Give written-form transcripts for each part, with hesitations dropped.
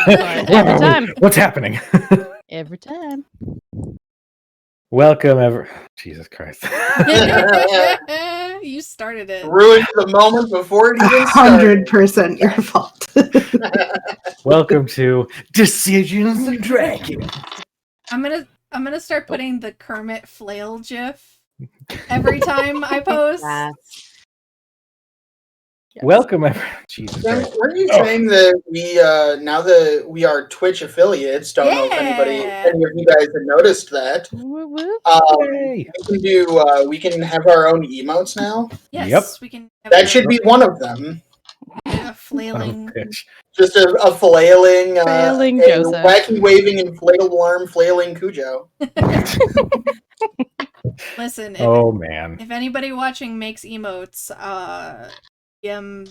Every time. What's happening? Every time. Welcome, Jesus Christ. You started it. Ruined the moment before it even started. 100% your fault. Welcome to Decisions and Dragons. I'm gonna start putting the Kermit flail gif every time I post. Yes. Welcome, Jesus Then, Christ. weren't you saying that we now that we are Twitch affiliates? Don't know if any of you guys have noticed that. Woo woo. Yay. We can have our own emotes now. Yes, Yep. we can. That should be one of them. A flailing. Bitch. Just a flailing, Flailing a Joseph. wacky waving inflatable arm flailing Cujo. Listen, Oh, man. if anybody watching makes emotes, DM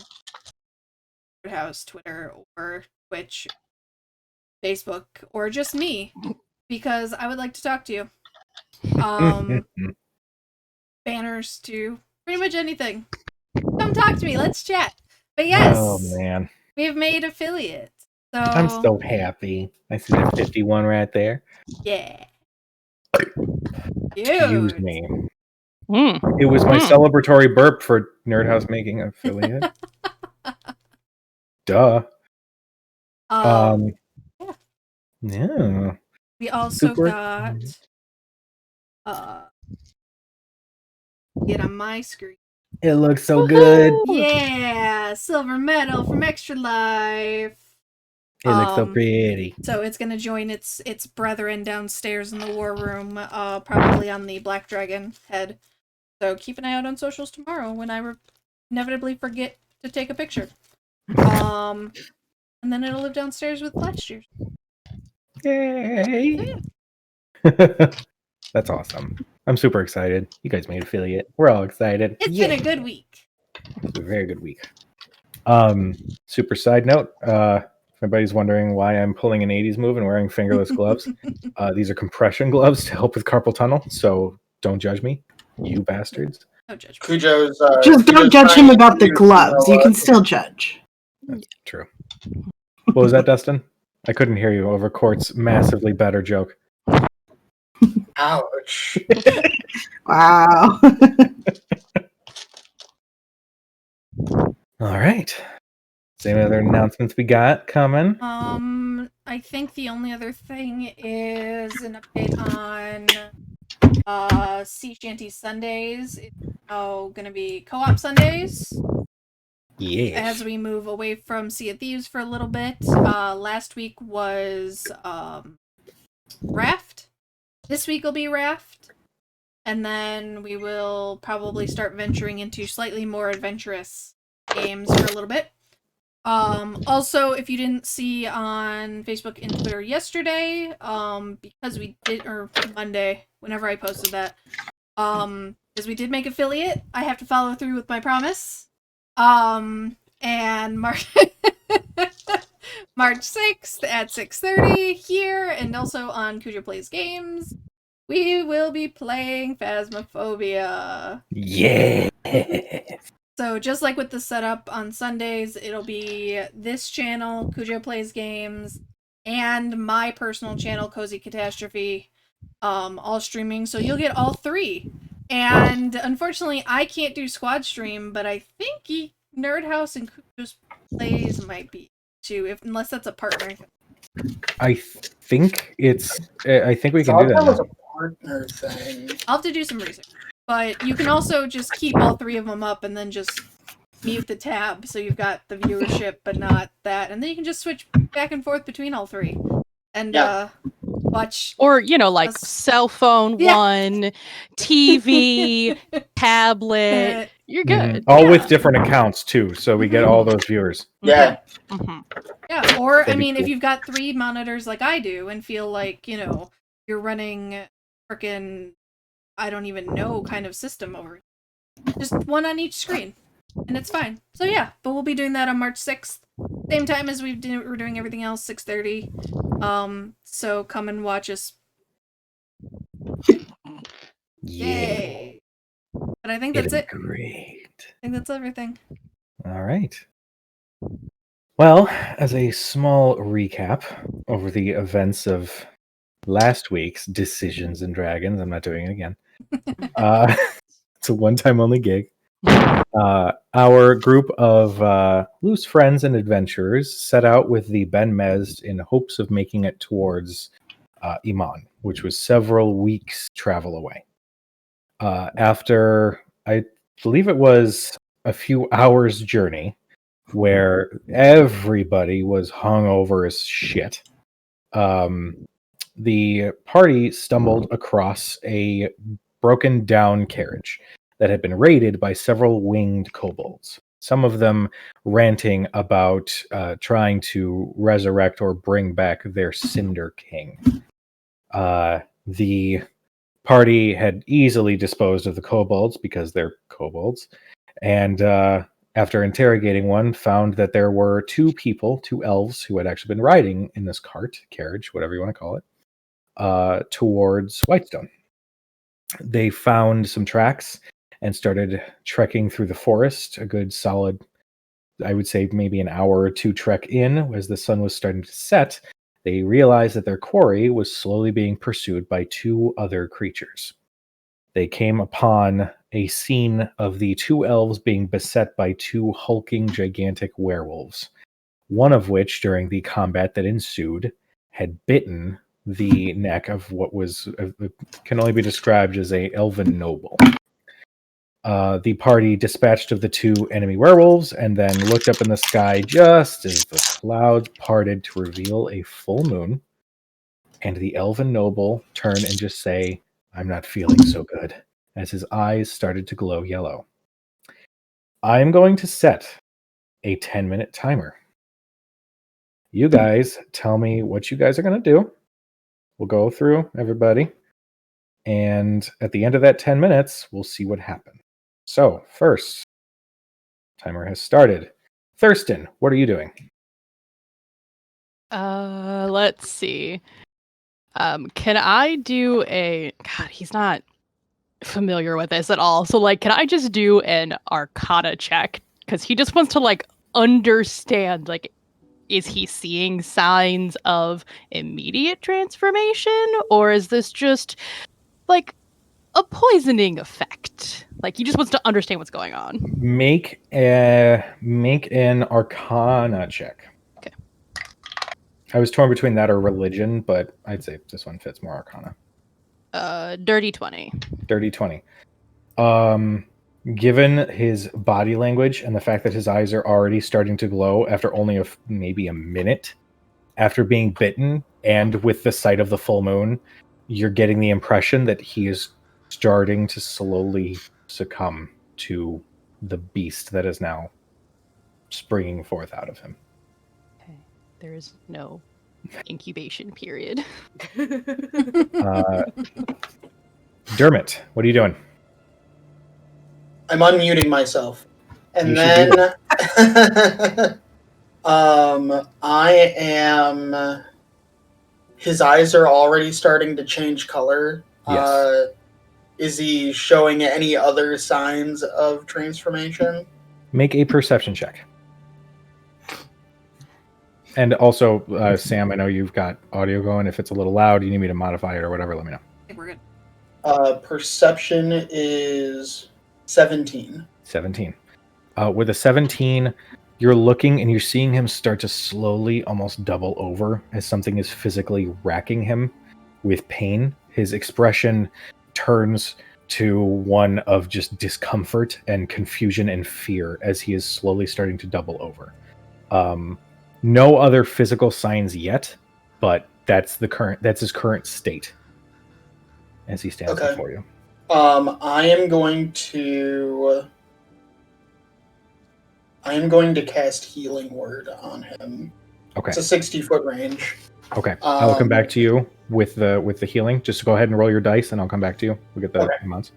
Nerdhouse, Twitter, or Twitch, Facebook, or just me, because I would like to talk to you. Banners too, pretty much anything. Come talk to me. Let's chat. But yes, Oh, man. we've made affiliates. So I'm so happy. I see the 51 right there. yeah. Excuse Dude. me. Mm. It was my celebratory burp for Nerdhouse making an affiliate. Duh. Yeah. We also Super. got get on my screen. It looks so good. Yeah, silver medal from Extra Life. It looks so pretty. So it's gonna join its brethren downstairs in the war room, probably on the Black Dragon head. So keep an eye out on socials tomorrow when I inevitably forget to take a picture. And then it'll live downstairs with last year's. Yay! That's awesome. I'm super excited. You guys made affiliate. We're all excited. It's been a good week. It's a very good week. Super side note. If anybody's wondering why I'm pulling an 80s move and wearing fingerless gloves, these are compression gloves to help with carpal tunnel, so don't judge me, you bastards. No judgment. Cujo's Just don't Cujo's judge him trying about the to, gloves. You can still judge. That's true. What was that, Dustin? I couldn't hear you over Court's massively better joke. Ouch. Wow. All right. Any other announcements we got coming? I think the only other thing is an update on Sea Shanty Sundays. It's now gonna be co-op Sundays. Yes. As we move away from Sea of Thieves for a little bit. Last week was Raft. This week will be Raft. And then we will probably start venturing into slightly more adventurous games for a little bit. Also, if you didn't see on Facebook and Twitter yesterday, because we did, or Monday, whenever I posted that, because we did make affiliate, I have to follow through with my promise. And March 6th at 6:30 here, and also on Cujo Plays Games, we will be playing Phasmophobia. Yeah. So just like with the setup on Sundays, it'll be this channel, Cujo Plays Games, and my personal channel, Cozy Catastrophe, all streaming. So you'll get all three. And unfortunately, I can't do squad stream, but I think Nerdhouse and Cujo's Plays might be too, unless that's a partner. I think we can do That that. was Now. a partner thing. I'll have to do some research. But you can also just keep all three of them up and then just mute the tab so you've got the viewership but not that. And then you can just switch back and forth between all three. And watch. Or, like cell phone one, TV, tablet. You're good. All with different accounts too, so we get all those viewers. Yeah. Mm-hmm. Yeah, or That'd be if cool. you've got three monitors like I do and feel like, you're running frickin' I don't even know kind of system over. Just one on each screen. And it's fine. So yeah, but we'll be doing that on March 6th. Same time as we're doing everything else, 6:30. So come and watch us. Yay. But I think that's it. Great. I think that's everything. All right. Well, as a small recap over the events of last week's Decisions and Dragons, I'm not doing it again. It's a one-time only gig. Our group of loose friends and adventurers set out with the Ben Mezd in hopes of making it towards Iman, which was several weeks' travel away. After, I believe it was a few hours' journey, where everybody was hungover as shit, the party stumbled across a broken down carriage that had been raided by several winged kobolds, some of them ranting about trying to resurrect or bring back their Cinder King. The party had easily disposed of the kobolds because they're kobolds, and after interrogating one, found that there were two elves, who had actually been riding in this carriage, whatever you want to call it, towards Whitestone. They found some tracks and started trekking through the forest, a good solid, I would say maybe an hour or two trek in. As the sun was starting to set, they realized that their quarry was slowly being pursued by two other creatures. They came upon a scene of the two elves being beset by two hulking, gigantic werewolves, one of which, during the combat that ensued, had bitten the neck of what was can only be described as a elven noble. The party dispatched of the two enemy werewolves and then looked up in the sky just as the clouds parted to reveal a full moon, and the elven noble turn and just say, "I'm not feeling so good," as his eyes started to glow yellow. I'm going to set a 10-minute timer. You guys tell me what you guys are going to do. We'll go through everybody, and at the end of that 10 minutes, we'll see what happened. So, first, timer has started. Thurston, what are you doing? Let's see. Can I do a... God, he's not familiar with this at all. So, like, can I just do an Arcana check? Because he just wants to, like, understand, like, is he seeing signs of immediate transformation? Or is this just, like, a poisoning effect? Like, he just wants to understand what's going on. Make an Arcana check. Okay. I was torn between that or religion, but I'd say this one fits more Arcana. Dirty 20. Dirty 20. Given his body language and the fact that his eyes are already starting to glow after only maybe a minute after being bitten, and with the sight of the full moon, you're getting the impression that he is starting to slowly succumb to the beast that is now springing forth out of him. Okay. There is no incubation period. Dermot, what are you doing? I'm unmuting myself. And You then should I am his eyes are already starting to change color. Yes. Is he showing any other signs of transformation? Make a perception check. And also, Sam, I know you've got audio going. If it's a little loud, you need me to modify it or whatever, let me know. I think we're good. Perception is 17. 17. With a 17, you're looking and you're seeing him start to slowly almost double over as something is physically racking him with pain. His expression turns to one of just discomfort and confusion and fear as he is slowly starting to double over. No other physical signs yet, but that's his current state as he stands before you. I am going to cast Healing Word on him. Okay. It's a 60-foot range. Okay. I'll come back to you with the healing. Just go ahead and roll your dice, and I'll come back to you. We'll get the amounts.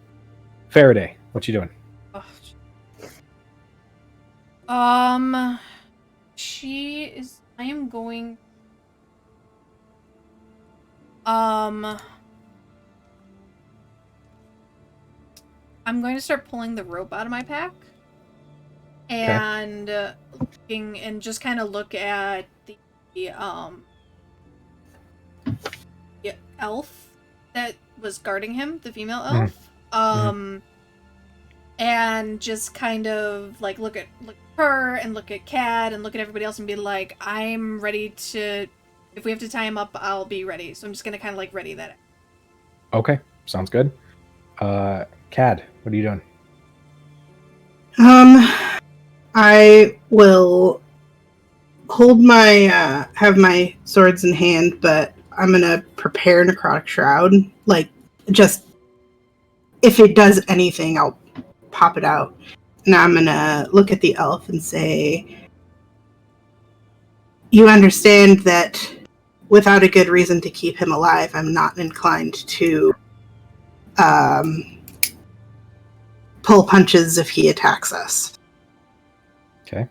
Faraday, what you doing? She is... I am going... I'm going to start pulling the rope out of my pack. and looking and just kind of look at the elf that was guarding him, the female elf. And just kind of like look at her and look at Cad and look at everybody else and be like, I'm ready to, if we have to tie him up, I'll be ready. So I'm just gonna kind of like ready that. Okay, sounds good. Cad, what are you doing? I will hold my have my swords in hand, but I'm gonna prepare necrotic shroud. Like, just if it does anything, I'll pop it out. And I'm gonna look at the elf and say, you understand that without a good reason to keep him alive, I'm not inclined to pull punches if he attacks us. Okay.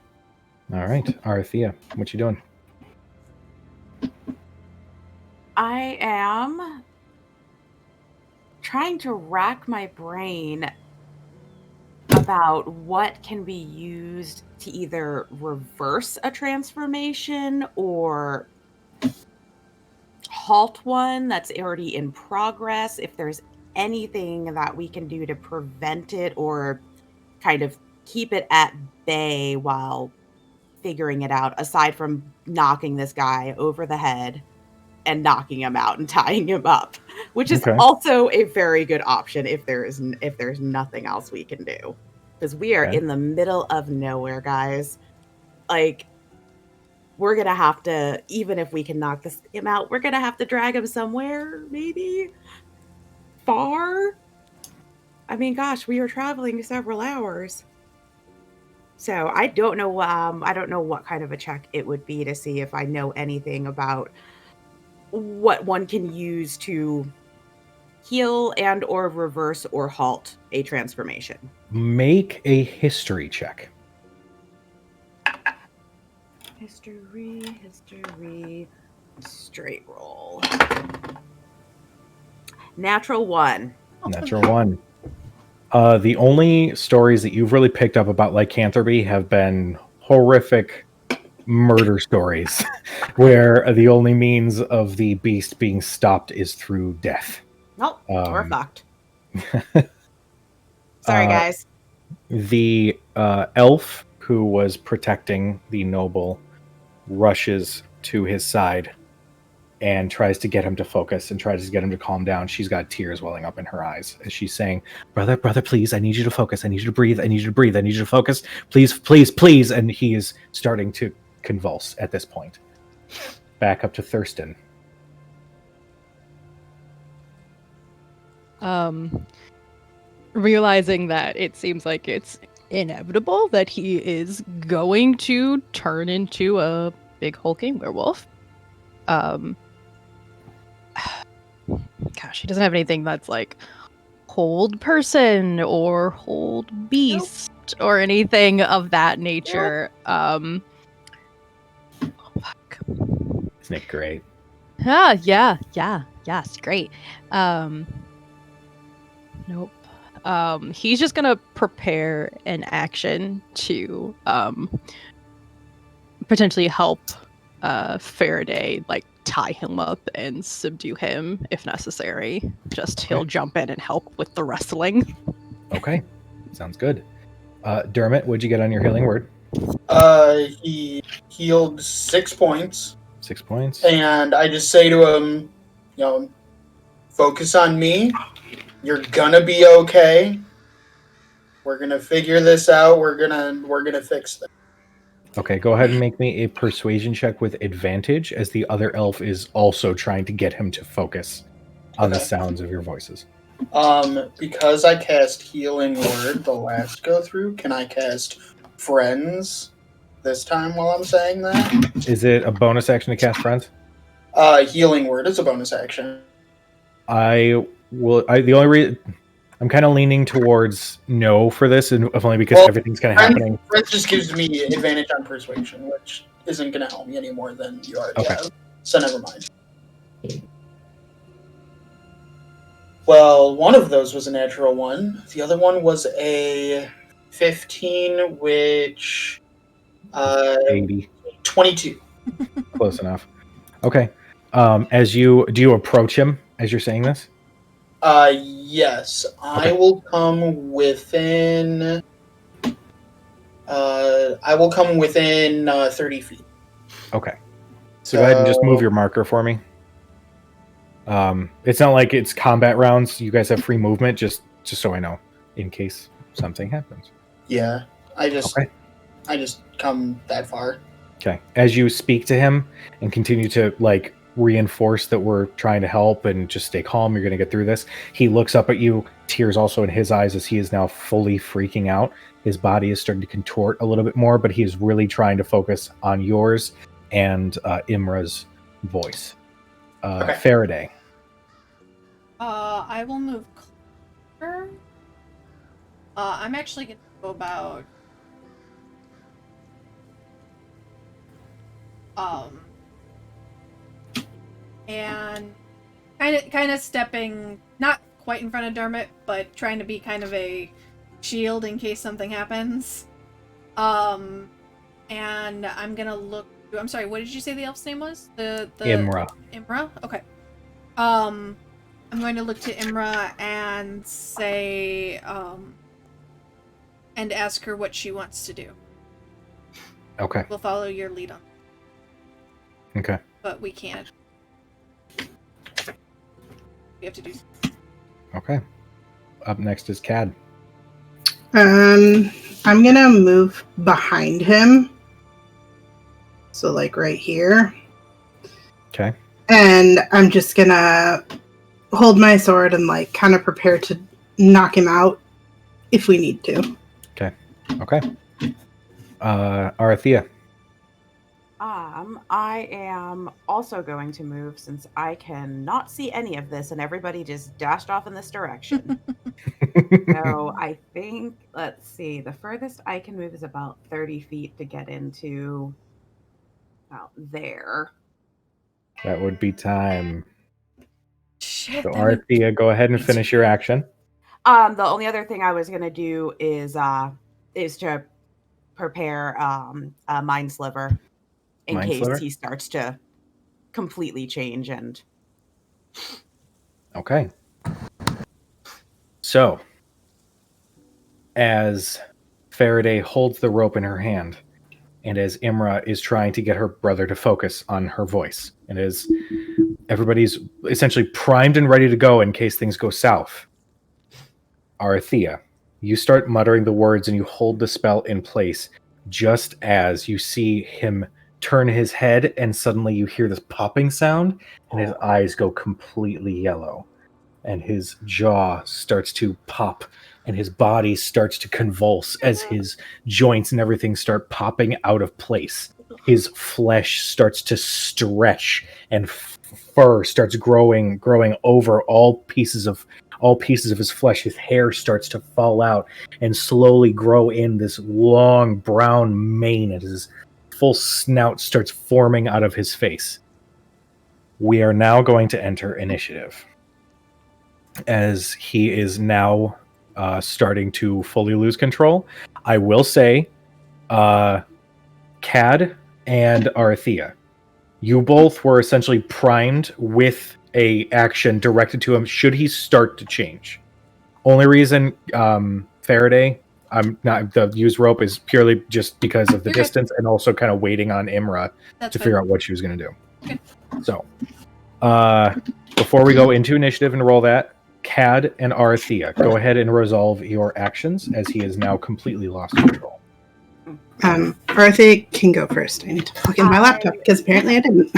All right. Arthea, what you doing? I am trying to rack my brain about what can be used to either reverse a transformation or halt one that's already in progress, if there's anything that we can do to prevent it or kind of keep it at bay while figuring it out, aside from knocking this guy over the head and knocking him out and tying him up, which is also a very good option if there's nothing else we can do, because we are in the middle of nowhere, guys. Like, we're gonna have to, even if we can knock him out, we're gonna have to drag him somewhere, maybe far. I mean, gosh, we are traveling several hours. So I don't know what kind of a check it would be to see if I know anything about what one can use to heal and or reverse or halt a transformation. Make a history check. History, straight roll. Natural 1. Natural 1. The only stories that you've really picked up about lycanthropy have been horrific murder stories, where the only means of the beast being stopped is through death. Nope, we're fucked. Sorry, guys. The elf who was protecting the noble rushes to his side and tries to get him to focus and tries to get him to calm down. She's got tears welling up in her eyes as she's saying, brother, please, I need you to focus. I need you to breathe. I need you to breathe. I need you to focus. Please, please, please. And he is starting to convulse at this point. Back up to Thurston. Realizing that it seems like it's inevitable that he is going to turn into a big hulking werewolf. Gosh, he doesn't have anything that's like hold person or hold beast or anything of that nature. Isn't it great? Yes, great. Nope. He's just gonna prepare an action to potentially help Faraday like tie him up and subdue him if necessary. He'll jump in and help with the wrestling. Okay, sounds good. Dermot, what'd you get on your healing word? He healed 6 points. 6 points. And I just say to him, focus on me. You're gonna be okay. We're gonna figure this out. We're gonna fix this. Okay, go ahead and make me a persuasion check with advantage, as the other elf is also trying to get him to focus on the sounds of your voices. Because I cast Healing Word the last go through, can I cast Friends this time while I'm saying that? Is it a bonus action to cast Friends? Healing Word is a bonus action. The only reason I'm kind of leaning towards no for this, and only because everything's kind of happening. Friends just gives me advantage on persuasion, which isn't going to help me any more than you already have. So never mind. Well, one of those was a natural one. The other one was a 15, which 80. 22. Close enough. Okay. Do you approach him as you're saying this? Yes, I Okay. will come within. I will come within 30 feet. Okay. So go ahead and just move So- your marker for me. It's not like it's combat rounds. You guys have free movement, just so I know, in case something happens. Yeah, I just Okay. come that far. Okay. As you speak to him and continue to reinforce that we're trying to help and just stay calm, you're going to get through this. He looks up at you, tears also in his eyes as he is now fully freaking out. His body is starting to contort a little bit more, but he is really trying to focus on yours and Imra's voice. Okay. Faraday. I will move closer. I'm actually gonna go about and kind of stepping not quite in front of Dermot, but trying to be kind of a shield in case something happens. And I'm gonna look. I'm sorry. What did you say the elf's name was? The Imra. Imra. Okay. I'm going to look to Imra and say, and ask her what she wants to do. Okay. We'll follow your lead on. Okay. But we can't. We have to do. Okay. Up next is Cad. I'm gonna move behind him. So right here. Okay. And I'm just gonna hold my sword and kind of prepare to knock him out if we need to. Okay. Arathea. I am also going to move since I cannot see any of this and everybody just dashed off in this direction. So I think, let's see, the furthest I can move is about 30 feet to get into out there. That would be time. Shit. So Arathea, go ahead and finish your action. The only other thing I was gonna do is to prepare a mind sliver in Mind case sliver? he starts to completely change and Okay. So, as Faraday holds the rope in her hand, and as Imra is trying to get her brother to focus on her voice, and as everybody's essentially primed and ready to go in case things go south, Arathea, you start muttering the words and you hold the spell in place just as you see him turn his head and suddenly you hear this popping sound and his eyes go completely yellow and his jaw starts to pop and his body starts to convulse as his joints and everything start popping out of place. His flesh starts to stretch and fur starts growing over all pieces of his flesh. His hair starts to fall out and slowly grow in this long brown mane as his full snout starts forming out of his face. We are now going to enter initiative, as he is now starting to fully lose control. I will say, Cad and Arathea, you both were essentially primed with a action directed to him should he start to change. Only reason Faraday, I'm not the use rope is purely just because of the You're good. distance and also kind of waiting on Imra That's to fine. figure out what she was going to do. Okay. So, before we go into initiative and roll that, Cad and Arathea, go ahead and resolve your actions as he is now completely lost control. Arthur can go first. I need to plug in my laptop because apparently I didn't.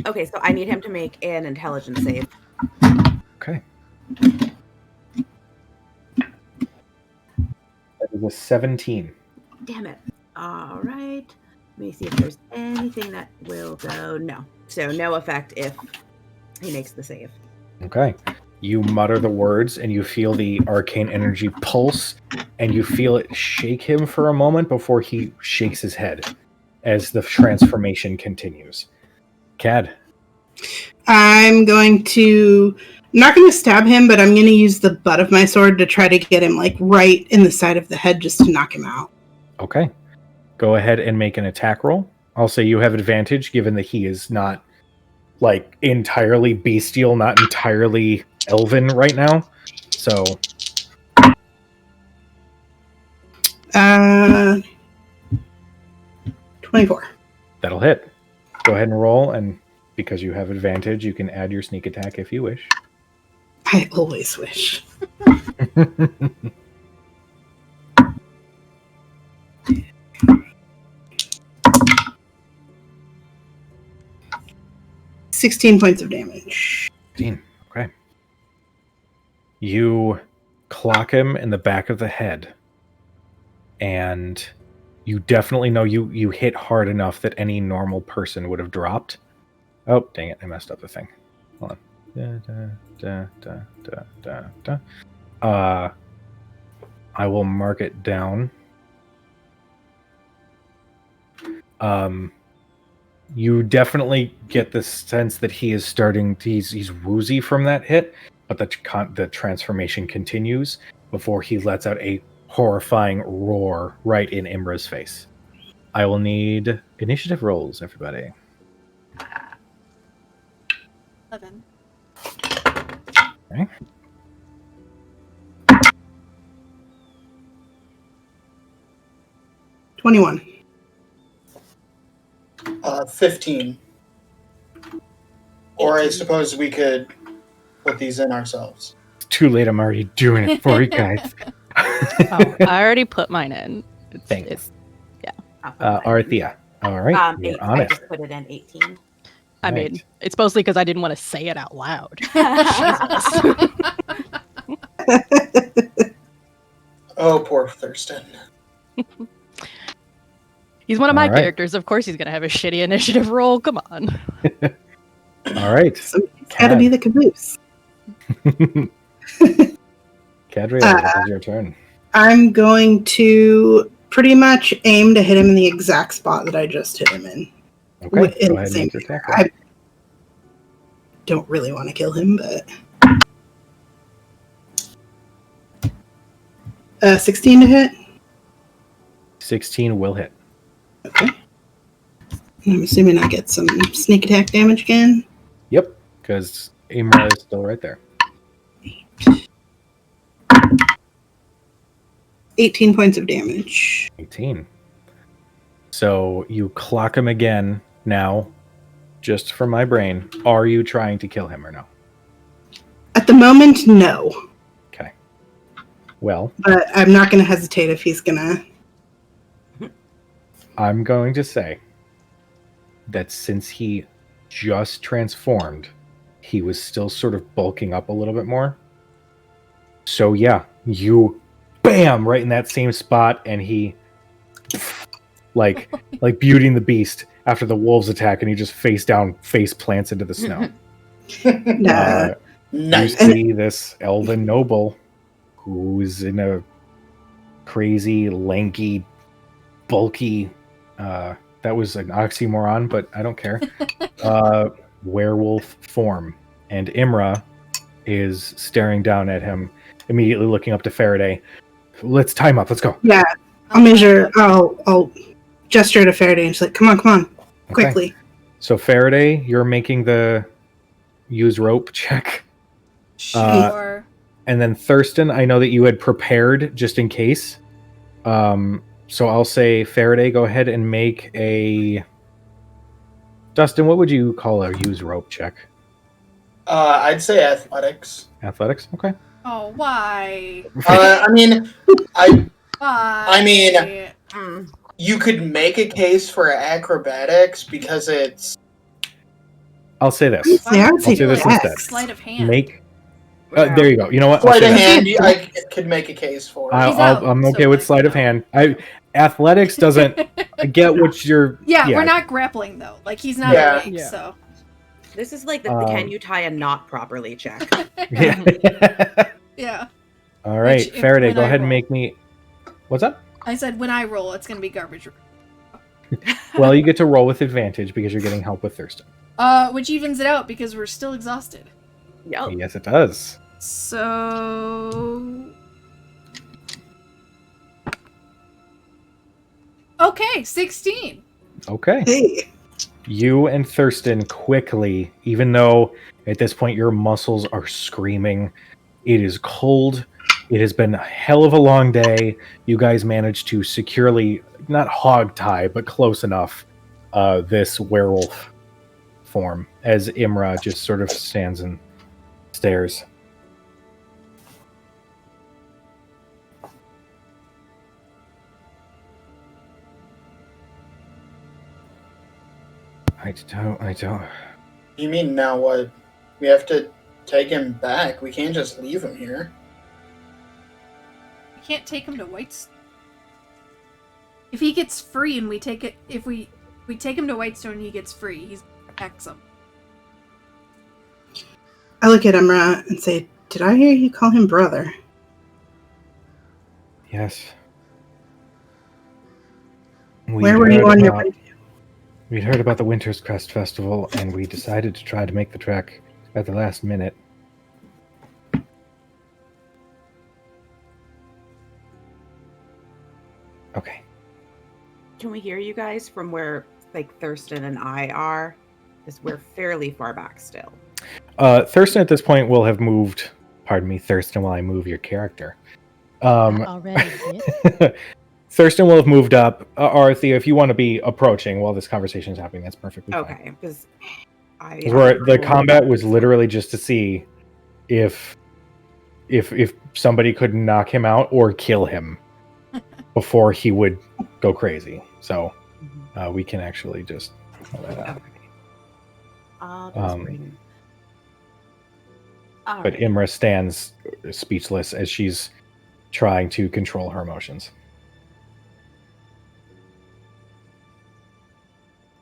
Okay, so I need him to make an intelligence save. Okay. That is a 17. Damn it. All right. Let me see if there's anything that will go. No. So no effect if he makes the save. Okay. You mutter the words and you feel the arcane energy pulse and you feel it shake him for a moment before he shakes his head as the transformation continues. Cad. I'm going to I'm not going to stab him, but I'm going to use the butt of my sword to try to get him like right in the side of the head just to knock him out. Okay. Go ahead and make an attack roll. I'll say you have advantage given that he is not like entirely bestial, not entirely elven right now. So 24. that'll hit. Go ahead and roll, and because you have advantage, you can add your sneak attack if you wish. I always wish. 16 points of damage. 15. Okay. You clock him in the back of the head, and you definitely know you hit hard enough that any normal person would have dropped. Oh, dang it. I messed up the thing. Hold on. I will mark it down. You definitely get the sense that he is starting to, he's woozy from that hit, but the transformation continues before he lets out a horrifying roar right in Imra's face. I will need initiative rolls, everybody. 11. Okay. $21. 15. Or I suppose we could put these in ourselves. It's too late. I'm already doing it for you guys. Oh, I already put mine in. Thanks. I'll put mine in. Arthea. All right. Eight. You're on I it. just put it in 18. I Right. mean, it's mostly because I didn't want to say it out loud. Oh, poor Thurston. He's one of my All right. characters. Of course he's going to have a shitty initiative roll. Come on. All right. It's got to be the caboose. Cadria, this is your turn. I'm going to pretty much aim to hit him in the exact spot that I just hit him in. Okay. In Go the ahead and same make your attack roll. I don't really want to kill him, but 16 to hit. 16 will hit. Okay. I'm assuming I get some sneak attack damage again. Yep, because Imra is still right there. 18 points of damage. 18. So you clock him again now, just for my brain. Are you trying to kill him or no? At the moment, no. Okay. Well, But I'm not going to hesitate if he's going to. I'm going to say that since he just transformed, he was still sort of bulking up a little bit more. So yeah, you bam right in that same spot, and he like Beauty and the Beast after the wolves attack, and he just face plants into the snow. Nah. You Nice. see this elven noble who's in a crazy, lanky, bulky, that was an oxymoron, but I don't care, werewolf form. And Imra is staring down at him, immediately looking up to Faraday. Let's time up. Let's go. Yeah. I'll gesture to Faraday and she's like, come on, Okay. quickly. So Faraday, you're making the use rope check. Sure. And then Thurston, I know that you had prepared just in case. So I'll say Faraday, go ahead and make a... Dustin, what would you call a use rope check? I'd say athletics. Athletics? Okay. Oh, why? I mean, Why? I mean- Mm. you could make a case for acrobatics because it's I'll say this. Yeah, I would say I'll do this dex. instead. Sleight of hand. Make... there you go. You know what? I'll sleight say of that. hand. I could make a case for. He's out, I'm so okay with like, sleight of hand. Athletics doesn't... I get what you're... Yeah, we're not grappling though. Like he's not Yeah. awake, Yeah. so. This is like the Um, can you tie a knot properly check. Yeah. Yeah. All right, Which, if- Faraday, when go I ahead and roll. make me... What's up? I said when I roll, it's gonna be garbage. Well, you get to roll with advantage because you're getting help with Thurston. Which evens it out because we're still exhausted. Yep. Yes, it does. So. Okay, 16. Okay. Hey. You and Thurston quickly, even though at this point your muscles are screaming, it is cold. It has been a hell of a long day. You guys managed to securely, not hog tie, but close enough, this werewolf form as Imra just sort of stands and stares. I don't. You mean now what? We have to take him back. We can't just leave him here. We can't take him to Whitestone. If he gets free and we take it, if we take him to Whitestone and he gets free, he's Exum. I look at Imra and say, "Did I hear you call him brother?" Yes. Where were you on your way? We'd heard about the Winter's Crest Festival, and we decided to try to make the trek at the last minute. Okay. Can we hear you guys from where, like, Thurston and I are? Because we're fairly far back still. Thurston at this point will have moved. Pardon me, Thurston, while I move your character. Already did. Thurston will have moved up. Arthea, if you want to be approaching while this conversation is happening, that's perfectly fine. Okay, because Where the combat was literally just to see if somebody could knock him out or kill him before he would go crazy. So we can actually just pull that out. Okay. But Imra stands speechless as she's trying to control her emotions.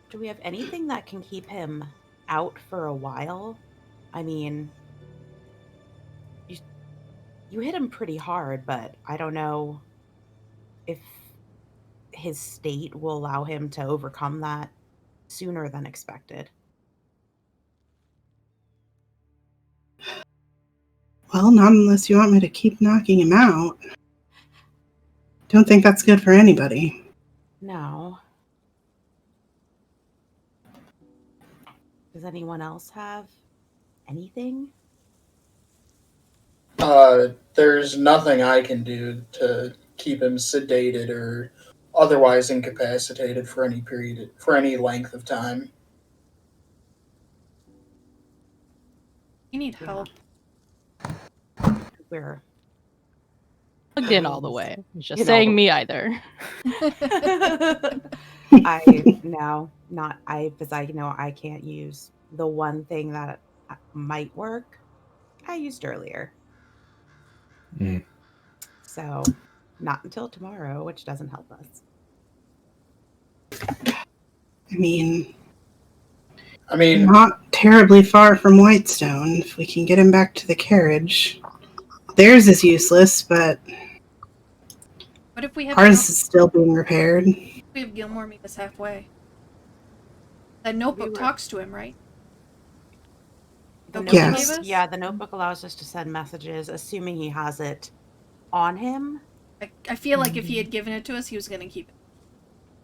Do we have anything that can keep him out for a while? I mean, you hit him pretty hard, but I don't know if his state will allow him to overcome that sooner than expected. Well, not unless you want me to keep knocking him out. Don't think that's good for anybody. No. Does anyone else have anything? There's nothing I can do to keep him sedated or otherwise incapacitated for any length of time. You need help. We're Plugged in all the way. It's just You know. saying me either. because I know I can't use the one thing that might work. I used earlier. Mm. So not until tomorrow, which doesn't help us. I mean, I not terribly far from Whitestone. If we can get him back to the carriage. Theirs is useless, but What if we have ours is still being repaired. we have Gilmore meet us halfway? That notebook talks to him, right? The Notebook Yes. he gave us? Yeah, the notebook allows us to send messages, assuming he has it on him. I feel like if he had given it to us, he was going to keep it.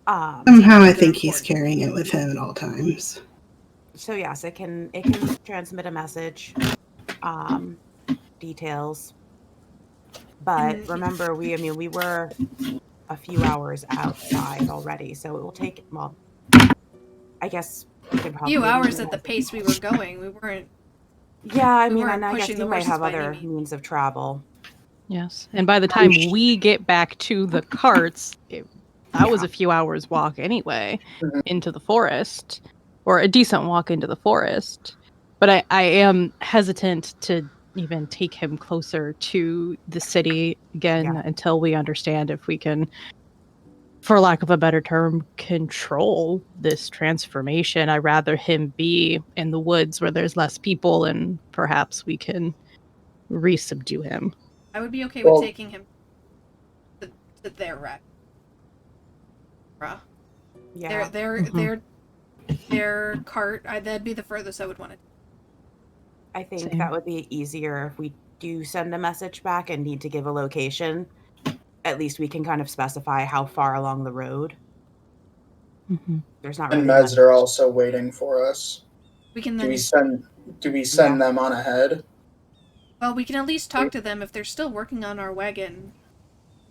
Somehow I They're think he's important. carrying it with him at all times. So yes, it can transmit a message, details. But And- remember, we were a few hours outside already, so it will take. Well, I guess we could A probably few hours at the pace we were going. We weren't. Yeah, I we mean, weren't and I guess pushing you the might horses have by any other means. means of travel. Yes. And by the time we get back to the carts, that was a few hours walk anyway into the forest, or a decent walk into the forest. But I am hesitant to even take him closer to the city again until we understand if we can, for lack of a better term, control this transformation. I'd rather him be in the woods where there's less people and perhaps we can re-subdue him. I would be okay Well- with taking him to their wreck. Yeah. Their cart. That'd be the furthest I would want to. I think Same. that would be easier if we do send a message back and need to give a location. At least we can kind of specify how far along the road. Mm-hmm. There's not And really much. Meds are also waiting for us. We can Do we then, send them on ahead? well, we can at least talk to them. If they're still working on our wagon,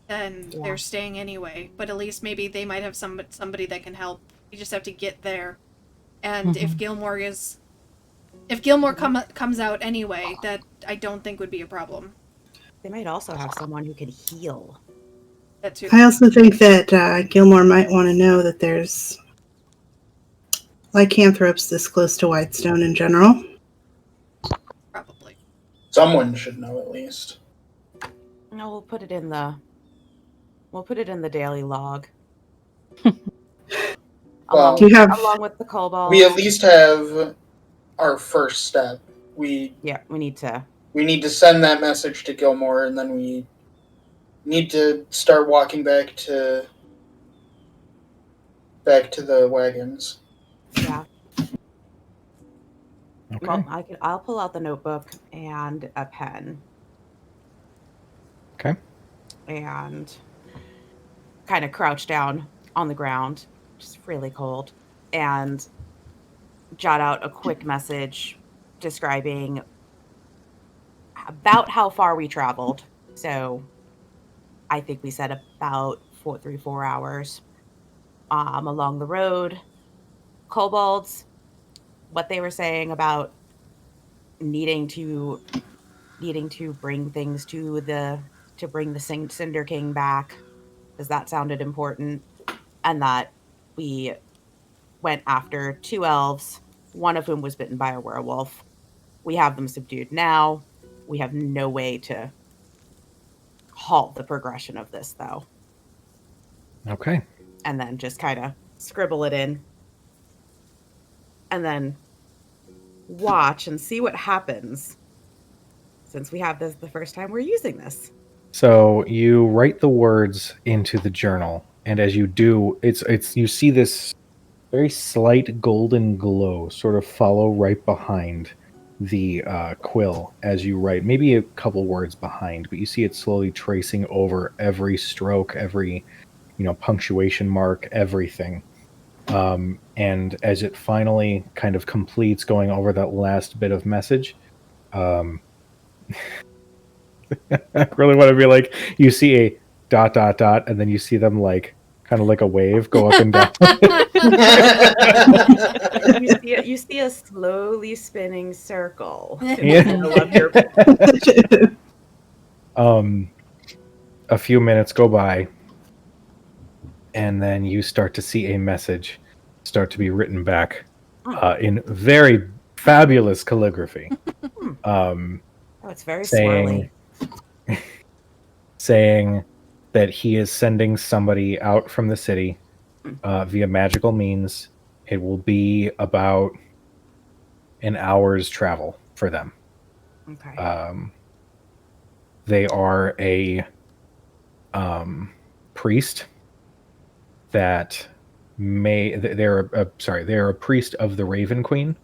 then Yeah. they're staying anyway. But at least maybe they might have somebody that can help. We just have to get there. And if Gilmore comes out anyway, that I don't think would be a problem. They might also have someone who can heal. That too. I also think that Gilmore might want to know that there's lycanthropes this close to Whitestone in general. Probably. Someone should know at least. No, we'll put it in the daily log. Well, Do you have- along with the kobolds. We at least have our first step. We need to. We need to send that message to Gilmore, and then we need to start walking back to the wagons. Yeah. Okay. Well, I'll pull out the notebook and a pen. Okay. And kind of crouch down on the ground, just really cold, and jot out a quick message describing about how far we traveled. So I think we said about 4 hours along the road. Kobolds, what they were saying about needing to bring things to bring the Cinder King back, because that sounded important, and that we went after 2 elves, one of whom was bitten by a werewolf. We have them subdued now. We have no way to halt the progression of this, though. Okay. And then just kind of scribble it in. And then watch and see what happens, since we have this the first time we're using this. So you write the words into the journal, and as you do, it's you see this very slight golden glow sort of follow right behind the quill as you write, maybe a couple words behind, but you see it slowly tracing over every stroke, every punctuation mark, everything. And as it finally kind of completes going over that last bit of message, I really want to be like, you see a ... and then you see them like kind of like a wave go up and down. You see a slowly spinning circle. Yeah. A few minutes go by, and then you start to see a message start to be written back in very fabulous calligraphy. It's very saying, swirly. saying that he is sending somebody out from the city via magical means. It will be about an hour's travel for them. Okay. They are a priest that they're a priest of the Raven Queen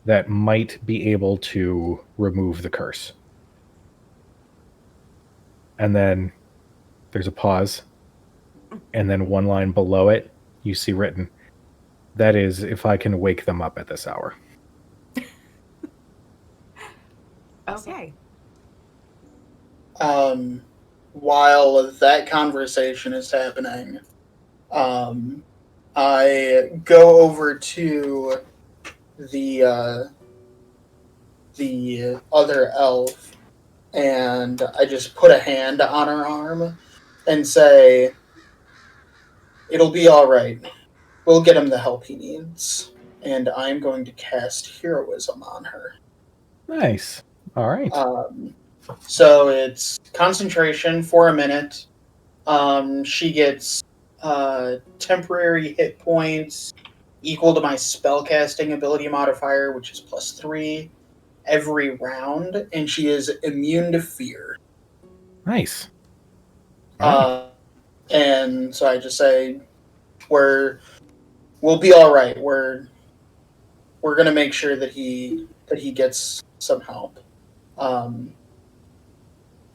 that might be able to remove the curse. And then there's a pause, and then one line below it you see written, "That is, if I can wake them up at this hour." Okay. While that conversation is happening, I go over to the other elf, and I just put a hand on her arm and say, "It'll be all right. We'll get him the help he needs." And I'm going to cast heroism on her. Nice. All right. So it's concentration for a minute. She gets temporary hit points equal to my spellcasting ability modifier, which is +3 every round, and she is immune to fear. Nice. All right. And so I just say, we'll be all right. we're gonna make sure that he gets some help.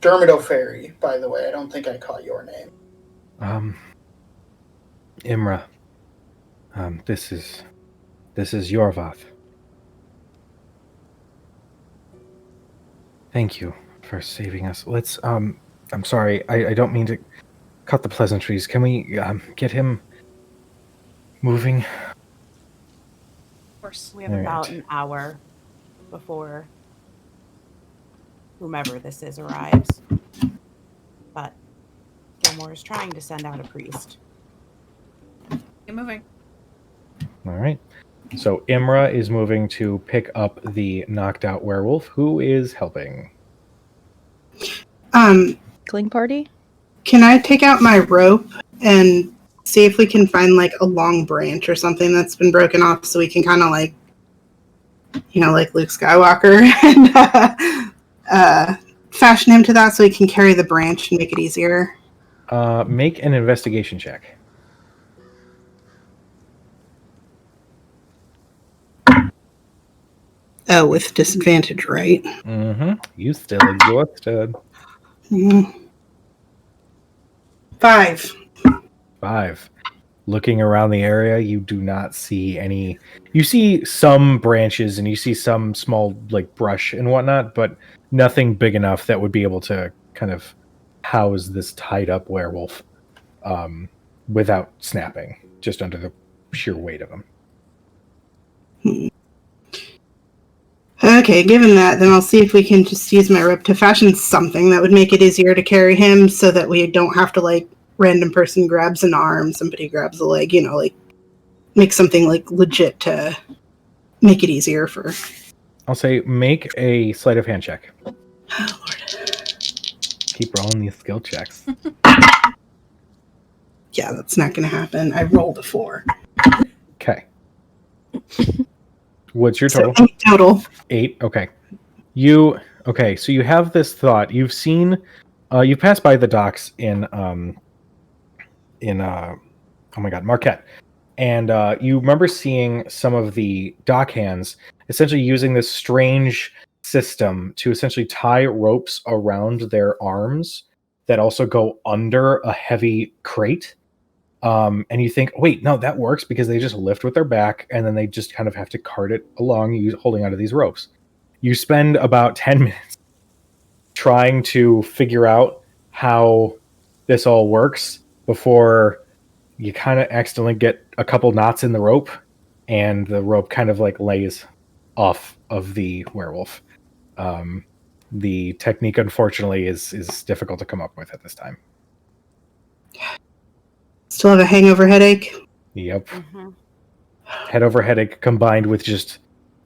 Dermot O'Ferry, by the way, I don't think I caught your name. Imra. This is Yorvath. Thank you for saving us. Let's I'm sorry, I don't mean to cut the pleasantries. Can we get him moving? Of course. We have about an hour before whomever this is arrives. But Gilmore is trying to send out a priest. Get moving. All right. So Imra is moving to pick up the knocked out werewolf. Who is helping? Cling party? Can I take out my rope and see if we can find like a long branch or something that's been broken off so we can kind of like, like Luke Skywalker and fashion him to that so he can carry the branch and make it easier? Make an investigation check. Oh, with disadvantage, right? Mm-hmm. You still exhausted. 5. 5. Looking around the area, you do not see any. You see some branches and you see some small like brush and whatnot, but nothing big enough that would be able to kind of house this tied up werewolf without snapping, just under the sheer weight of him. Okay, given that, then I'll see if we can just use my rope to fashion something that would make it easier to carry him so that we don't have to, like, random person grabs an arm, somebody grabs a leg, like, make something, like, legit to make it easier for... I'll say make a sleight of hand check. Oh, Lord. Keep rolling these skill checks. Yeah, that's not going to happen. I rolled a 4. Okay. What's your total? So 8 total. 8. Okay. So you have this thought. You've seen, you passed by the docks in Marquette, and you remember seeing some of the dock hands essentially using this strange system to essentially tie ropes around their arms that also go under a heavy crate. And you think, wait, no, that works because they just lift with their back and then they just kind of have to cart it along holding onto these ropes. You spend about 10 minutes trying to figure out how this all works before you kind of accidentally get a couple knots in the rope and the rope kind of like lays off of the werewolf. The technique, unfortunately, is difficult to come up with at this time. Still have a hangover headache? Yep. Mm-hmm. Head over headache combined with just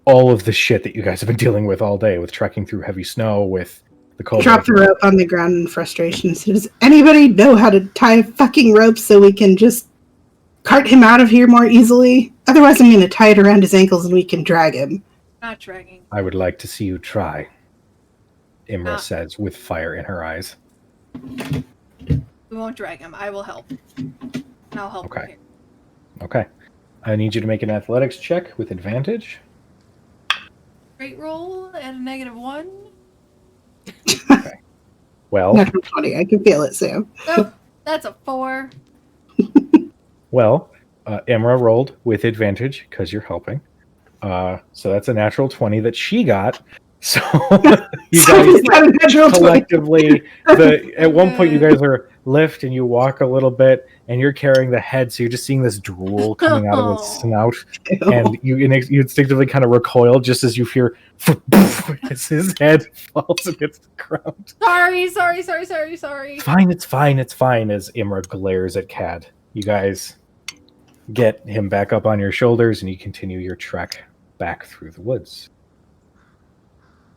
all of the shit that you guys have been dealing with all day, with trekking through heavy snow, with the cold. Drop the rope on the ground in frustration. So does anybody know how to tie a fucking rope so we can just cart him out of here more easily? Otherwise, I'm going to tie it around his ankles and we can drag him. Not dragging. I would like to see you try, Imra says with fire in her eyes. We won't drag him. I will help. And I'll help him here. Okay. I need you to make an athletics check with advantage. Great roll at a -1. Okay. Well, Natural 20. I can feel it, Sam. Oh, that's a 4. Well, Imra rolled with advantage because you're helping. So that's a natural 20 that she got. So you guys collectively, at one point you guys are lift and you walk a little bit and you're carrying the head, so you're just seeing this drool coming out of its snout. Ew. And you instinctively kind of recoil just as you hear as his head falls against the ground. Sorry. It's fine, as Imra glares at Cad. You guys get him back up on your shoulders and you continue your trek back through the woods.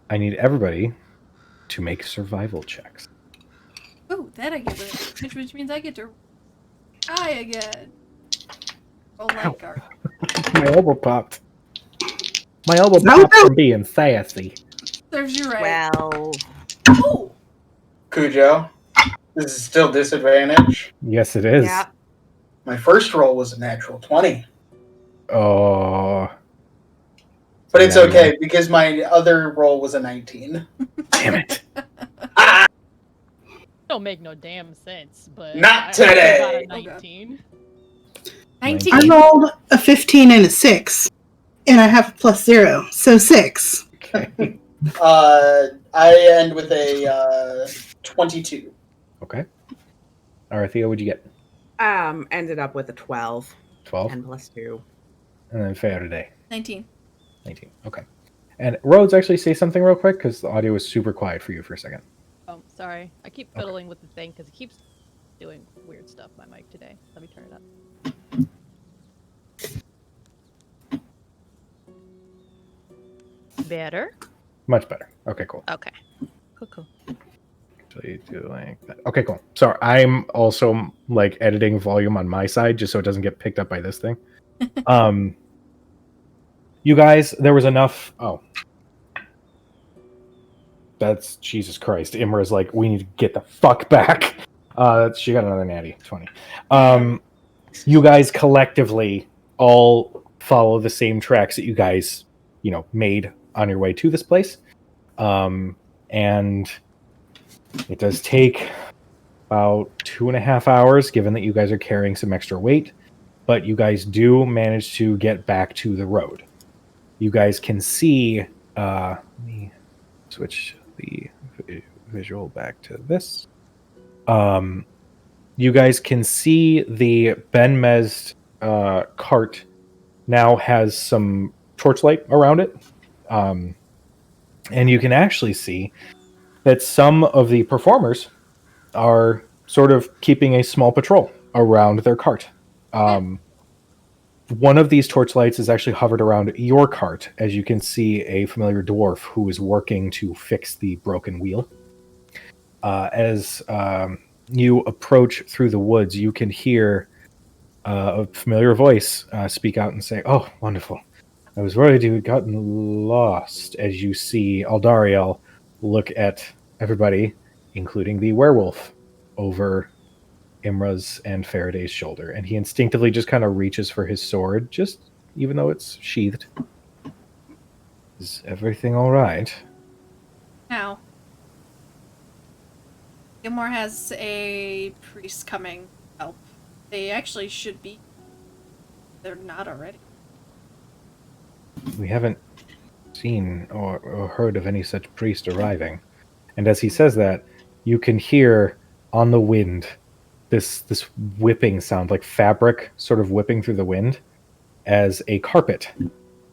I need everybody to make survival checks. Oh, that I get to, which means I get to die again. Oh, light guard. My elbow popped. My elbow popped from being sassy. Serves you right. Well, Oh! Cujo, this is still disadvantage. Yes, it is. yeah. My first roll was a natural 20. Oh. But it's okay because my other roll was a 19. Damn it. Don't make no damn sense, but Not I still today. got a Oh, God. 19. 19. I rolled a 15 and a 6, and I have a +0, so 6. Okay. I end with a 22. Okay. Arathea, what'd you get? Ended up with a 12. 12. 10 plus 2. And then Faraday, 19. 19. Okay. And Rhodes, actually say something real quick because the audio was super quiet for you for a second. Oh, sorry. I keep fiddling with the thing because it keeps doing weird stuff, my mic today. Let me turn it up. Better? Much better. Okay, cool. Okay. Cool. So you do like that. Okay, cool. Sorry, I'm also like editing volume on my side just so it doesn't get picked up by this thing. You guys, there was enough. Oh, that's Jesus Christ. Imra's like, we need to get the fuck back. She got another natty 20. You guys collectively all follow the same tracks that you guys, made on your way to this place. And it does take about 2.5 hours, given that you guys are carrying some extra weight, but you guys do manage to get back to the road. You guys can see, let me switch the visual back to this. You guys can see the Ben Mezd cart now has some torchlight around it. And you can actually see that some of the performers are sort of keeping a small patrol around their cart. One of these torchlights is actually hovered around your cart, as you can see a familiar dwarf who is working to fix the broken wheel. As you approach through the woods, you can hear a familiar voice speak out and say, "Oh, wonderful. I was worried you had gotten lost," as you see Aldariel look at everybody, including the werewolf, over Imra's and Faraday's shoulder, and he instinctively just kind of reaches for his sword, just even though it's sheathed. Is everything all right? Now, Gilmore has a priest coming to help. They actually should be. They're not already. We haven't seen or heard of any such priest arriving. And as he says that, you can hear on the wind this whipping sound, like fabric sort of whipping through the wind, as a carpet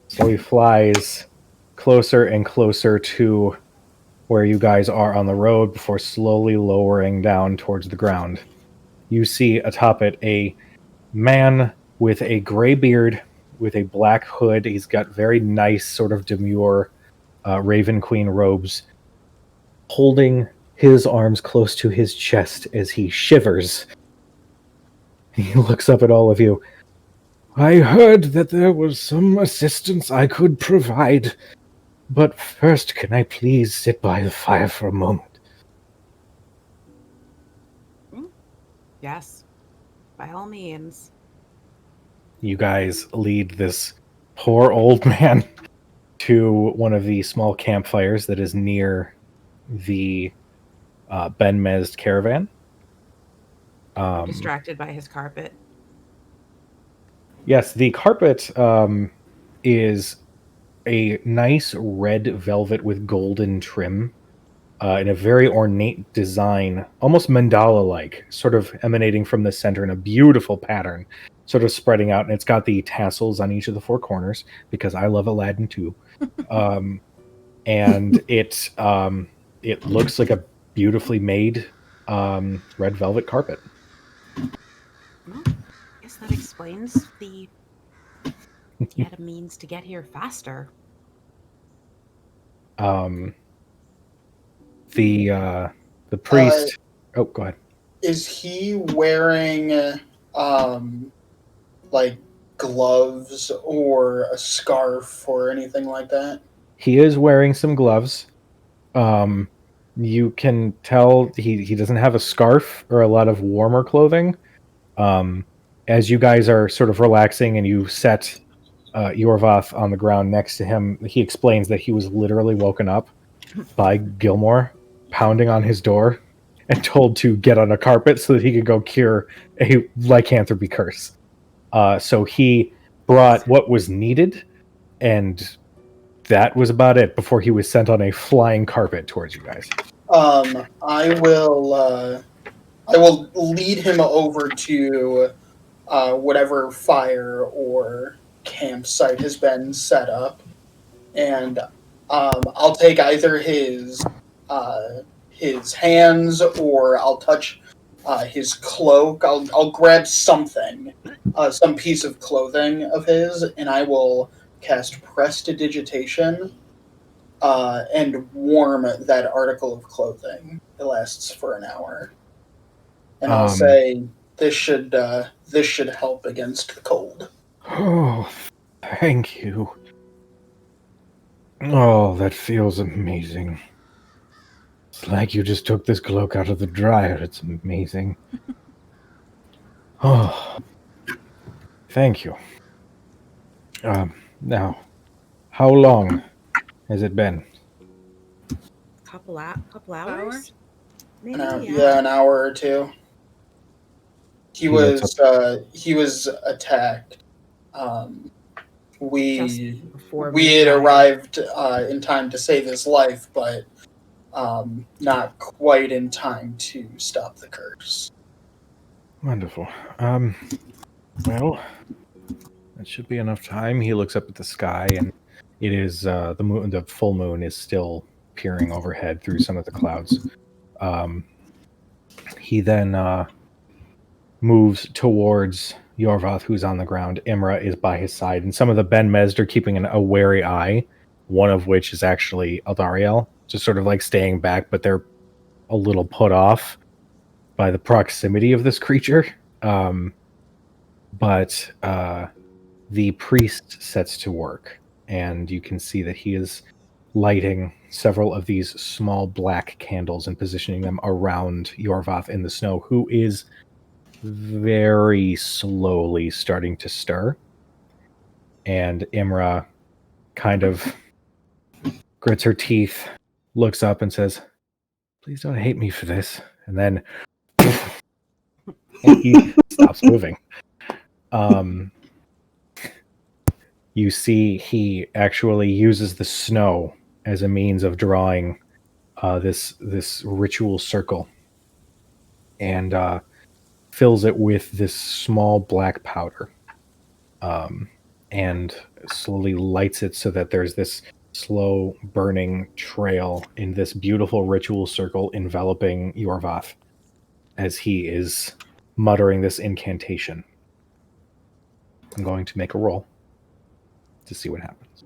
slowly flies closer and closer to where you guys are on the road before slowly lowering down towards the ground. You see atop it a man with a gray beard, with a black hood. He's got very nice, sort of demure Raven Queen robes, holding his arms close to his chest as he shivers. He looks up at all of you. I heard that there was some assistance I could provide, but first, can I please sit by the fire for a moment? Yes, by all means. You guys lead this poor old man to one of the small campfires that is near the Ben Mezd caravan. Distracted by his carpet. Yes, the carpet is a nice red velvet with golden trim in a very ornate design, almost mandala-like, sort of emanating from the center in a beautiful pattern, sort of spreading out, and it's got the tassels on each of the four corners, because I love Aladdin too. And it looks like a beautifully made red velvet carpet. Well, I guess that explains the he had a means to get here faster. The priest. Oh, go ahead. Is he wearing like gloves or a scarf or anything like that? He is wearing some gloves. You can tell he doesn't have a scarf or a lot of warmer clothing. As you guys are sort of relaxing and you set Yorvath on the ground next to him. He explains that he was literally woken up by Gilmore pounding on his door and told to get on a carpet so that he could go cure a lycanthropy curse. So he brought what was needed, and that was about it before he was sent on a flying carpet towards you guys. I will lead him over to whatever fire or campsite has been set up, and I'll take either his hands, or I'll touch his cloak. I'll grab something, some piece of clothing of his, and I will cast Prestidigitation and warm that article of clothing. It lasts for an hour, and I'll say this should help against the cold. Oh, thank you. Oh, that feels amazing. It's like you just took this cloak out of the dryer. It's amazing. Oh, thank you. Now, how long has it been? Couple hours? Maybe, An hour or two. He was attacked. We had arrived in time to save his life, but not quite in time to stop the curse. Wonderful. Well, that should be enough time. He looks up at the sky, and it is the moon. The full moon is still peering overhead through some of the clouds. He then moves towards Yorvath, who's on the ground. Imra is by his side, and some of the Ben Mezd are keeping a wary eye, one of which is actually Aldariel, just sort of like staying back, but they're a little put off by the proximity of this creature. But the priest sets to work, and you can see that he is lighting several of these small black candles and positioning them around Yorvath in the snow, who is very slowly starting to stir. And Imra kind of grits her teeth, looks up and says, "Please don't hate me for this." And then and he stops moving. You see he actually uses the snow as a means of drawing this ritual circle, and fills it with this small black powder, and slowly lights it so that there's this slow burning trail in this beautiful ritual circle enveloping Yorvath as he is muttering this incantation. I'm going to make a roll to see what happens.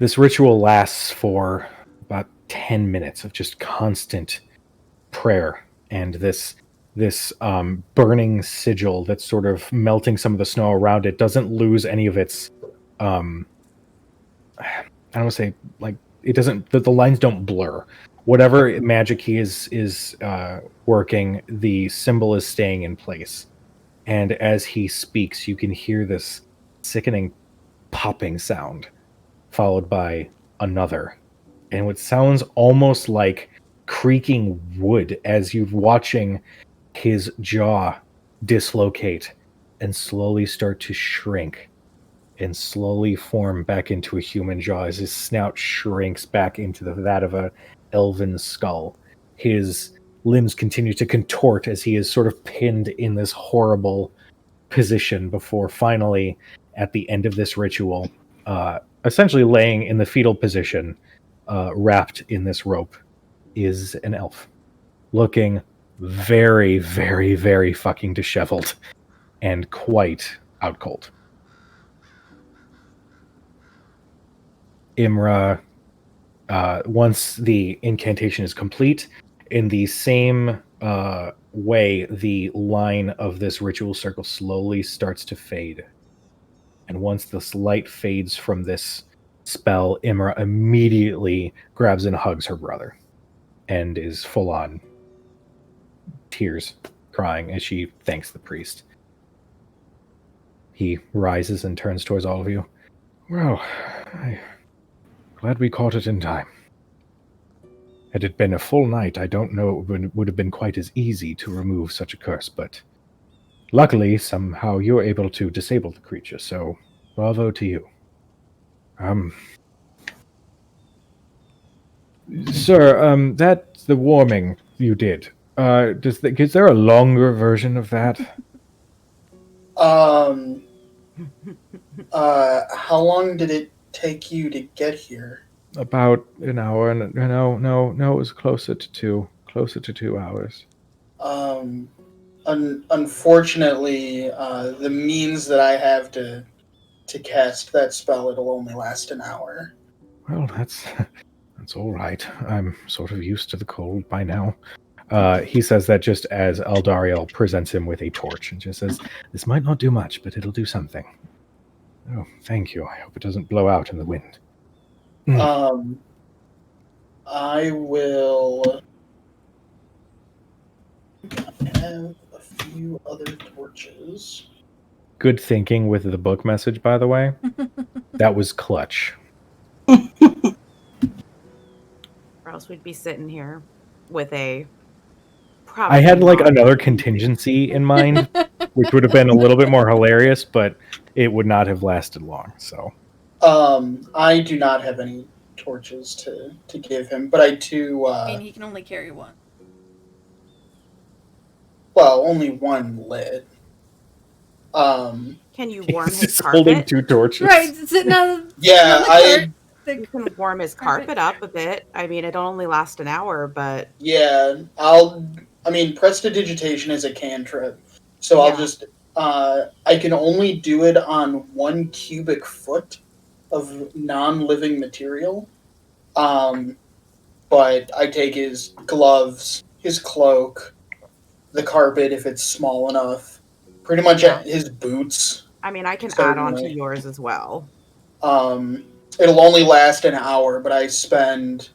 This ritual lasts for about 10 minutes of just constant prayer and this burning sigil that's sort of melting some of the snow around it doesn't lose any of its I don't want to say, like, it doesn't, the lines don't blur. Whatever magic he is working, the symbol is staying in place. And as he speaks, you can hear this sickening popping sound, followed by another. And what sounds almost like creaking wood as you're watching his jaw dislocate and slowly start to shrink and slowly form back into a human jaw as his snout shrinks back into that of a elven skull. His limbs continue to contort as he is sort of pinned in this horrible position before finally, at the end of this ritual, essentially laying in the fetal position, wrapped in this rope, is an elf, looking very, very, very fucking disheveled and quite out cold. Imra, once the incantation is complete, in the same way, the line of this ritual circle slowly starts to fade. And once this light fades from this spell, Imra immediately grabs and hugs her brother and is full on tears, crying as she thanks the priest. He rises and turns towards all of you. Well, I'm glad we caught it in time. Had it been a full night, I don't know it would have been quite as easy to remove such a curse, but luckily, somehow you're able to disable the creature, so bravo to you. Sir, that's the warming you did. Is there a longer version of that? How long did it take you to get here? About an hour, and no, it was closer to 2 hours. Unfortunately, the means that I have to cast that spell, it'll only last an hour. Well, that's all right. I'm sort of used to the cold by now. He says that just as Eldariel presents him with a torch and just says, "This might not do much, but it'll do something." Oh, thank you. I hope it doesn't blow out in the wind. I will have a few other torches. Good thinking with the book message, by the way. That was clutch. Or else we'd be sitting here with a... I had like another contingency in mind, which would have been a little bit more hilarious, but it would not have lasted long. So, I do not have any torches to give him, but I do. I mean, he can only carry one. Well, only one lit. Can you warm he's his just holding carpet? 2 torches. Right, sitting on Yeah, the You can warm his carpet up a bit. I mean, it'll only last an hour, but... Yeah, prestidigitation is a cantrip, so I'll just, I can only do it on 1 cubic foot of non-living material, but I take his gloves, his cloak, the carpet if it's small enough, pretty much his boots. I mean, I can add on to yours as well. It'll only last an hour, but I spend,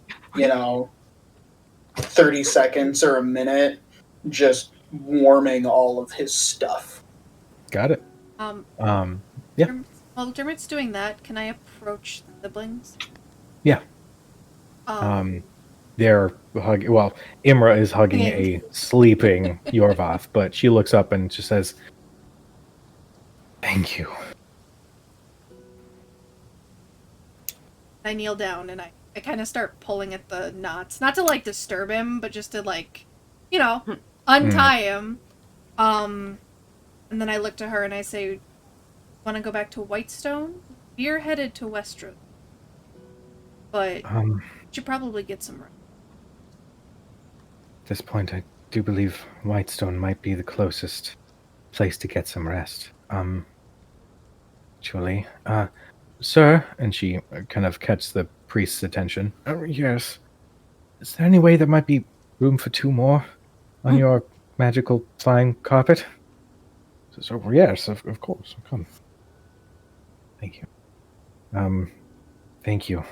30 seconds or a minute just warming all of his stuff. Got it. Yeah. While Dermot's doing that, can I approach the siblings? Yeah. They're hugging. Well, Imra is hugging a sleeping Yorvath, but she looks up and just says, "Thank you." I kneel down and I kind of start pulling at the knots, not to like disturb him, but just to like, untie him. And then I look to her and I say, "Want to go back to Whitestone? We're headed to Westeros, but should probably get some rest." At this point, I do believe Whitestone might be the closest place to get some rest. Actually, sir, and she kind of catches the priest's attention. Oh, yes. Is there any way there might be room for 2 more on your magical flying carpet? So, yes, of course. Come. Thank you. Thank you.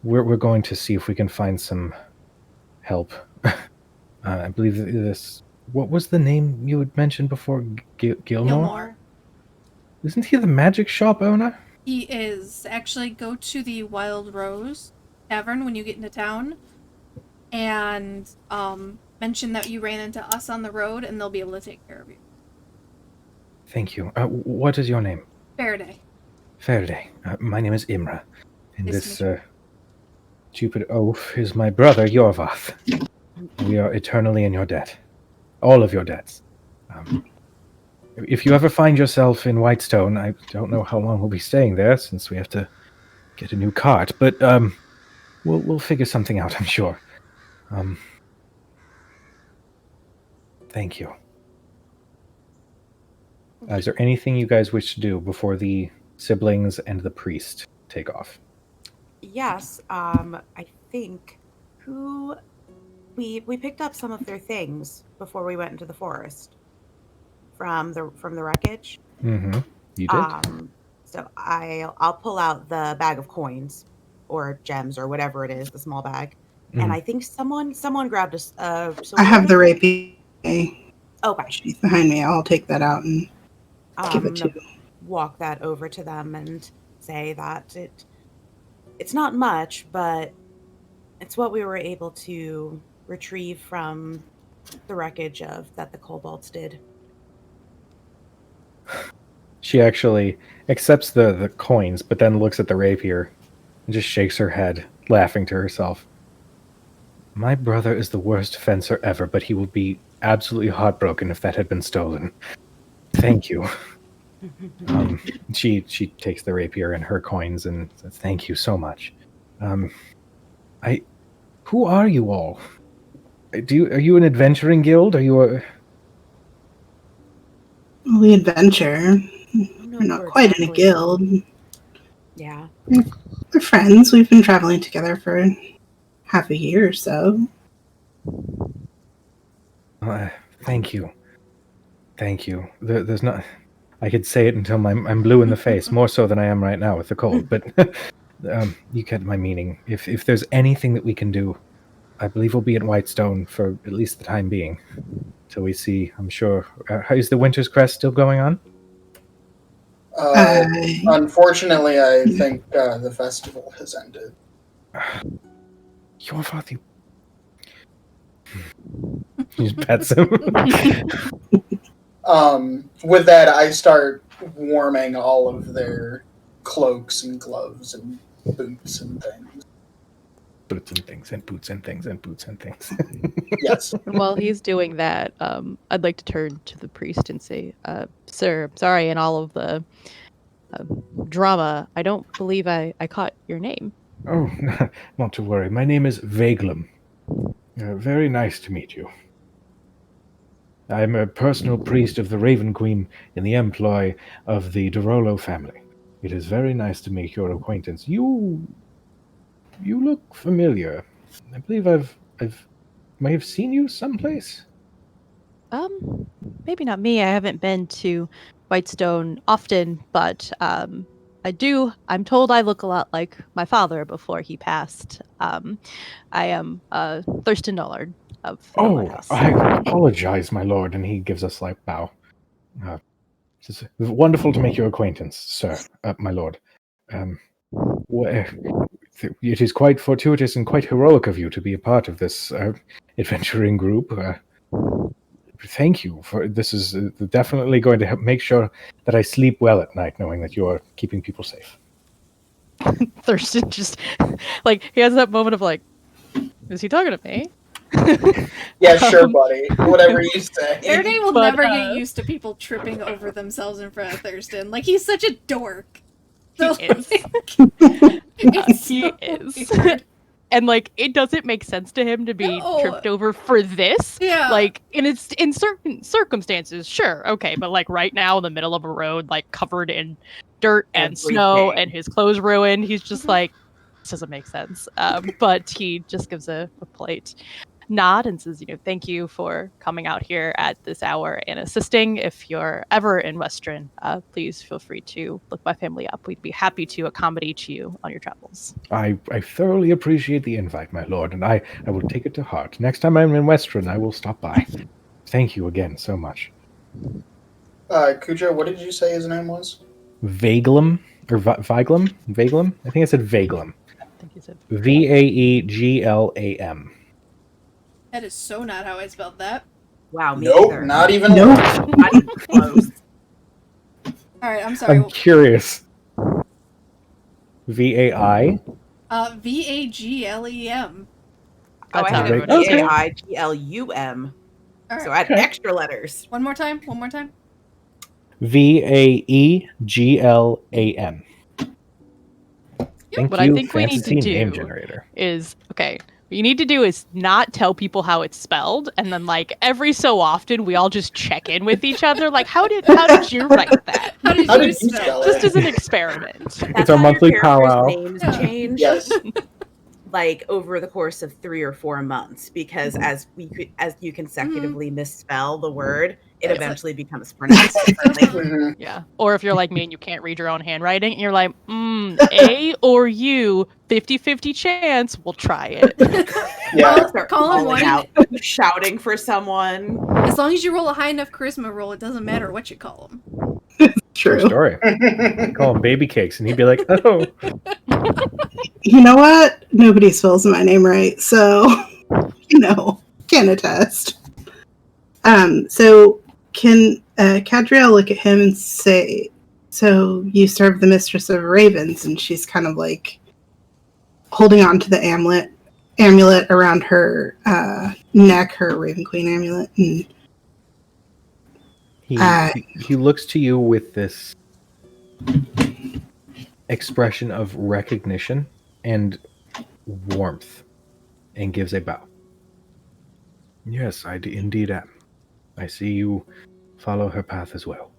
We're going to see if we can find some help. I believe this... What was the name you had mentioned before? Gilmore? Isn't he the magic shop owner? He is. Actually, go to the Wild Rose Tavern when you get into town, and mention that you ran into us on the road, and they'll be able to take care of you. Thank you. What is your name? Faraday. Faraday. My name is Imra, and Nice this stupid oaf is my brother Yorvath. We are eternally in your debt. All of your debts. If you ever find yourself in Whitestone, I don't know how long we'll be staying there since we have to get a new cart, but we'll figure something out, I'm sure. Thank you. Is there anything you guys wish to do before the siblings and the priest take off? Yes, I think we picked up some of their things before we went into the forest from the wreckage. Mm-hmm. You did. So I'll pull out the bag of coins or gems or whatever it is, the small bag, and I think someone grabbed a. I have the rapier. Okay. sheath behind me. I'll take that out and give it I'm to gonna walk that over to them and say that it's not much, but it's what we were able to retrieve from the wreckage of that the kobolds did. She actually accepts the coins, but then looks at the rapier and just shakes her head, laughing to herself. My brother is the worst fencer ever, but he will be absolutely heartbroken if that had been stolen. Thank you. She takes the rapier and her coins and says, "Thank you so much." Who are you all? Are you an adventuring guild? Are you a? Well, we adventure. No, We're not quite in a exactly. guild. Yeah. We're friends. We've been traveling together for half a year or so. Thank you. Thank you. There's not. I could say it until I'm blue in the face, more so than I am right now with the cold. But you get my meaning. If there's anything that we can do, I believe we'll be at Whitestone for at least the time being, till we see. I'm sure. Is the Winter's Crest still going on? Unfortunately, I think the festival has ended. Your father. He just pets him. With that, I start warming all of their cloaks and gloves and boots and things. Boots and things, and boots and things, and boots and things. Yes. And while he's doing that, I'd like to turn to the priest and say, "Sir, I'm sorry, in all of the drama, I don't believe I caught your name." Oh, not to worry. My name is Vaglum. Very nice to meet you. I'm a personal priest of the Raven Queen in the employ of the Dorolo family. It is very nice to make your acquaintance. You look familiar. I believe I may have seen you someplace. Maybe not me. I haven't been to Whitestone often, but I'm told I look a lot like my father before he passed. I am Thurston Nollard of the Oh, Nerdhouse. I apologize, my lord. And he gives a slight bow. It's wonderful to make your acquaintance, sir, my lord. It is quite fortuitous and quite heroic of you to be a part of this adventuring group. Thank you for this. Is definitely going to help make sure that I sleep well at night, knowing that you are keeping people safe. Thurston just like he has that moment of like, is he talking to me? Yeah, sure, buddy. Whatever you say. Ernie will But, never get used to people tripping over themselves in front of Thurston. Like, he's such a dork. He So, is. it's He so is. weird. And like it doesn't make sense to him to be No. tripped over for this. Yeah. Like in certain circumstances, sure, okay, but like right now in the middle of a road, like covered in dirt and snow Everything. and his clothes ruined, he's just like, this doesn't make sense. But he just gives a polite nod and says, thank you for coming out here at this hour and assisting. If you're ever in Western, please feel free to look my family up. We'd be happy to accommodate you on your travels. I thoroughly appreciate the invite, my lord, and I will take it to heart. Next time I'm in Western, I will stop by. Thank you again so much. Kujo, what did you say his name was? Vaglum or Vaglum? Vaglum? I think I said Vaglum. I think he said Vaeglam. That is so not how I spelled that. Wow, me Nope, either. not even Nope. Not even close. Alright, I'm sorry. I'm curious. VAI? VAGLEM. Oh, That's I had how a everyone knows it. VAIGLUM. Alright. So add Okay. extra letters. One more time. VAEGLAM. Thank What you, I think we need to fantasy name do generator. is okay. What you need to do is not tell people how it's spelled, and then like every so often we all just check in with each other. Like, how did you write that? How did How you did you spell spell it? Just as an experiment. That's our how monthly your characters' powwow. names Yeah. change. Yes. Like over the course of 3 or 4 months, because as you consecutively misspell the word, it It's eventually becomes pronounced differently. Mhm. Yeah. Or if you're like me and you can't read your own handwriting, and you're like, A or U, 50-50 chance, we'll try it. Yeah. Start Call him calling one. out, shouting for someone. As long as you roll a high enough charisma roll, it doesn't matter what you call him. True True. story. Call him baby cakes, and he'd be like, "Oh, You know what? Nobody spells my name right, so can attest. So can Cadriel look at him and say, "So you serve the mistress of ravens," and she's kind of like holding on to the amulet around her neck, her Raven Queen amulet, and he looks to you with this expression of recognition and warmth, and gives a bow. Yes, indeed am. I see you follow her path as well.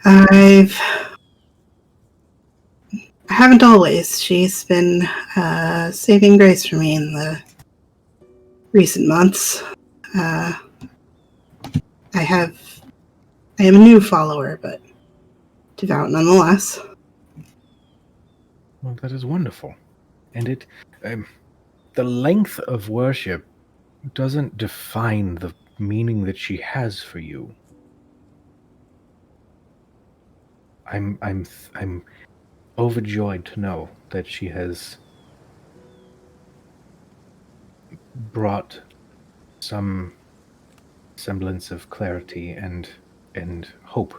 I haven't always. She's been saving grace for me in the recent months. I am a new follower, but devout nonetheless. Well, that is wonderful. And the length of worship doesn't define the meaning that she has for you. I'm overjoyed to know that she has brought some semblance of clarity and hope.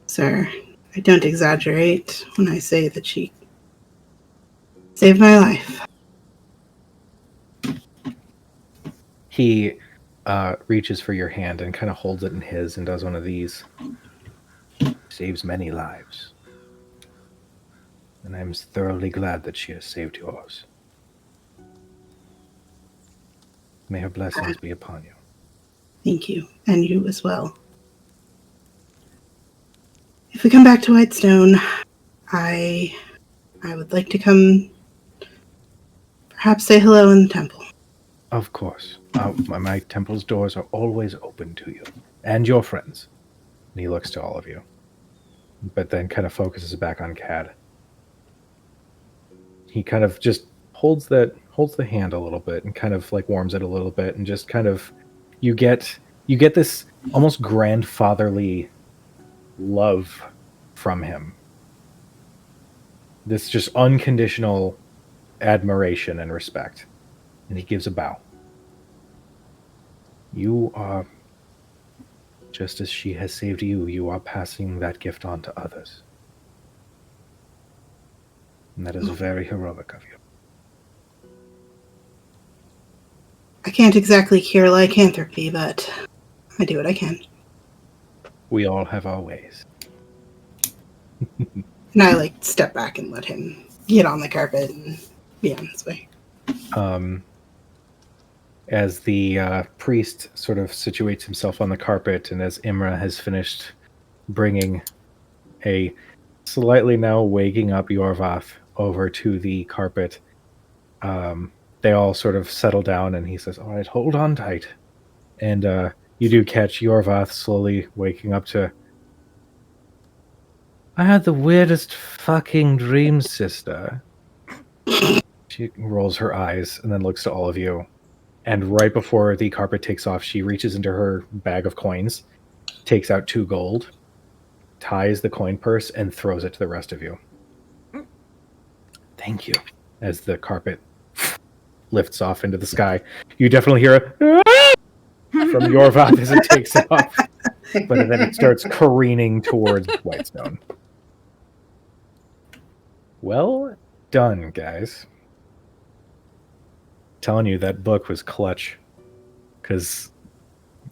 Sir, I don't exaggerate when I say that she saved my life. He reaches for your hand and kind of holds it in his and does one of these. Saves many lives. And I'm thoroughly glad that she has saved yours. May her blessings be upon you. Thank you, and you as well. If we come back to Whitestone, I would like to come, perhaps say hello in the temple. Of course. My temple's doors are always open to you. And your friends. And he looks to all of you. But then kind of focuses back on Cad. He kind of just holds the hand a little bit and kind of like warms it a little bit and just kind of you get this almost grandfatherly love from him. This just unconditional admiration and respect. And he gives a bow. You are, just as she has saved you, you are passing that gift on to others. And that is very heroic of you. I can't exactly cure lycanthropy, but I do what I can. We all have our ways. And I step back and let him get on the carpet and be on his way. As the priest sort of situates himself on the carpet, and as Imra has finished bringing a slightly now waking up Yorvath over to the carpet, they all sort of settle down, and he says, "All right, hold on tight." And you do catch Yorvath slowly waking up to, "I had the weirdest fucking dream, sister." She rolls her eyes and then looks to all of you. And right before the carpet takes off, she reaches into her bag of coins, takes out 2 gold, ties the coin purse, and throws it to the rest of you. Thank you. As the carpet lifts off into the sky, you definitely hear a from Yorvath as it takes off, but then it starts careening towards Whitestone. Well done, guys. Telling you that book was clutch, because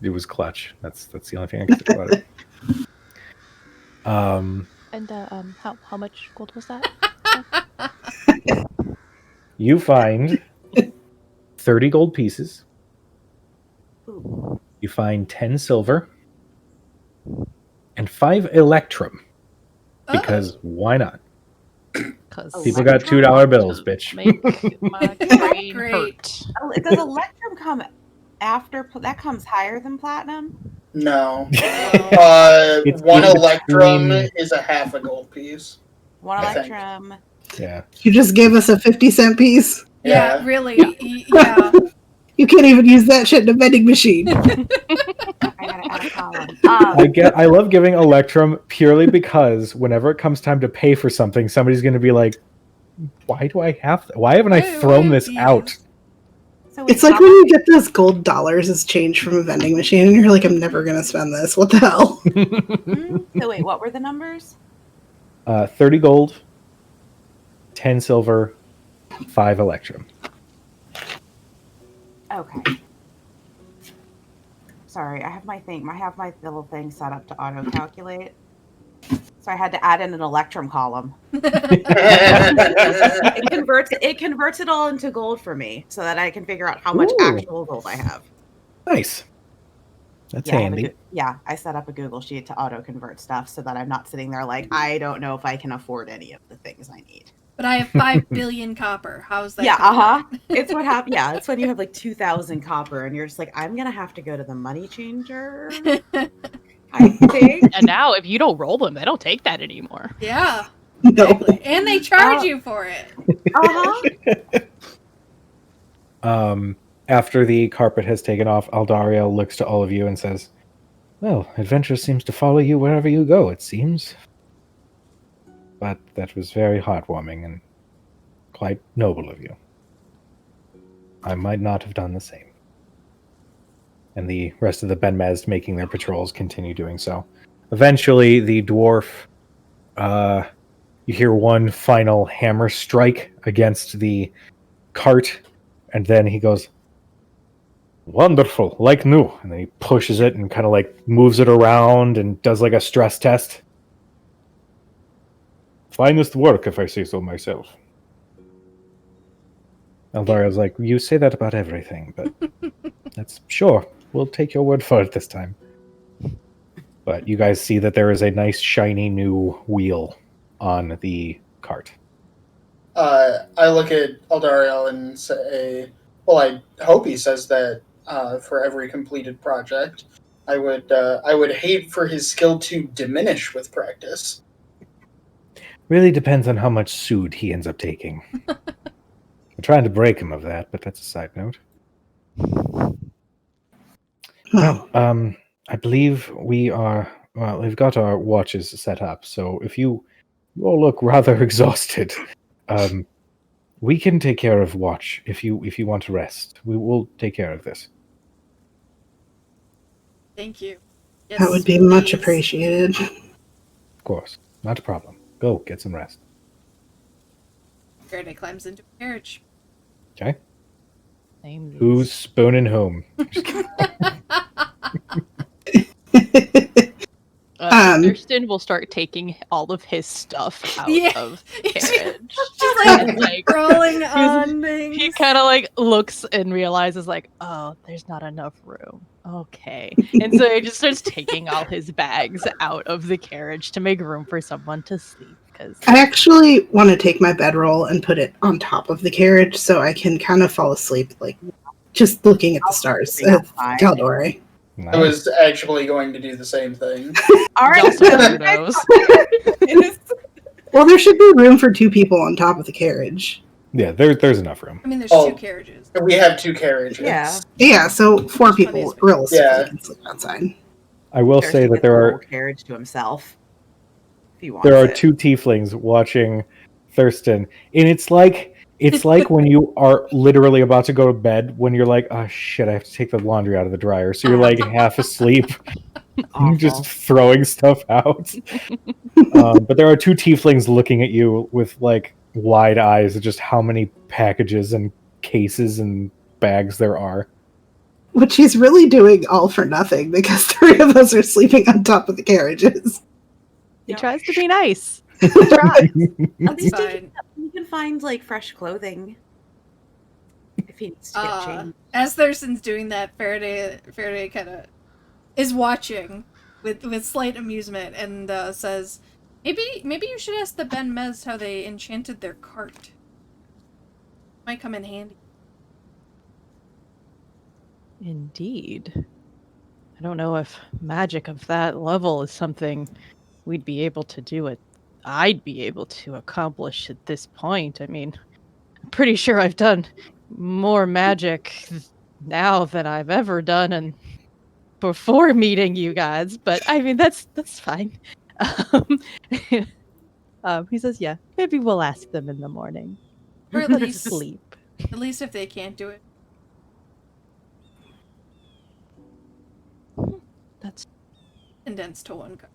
it was clutch. That's the only thing I can say about it. And how much gold was that? You find 30 gold pieces. Ooh. You find 10 silver and 5 electrum, because why not? 'Cause People got $2 bills, to bitch. Make my brain Great. hurt. Oh, does Electrum come after? That comes higher than Platinum? No. It's One in Electrum between- is a half a gold piece. One I think. Electrum. Yeah. You just gave us a 50-cent piece. Yeah, really. Yeah. You can't even use that shit in a vending machine. I gotta add a column. I love giving Electrum purely because whenever it comes time to pay for something, somebody's going to be like, "Why do I have? Why haven't I Why thrown are this these? out?" So wait, It's like when you get those gold dollars as change from a vending machine, and you're like, I'm never gonna spend this. What the hell? So wait, what were the numbers? 30 gold, 10 silver, 5 Electrum. Okay. Sorry, I have my little thing set up to auto calculate. So I had to add in an Electrum column. It converts it all into gold for me so that I can figure out how much Ooh. actual gold I have. Nice. That's Yeah, handy. I set up a Google sheet to auto convert stuff so that I'm not sitting there like, I don't know if I can afford any of the things I need. But I have 5 billion copper. How's that? Yeah, convert? It's what happened. Yeah, it's when you have like 2,000 copper and you're just like, I'm gonna have to go to the money changer. I think. And now, if you don't roll them, they don't take that anymore. Yeah. No. Exactly. And they charge you for it. After the carpet has taken off, Aldariel looks to all of you and says, "Well, adventure seems to follow you wherever you go, it seems. But that was very heartwarming and quite noble of you. I might not have done the same." And the rest of the Benmezd making their patrols continue doing so. Eventually, the dwarf, you hear one final hammer strike against the cart, and then he goes, "Wonderful, like new." And then he pushes it and kind of like moves it around and does like a stress test. "Finest work, if I say so myself." Eldariel's like, "You say that about everything, but that's sure. We'll take your word for it this time." But you guys see that there is a nice shiny new wheel on the cart. I look at Eldariel and say, well, I hope he says that for every completed project. I would hate for his skill to diminish with practice. Really depends on how much sood he ends up taking. I'm trying to break him of that, but that's a side note. Well, I believe we've got our watches set up, so if you all look rather exhausted, we can take care of watch if you want to rest. We will take care of this. Thank you. Yes, That would be much please. appreciated. Of course, not a problem. Go, get some rest. Faraday climbs into a carriage. Okay? Name these. Who's spooning home? Thurston will start taking all of his stuff out Yeah. of the carriage. She's And, like, crawling on things. he kind of like looks and realizes like, oh, there's not enough room. Okay. And so he just starts taking all his bags out of the carriage to make room for someone to sleep. Because I actually want to take my bedroll and put it on top of the carriage so I can kind of fall asleep, like just looking at the stars. Caldore. I was actually going to do the same thing. All right. also weirdos. Well, there should be room for 2 people on top of the carriage. Yeah, there's enough room. I mean, there's Oh. 2 carriages. We have 2 carriages. Yeah. Yeah, so 4 people realistically Yeah. can sleep outside. I will say that there a are whole carriage to himself. If he wants there are it. 2 tieflings watching Thurston, and it's like when you are literally about to go to bed when you're like, oh shit, I have to take the laundry out of the dryer, so you're like half asleep, just throwing stuff out. But there are 2 tieflings looking at you with like wide eyes of just how many packages and cases and bags there are. Which he's really doing all for nothing because 3 of us are sleeping on top of the carriages. He tries to be nice. He tries. At It's least fine. he can find like fresh clothing if he needs to get changed. As Thurston's doing that, Faraday kind of is watching with slight amusement and says, Maybe you should ask the Ben Mez how they enchanted their cart. Might come in handy. Indeed. I don't know if magic of that level is something we'd be able to do it. I'd be able to accomplish at this point. I mean, I'm pretty sure I've done more magic now than I've ever done and before meeting you guys, but I mean that's fine. Um, he says, "Yeah, maybe we'll ask them in the morning." Or at Let's least sleep. if they can't do it. That's Condensed to one cart.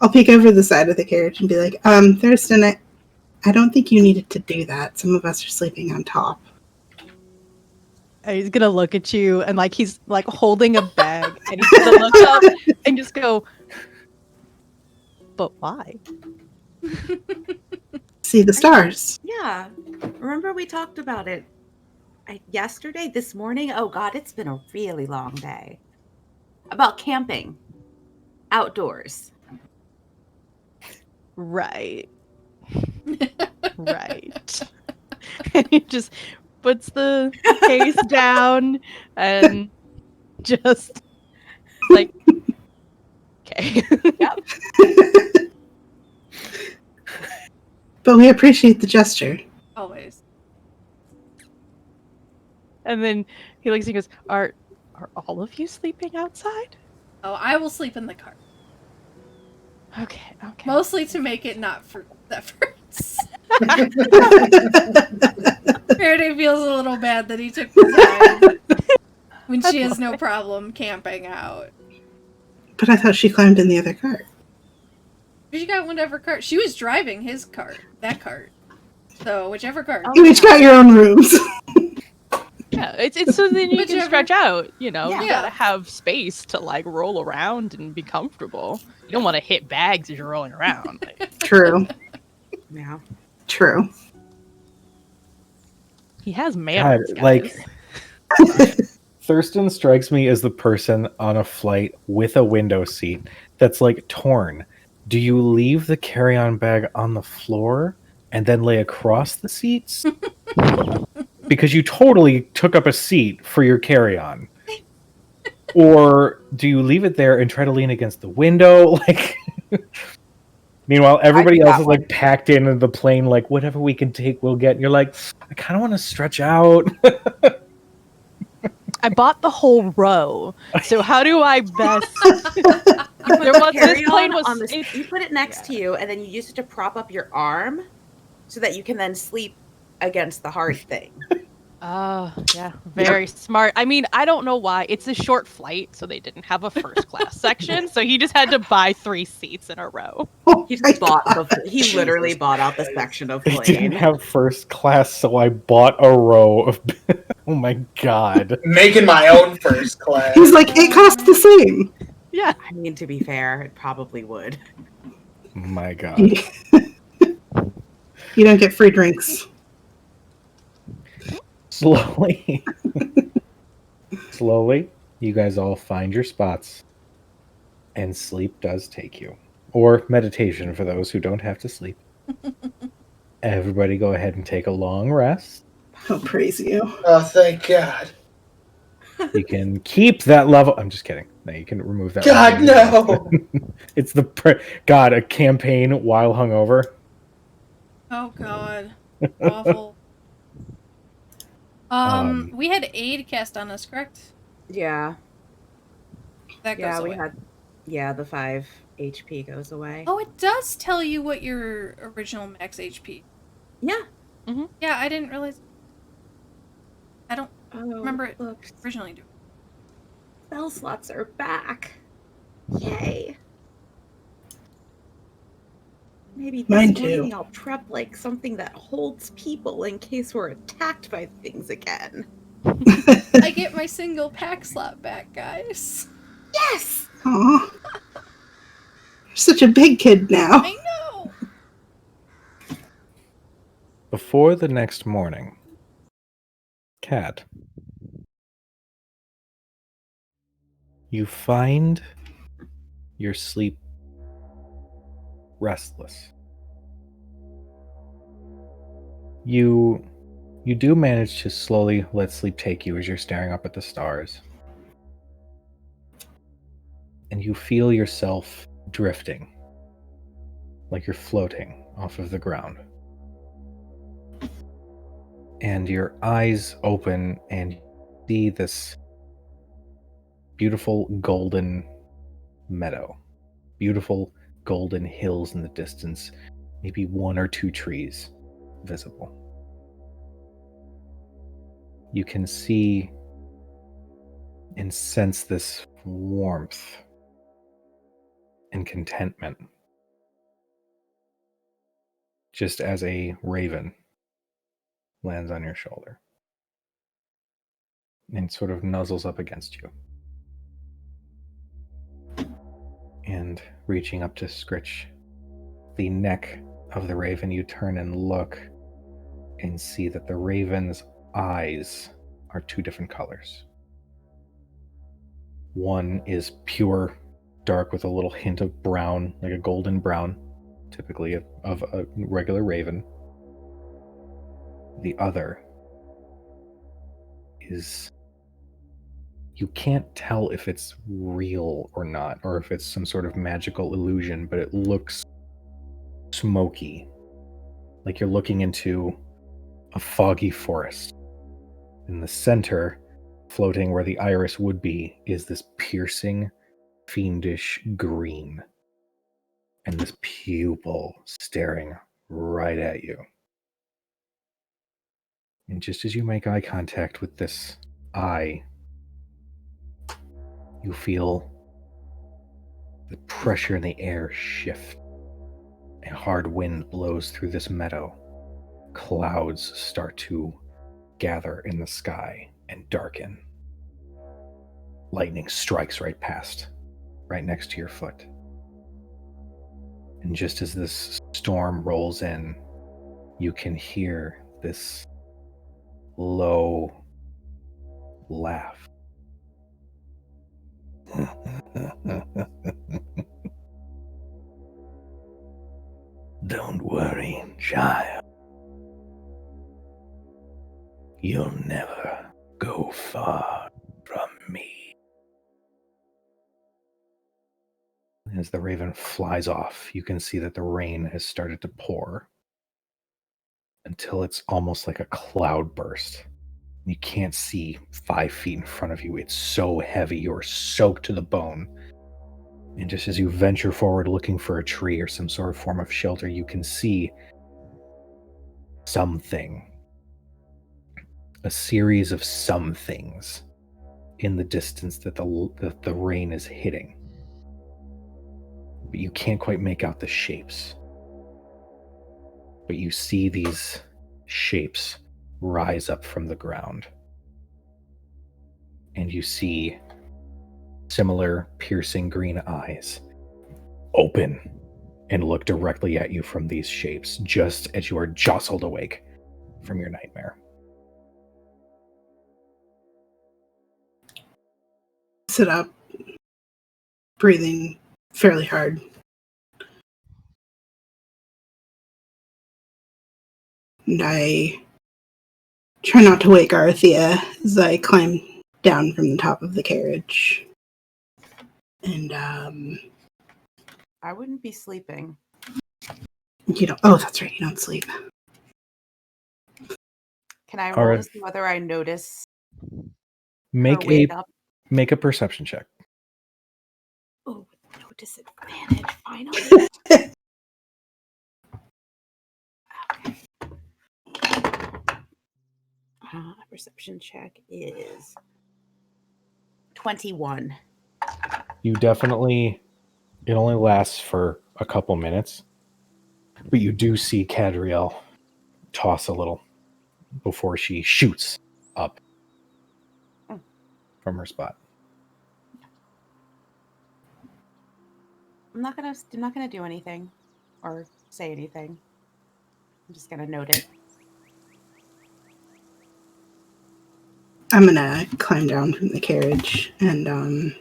I'll peek over the side of the carriage and be like, Thurston, I don't think you needed to do that. Some of us are sleeping on top. and he's gonna look at you and like he's like holding a bag and he's gonna look up and just go, "But why?" See the stars. Yeah. Remember we talked about it yesterday, this morning? Oh God, it's been a really long day. About camping. Outdoors. Right. Right. And he just puts the case down and just like, okay. Yep. But we appreciate the gesture. Always. And then he looks and goes, Are all of you sleeping outside? Oh, I will sleep in the cart. Okay. Mostly to make it not fruit efforts. Faraday feels a little bad that he took the time when she has no problem camping out. But I thought she climbed in the other cart. She got whatever cart. She was driving his cart. That cart. So whichever cart. Oh, You each got your own rooms. Yeah, it's so then you can Whichever. stretch out, you know. Yeah. You gotta have space to like roll around and be comfortable. You don't want to hit bags as you're rolling around. Like, True. Yeah. True. he has manners, God, like- guys. Thurston strikes me as the person on a flight with a window seat that's like torn. Do you leave the carry-on bag on the floor and then lay across the seats? Because you totally took up a seat for your carry-on. Or do you leave it there and try to lean against the window? Like, meanwhile, everybody do else that is like packed into the plane, like whatever we can take, we'll get. And you're like, I kind of want to stretch out. I bought the whole row, so how do I best? You put There the was- this carry-on plane was- on the, it- you put it next to you, and then you use it to prop up your arm so that you can then sleep against the hard thing. Yeah, very smart. I mean, I don't know why. It's a short flight, so they didn't have a first class section, so he just had to buy 3 seats in a row. Oh He my just bought God. he literally bought out the section of They didn't plane. have first class, so I bought a row of. Oh my god! Making my own first class. He's like, it costs the same. Yeah. I mean, to be fair, it probably would. My god! You don't get free drinks. Slowly, you guys all find your spots, and sleep does take you, or meditation for those who don't have to sleep. Everybody, go ahead and take a long rest. Oh, praise you. Oh, thank God. You can keep that level. I'm just kidding. No, you can remove that. God, level. no. It's the God, a campaign while hungover. Oh God. Awful. We had aid cast on us, correct? Yeah. That goes Yeah, away. we had. Yeah, the 5 HP goes away. Oh, it does tell you what your original max HP. Yeah. Yeah, I didn't realize. I don't Oh, remember it look, originally doing. spell slots are back. Yay. Maybe this Mine morning too. I'll prep like something that holds people in case we're attacked by things again. I get my single pack slot back, guys. Yes! Aw. You're such a big kid now. I know. Before the next morning, Cat, you find your sleep restless. You do manage to slowly let sleep take you as you're staring up at the stars. And you feel yourself drifting, like you're floating off of the ground. And your eyes open and you see this beautiful golden meadow, beautiful golden hills in the distance, maybe one or two trees visible. You can see and sense this warmth and contentment, just as a raven lands on your shoulder and sort of nuzzles up against you. And reaching up to scritch the neck of the raven, you turn and look and see that the raven's eyes are two different colors. One is pure dark with a little hint of brown, like a golden brown, typically of a regular raven. The other is, you can't tell if it's real or not, or if it's some sort of magical illusion, but it looks smoky, like you're looking into a foggy forest. In the center, floating where the iris would be, is this piercing, fiendish green, and this pupil staring right at you. And just as you make eye contact with this eye, you feel the pressure in the air shift. A hard wind blows through this meadow. Clouds start to gather in the sky and darken. Lightning strikes right next to your foot. And just as this storm rolls in, you can hear this low laugh. Don't worry, child. You'll never go far from me. As the raven flies off, you can see that the rain has started to pour until it's almost like a cloud burst. You can't see 5 feet in front of you. It's so heavy, you're soaked to the bone. And just as you venture forward looking for a tree or some sort of form of shelter, you can see something. A series of some things in the distance that the rain is hitting. But you can't quite make out the shapes. But you see these shapes rise up from the ground. And you see similar piercing green eyes open and look directly at you from these shapes, just as you are jostled awake from your nightmare. Sit up, breathing fairly hard. And I try not to wake Arthea as I climb down from the top of the carriage. And, I wouldn't be sleeping. oh, that's right, you don't sleep. Can I All roll right. to see whether I notice Make her wake up? a perception check. Oh, with no disadvantage, finally. Okay. Perception check is 21. You definitely, it only lasts for a couple minutes, but you do see Cadriel toss a little before she shoots up from her spot. I'm not gonna do anything or say anything. I'm just gonna note it. I'm gonna climb down from the carriage and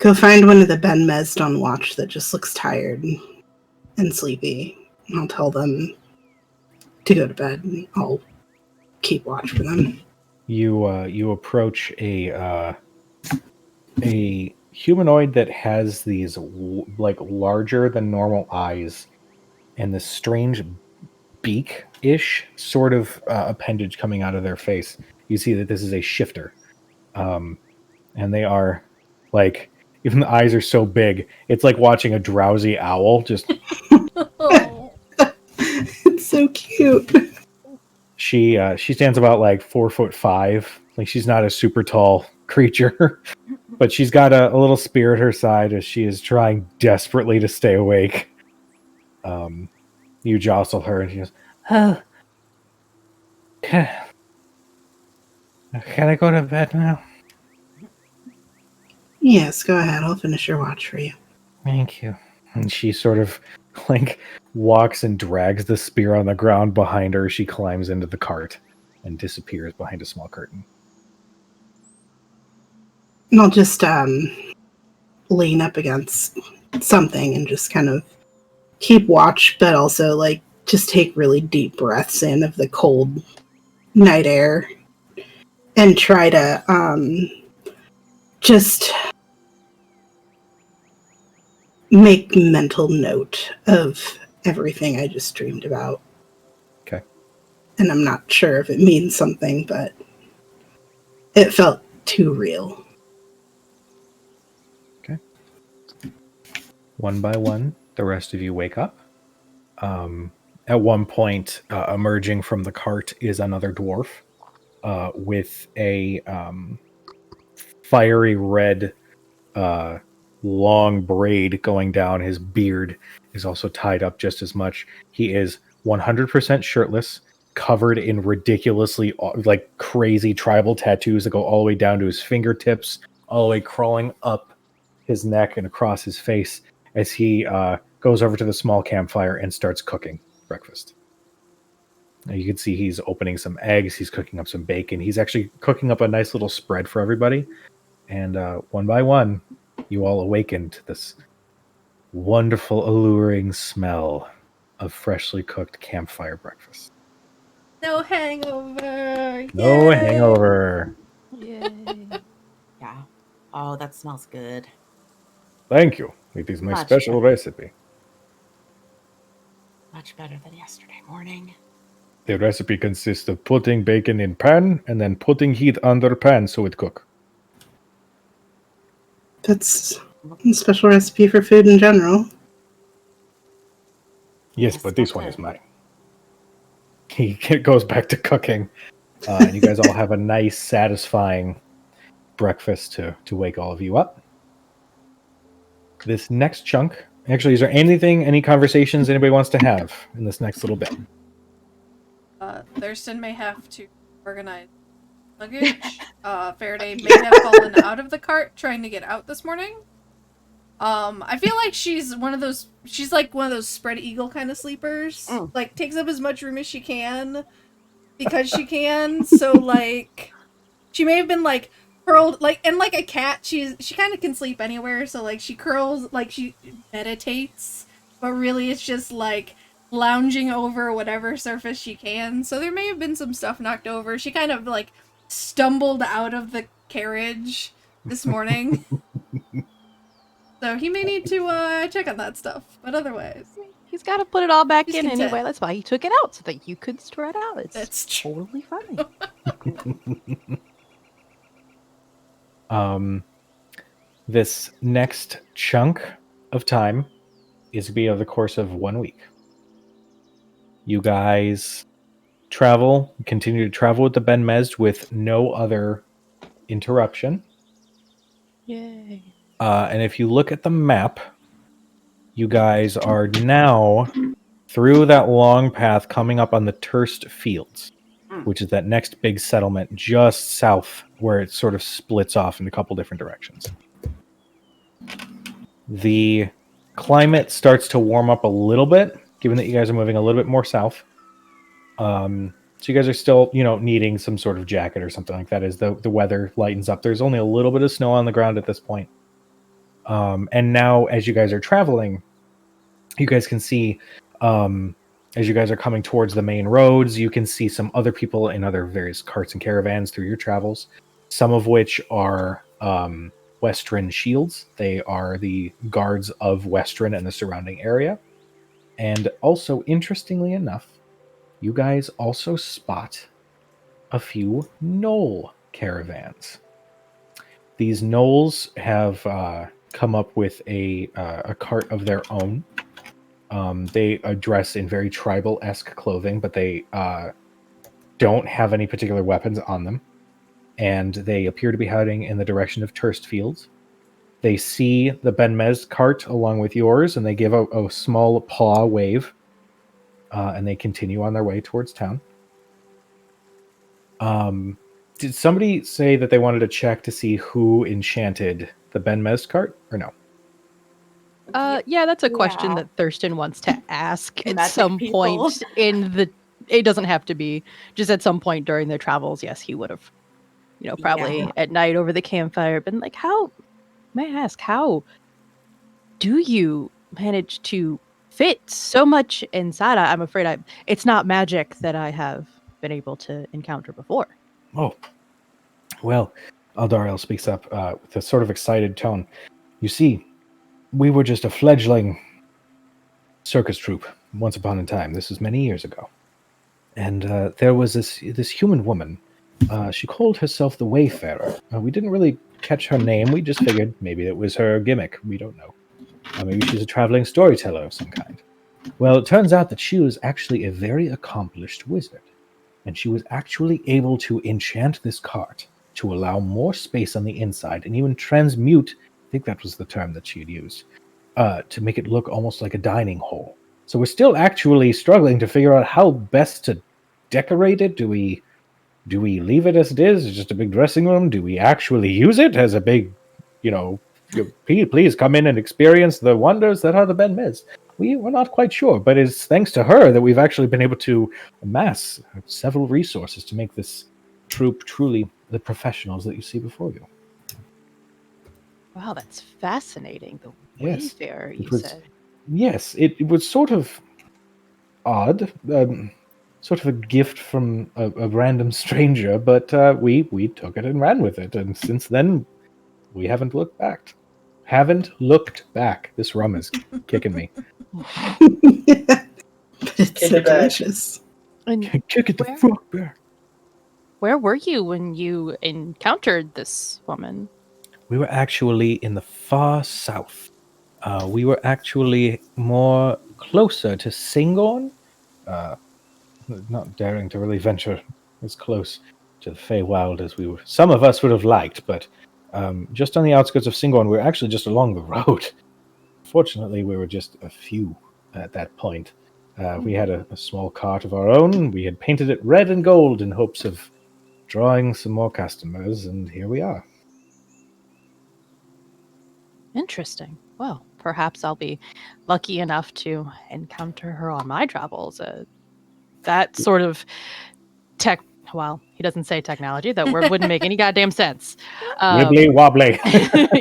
go find one of the Ben Mezd on watch that just looks tired and sleepy. I'll tell them to go to bed, and I'll keep watch for them. You approach a humanoid that has these like larger than normal eyes and this strange beak-ish sort of appendage coming out of their face. You see that this is a shifter, and they are like, even the eyes are so big, it's like watching a drowsy owl. Just Oh. It's so cute. she stands about like 4'5". Like, she's not a super tall creature, but she's got a little spear at her side as she is trying desperately to stay awake. You jostle her and she goes, "Oh, can I go to bed now?" Yes, go ahead. I'll finish your watch for you. Thank you. And she sort of like walks and drags the spear on the ground behind her. She climbs into the cart and disappears behind a small curtain. And I'll just lean up against something and just kind of keep watch, but also like just take really deep breaths in of the cold night air and try to just make mental note of everything I just dreamed about. Okay. And I'm not sure if it means something, but it felt too real. Okay. One by one, the rest of you wake up. At one point, emerging from the cart is another dwarf with a fiery red long braid going down. His beard is also tied up just as much. He is 100% shirtless, covered in ridiculously like crazy tribal tattoos that go all the way down to his fingertips, all the way crawling up his neck and across his face as he goes over to the small campfire and starts cooking breakfast. Now you can see he's opening some eggs, he's cooking up some bacon, he's actually cooking up a nice little spread for everybody. And one by one, you all awaken to this wonderful, alluring smell of freshly cooked campfire breakfast. No hangover. No Yay. hangover. Yay. Yeah. Oh, that smells good. Thank you. It is my Much special better. recipe. Much better than yesterday morning. The recipe consists of putting bacon in pan and then putting heat under pan so it cook. That's a special recipe for food in general. Yes, Yes, but this that's one it. is mine. He goes back to cooking. And you guys all have a nice, satisfying breakfast to wake all of you up. This next chunk... Actually, is there any conversations anybody wants to have in this next little bit? Thurston may have to organize luggage. Faraday may have fallen out of the cart trying to get out this morning. I feel like she's like one of those spread eagle kind of sleepers. Mm. Like, takes up as much room as she can because she can. So like, she may have been like curled, like, and like a cat, she kind of can sleep anywhere. So like, she curls, like she meditates, but really it's just like lounging over whatever surface she can. So there may have been some stuff knocked over. She kind of like stumbled out of the carriage this morning. So he may need to check on that stuff. But otherwise, He's got to put it all back He's in content. anyway. That's why he took it out, so that you could store it out. It's that's true. totally fine. This next chunk of time is to be over the course of 1 week. You guys continue to travel with the Ben Mezd with no other interruption. Yay. And if you look at the map, you guys are now through that long path coming up on the Turst Fields, which is that next big settlement just south where it sort of splits off in a couple different directions. The climate starts to warm up a little bit, given that you guys are moving a little bit more south. So you guys are still, needing some sort of jacket or something like that as the weather lightens up. There's only a little bit of snow on the ground at this point. And now, as you guys are traveling, you guys can see, as you guys are coming towards the main roads, you can see some other people in other various carts and caravans through your travels, some of which are Western shields. They are the guards of Western and the surrounding area. And also, interestingly enough, you guys also spot a few knoll caravans. These gnolls have come up with a cart of their own. They dress in very tribal-esque clothing, but they don't have any particular weapons on them. And they appear to be heading in the direction of Turst Fields. They see the Benmez cart along with yours, and they give a small paw wave, and they continue on their way towards town. Did somebody say that they wanted to check to see who enchanted the Benmez cart, or no? Yeah, that's a question Yeah. that Thurston wants to ask at Magic some people. point in the. It doesn't have to be just at some point during their travels. Yes, he would have, probably Yeah. at night over the campfire been like, "How, may I ask, how do you manage to fit so much inside?" I'm afraid it's not magic that I have been able to encounter before. Oh, well, Aldariel speaks up with a sort of excited tone. You see, we were just a fledgling circus troupe once upon a time. This was many years ago. And there was this human woman. She called herself the Wayfarer. We didn't really catch her name. We just figured maybe it was her gimmick. We don't know. Maybe she's a traveling storyteller of some kind. Well, it turns out that she was actually a very accomplished wizard. And she was actually able to enchant this cart to allow more space on the inside and even transmute, I think that was the term that she had used, to make it look almost like a dining hall. So we're still actually struggling to figure out how best to decorate it. Do we leave it as it is? It's just a big dressing room? Do we actually use it as a big, please come in and experience the wonders that are the Ben Miz? We're not quite sure, but it's thanks to her that we've actually been able to amass several resources to make this troupe truly the professionals that you see before you. Wow, that's fascinating. The Yes, Wayfarer, it you was- said. Yes, it was sort of odd, sort of a gift from a random stranger, but we took it and ran with it, and since then we haven't looked back. This rum is kicking me. But it's Kick so it back. delicious. And Kick it the Where? fuck back. where were you when you encountered this woman? We were actually in the far south. We were actually more closer to Singorn. Not daring to really venture as close to the Feywild as some of us would have liked, but just on the outskirts of Singorn, we were actually just along the road. Fortunately, we were just a few at that point. We had a small cart of our own. We had painted it red and gold in hopes of drawing some more customers, and here we are. Interesting. Well, perhaps I'll be lucky enough to encounter her on my travels. That sort of he doesn't say technology. That word wouldn't make any goddamn sense. Wibbly wobbly.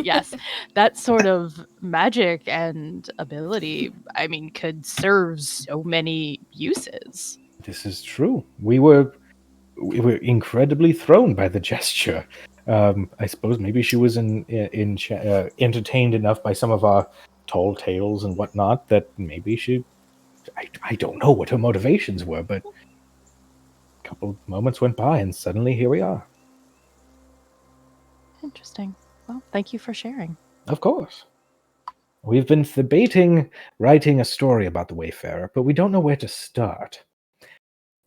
Yes, that sort of magic and ability, could serve so many uses. This is true. We were incredibly thrown by the gesture. I suppose maybe she was entertained enough by some of our tall tales and whatnot that maybe I don't know what her motivations were, but a couple moments went by and suddenly here we are. Interesting. Well, thank you for sharing. Of course. We've been debating writing a story about the Wayfarer, but we don't know where to start.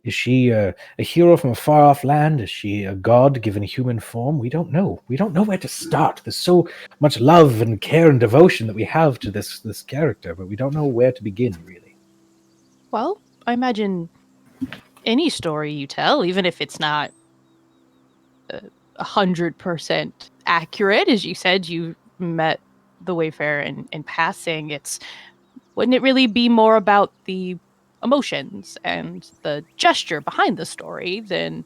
Is she a hero from a far-off land? Is she a god given a human form? We don't know. We don't know where to start. There's so much love and care and devotion that we have to this character, but we don't know where to begin, really. Well, I imagine any story you tell, even if it's not 100% accurate, as you said, you met the Wayfarer in passing. Wouldn't it really be more about the emotions and the gesture behind the story than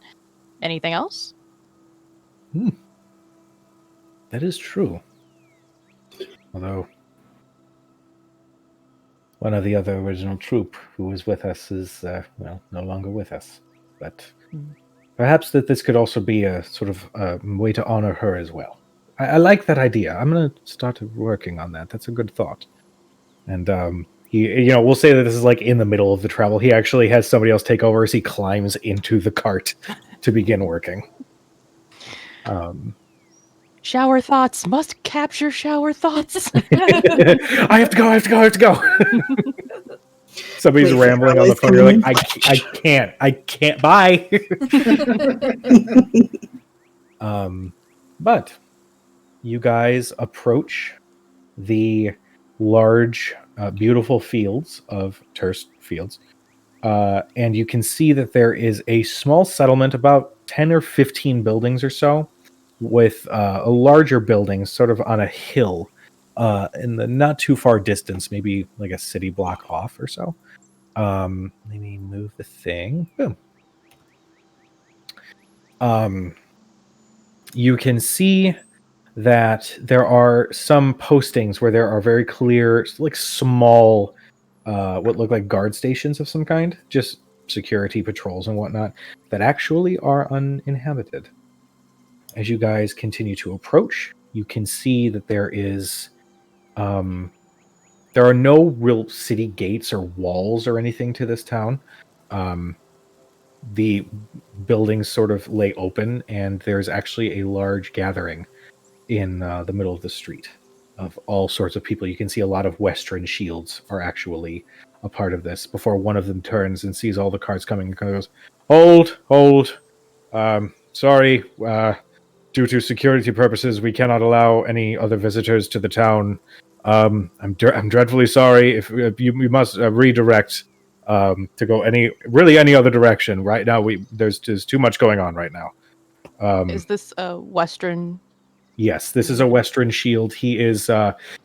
anything else? That is true. Although one of the other original troop who was with us is, no longer with us. But perhaps that this could also be a sort of way to honor her as well. I like that idea. I'm going to start working on that. That's a good thought. And we'll say that this is like in the middle of the travel. He actually has somebody else take over as he climbs into the cart to begin working. Shower thoughts. Must capture shower thoughts. I have to go. Somebody's Wait, rambling on the Charlie's phone. You're coming like, I can't. Bye. But you guys approach the large, beautiful fields of Turst Fields, and you can see that there is a small settlement, about 10 or 15 buildings or so, with a larger building sort of on a hill in the not too far distance, maybe like a city block off or so. Let me move the thing. Boom. You can see that there are some postings where there are very clear, like small, what look like guard stations of some kind, just security patrols and whatnot, that actually are uninhabited. As you guys continue to approach, you can see that there is, there are no real city gates or walls or anything to this town. The buildings sort of lay open, and there's actually a large gathering in the middle of the street of all sorts of people. You can see a lot of Western shields are actually a part of this. Before one of them turns and sees all the carts coming, and kind of goes, "Hold. Sorry. Due to security purposes, we cannot allow any other visitors to the town. I'm dreadfully sorry. If you must redirect to go any other direction. Right now, there's too much going on right now." Is this a Western? Yes, this is a Western shield. He is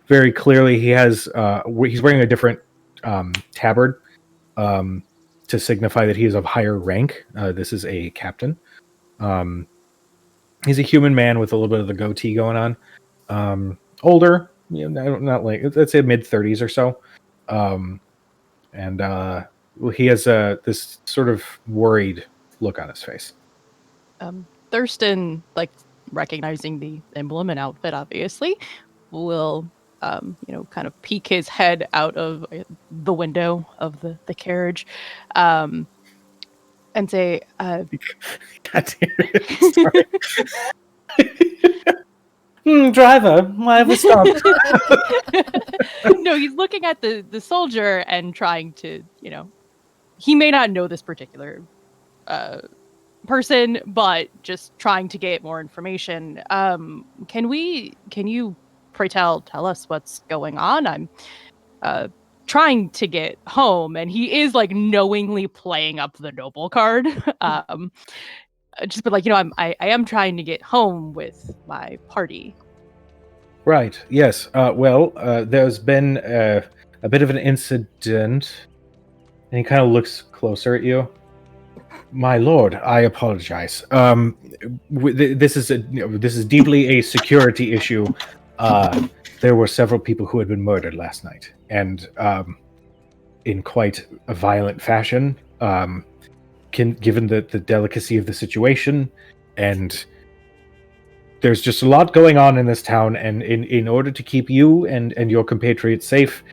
very clearly, he's wearing a different tabard to signify that he is of higher rank. This is a captain. He's a human man with a little bit of the goatee going on. Older, not like, let's say mid-30s or so. And he has this sort of worried look on his face. Thurston, like recognizing the emblem and outfit, obviously, will kind of peek his head out of the window of the carriage, and say, God damn it. Sorry. Driver, why have we stopped? No, he's looking at the soldier and trying to, he may not know this particular person, but just trying to get more information. Can you pray tell us what's going on? I'm trying to get home, and he is like knowingly playing up the noble card. Just but like, I am trying to get home with my party. Right, yes. There's been a bit of an incident, and he kind of looks closer at you. My lord, I apologize. This is deeply a security issue. There were several people who had been murdered last night, and in quite a violent fashion. Given the delicacy of the situation, and there's just a lot going on in this town, and in order to keep you and your compatriots safe,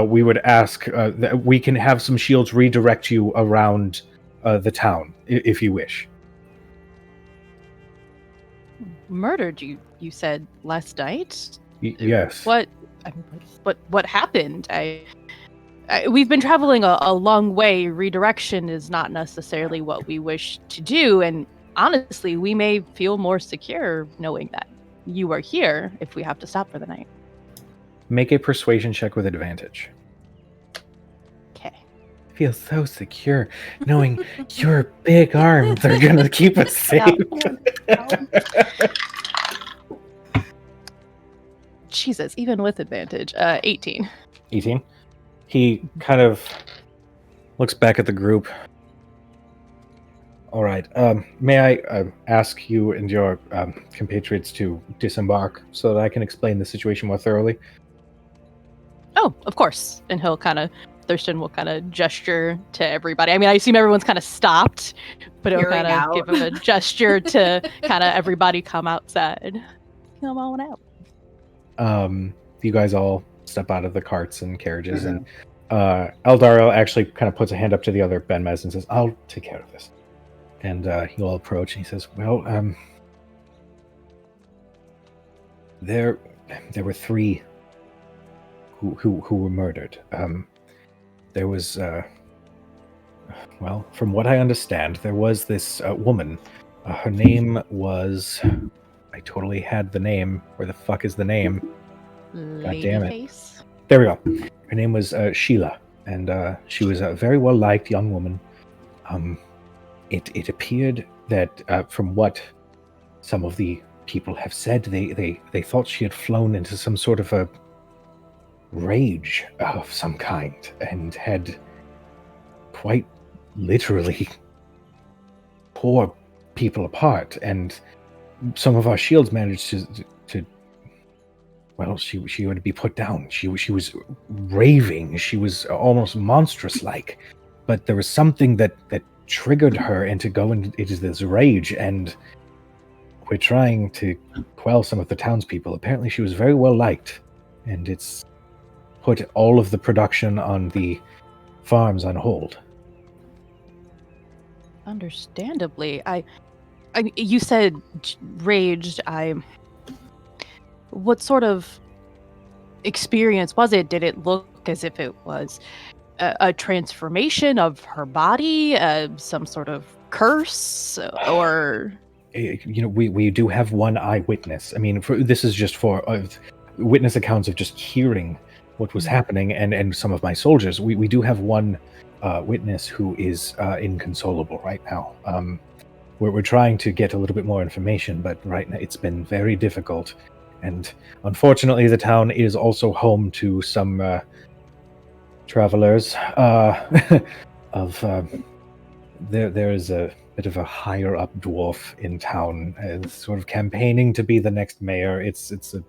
we would ask that we can have some shields redirect you around the town, if you wish. Murdered, you said last night? Yes. What happened? We've been traveling a long way. Redirection is not necessarily what we wish to do, and honestly, we may feel more secure knowing that you are here if we have to stop for the night. Make a persuasion check with advantage. Okay. Feel so secure knowing your big arms are gonna keep us safe. Jesus, even with advantage. 18. 18. He kind of looks back at the group. All right. May I ask you and your compatriots to disembark so that I can explain the situation more thoroughly? Oh, of course. And Thurston will kind of gesture to everybody. I mean, I assume everyone's kind of stopped, but he'll Peering kind of out. give him a gesture to kind of everybody come outside. Come on out. You guys all step out of the carts and carriages, and Eldario actually kind of puts a hand up to the other Benmez and says, "I'll take care of this." And he'll approach and he says, "Well, there were 3 who were murdered. There was, well, from what I understand, there was this woman. Her name was, I totally had the name. Where the fuck is the name? God damn it. Ladyface. There we go. Her name was Sheila, and she was a very well-liked young woman. It appeared that from what some of the people have said, they thought she had flown into some sort of a rage of some kind and had quite literally tore people apart, and some of our shields managed to well, she would be put down. She was raving. She was almost monstrous-like, but there was something that triggered her into going into this rage, and we're trying to quell some of the townspeople. Apparently she was very well liked, and it's put all of the production on the farms on hold. Understandably, you said raged. What sort of experience was it? Did it look as if it was a transformation of her body, some sort of curse, or? We do have one eyewitness. I mean, this is just for witness accounts of just hearing what was happening, and some of my soldiers. We do have one witness who is inconsolable right now. We're trying to get a little bit more information, but right now it's been very difficult. And unfortunately, the town is also home to some travelers. There is a bit of a higher up dwarf in town, sort of campaigning to be the next mayor. It's a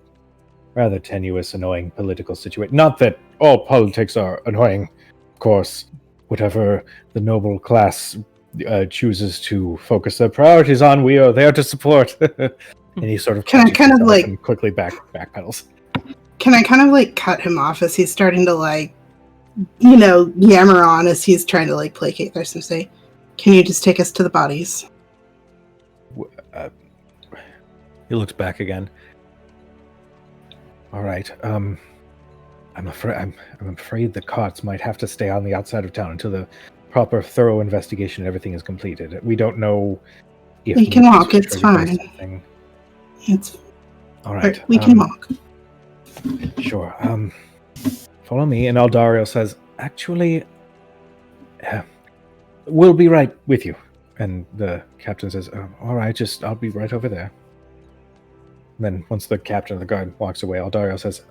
rather tenuous, annoying political situation. Not that all politics are annoying, of course. Whatever the noble class chooses to focus their priorities on, we are there to support. And he sort of and quickly backpedals. Can I kind of like cut him off as he's starting to like, yammer on as he's trying to like placate Thurston and say, "Can you just take us to the bodies?" He looks back again. All right. I'm afraid the carts might have to stay on the outside of town until the proper, thorough investigation and everything is completed. We don't know if we can walk. It's fine. It's all right. We can walk. Sure. Follow me. And Eldario says, "Actually, we'll be right with you." And the captain says, "All right, I'll be right over there." And then once the captain of the guard walks away, Eldario says,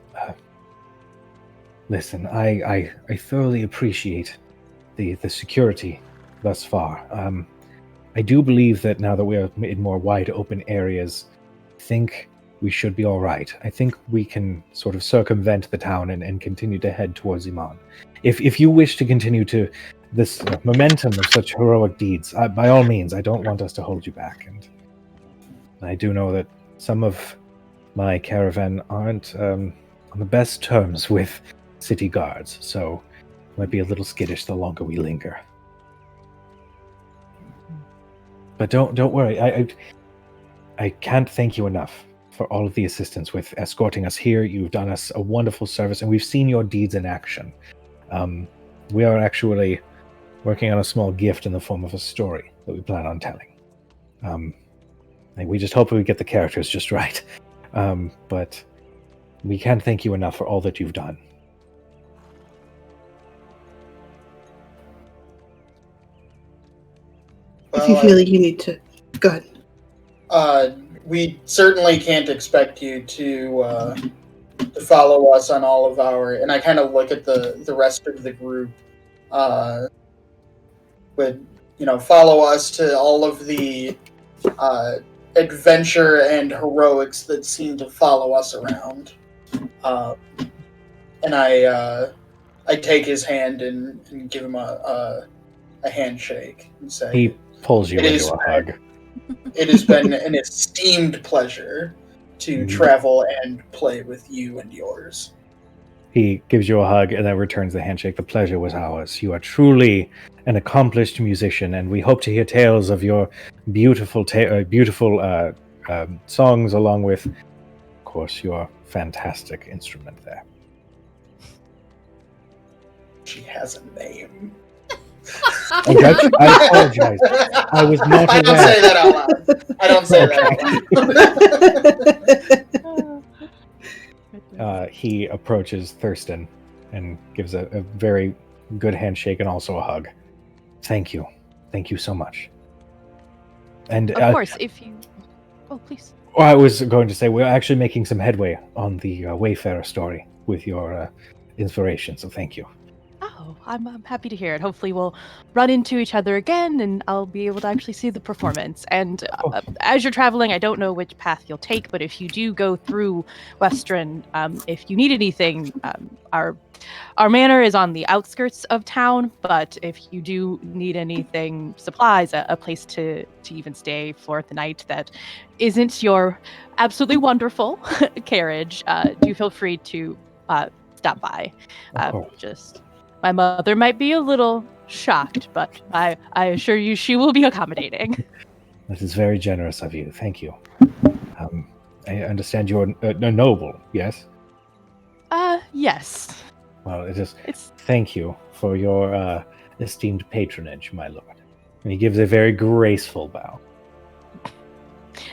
"Listen, I thoroughly appreciate the security thus far. I do believe that now that we are in more wide open areas, I think we should be all right. I think we can sort of circumvent the town and continue to head towards Iman. If you wish to continue to this momentum of such heroic deeds, by all means, I don't want us to hold you back. And I do know that some of my caravan aren't on the best terms with city guards, so it might be a little skittish the longer we linger. But don't worry. I can't thank you enough for all of the assistance with escorting us here. You've done us a wonderful service, and we've seen your deeds in action. We are actually working on a small gift in the form of a story that we plan on telling. And we just hope we get the characters just right. But we can't thank you enough for all that you've done." If you feel like you need to, go ahead. We certainly can't expect you to follow us on all of our. And I kind of look at the rest of the group. Would follow us to all of the adventure and heroics that seem to follow us around. and I take his hand and give him a handshake and say, He pulls you It is into a hug. "It has been an esteemed pleasure to travel and play with you and yours." He gives you a hug and then returns the handshake. The pleasure was ours. You are truly an accomplished musician, and we hope to hear tales of your beautiful songs, along with, of course, your fantastic instrument there. She has a name. I apologize. I was not I don't aware. say that out loud. I don't say that out loud. He approaches Thurston and gives a very good handshake and also a hug. Thank you. Thank you so much. And Of course, if you... Oh, please. I was going to say, we're actually making some headway on the Wayfarer story with your inspiration, so thank you. Oh, I'm happy to hear it. Hopefully we'll run into each other again and I'll be able to actually see the performance. And as you're traveling, I don't know which path you'll take, but if you do go through Western, if you need anything, our manor is on the outskirts of town, but if you do need anything, supplies, a place to even stay for the night that isn't your absolutely wonderful carriage, do feel free to stop by. Just... My mother might be a little shocked, but I assure you she will be accommodating. That is very generous of you. Thank you. I understand you're a noble, yes? Yes. Well, thank you for your esteemed patronage, my lord. And he gives a very graceful bow.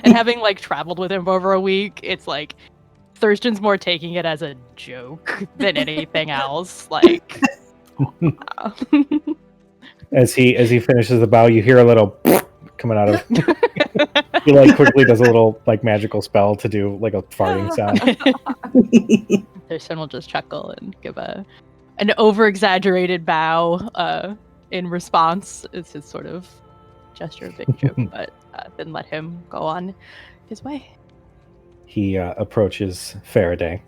And having, traveled with him for over a week, it's like, Thurston's more taking it as a joke than anything else. As he finishes the bow, you hear a little coming out of. He quickly does a little magical spell to do a farting sound. Thurston will just chuckle and give an over-exaggerated bow in response. It's his sort of gesture of big joke, but then let him go on his way. He approaches Faraday.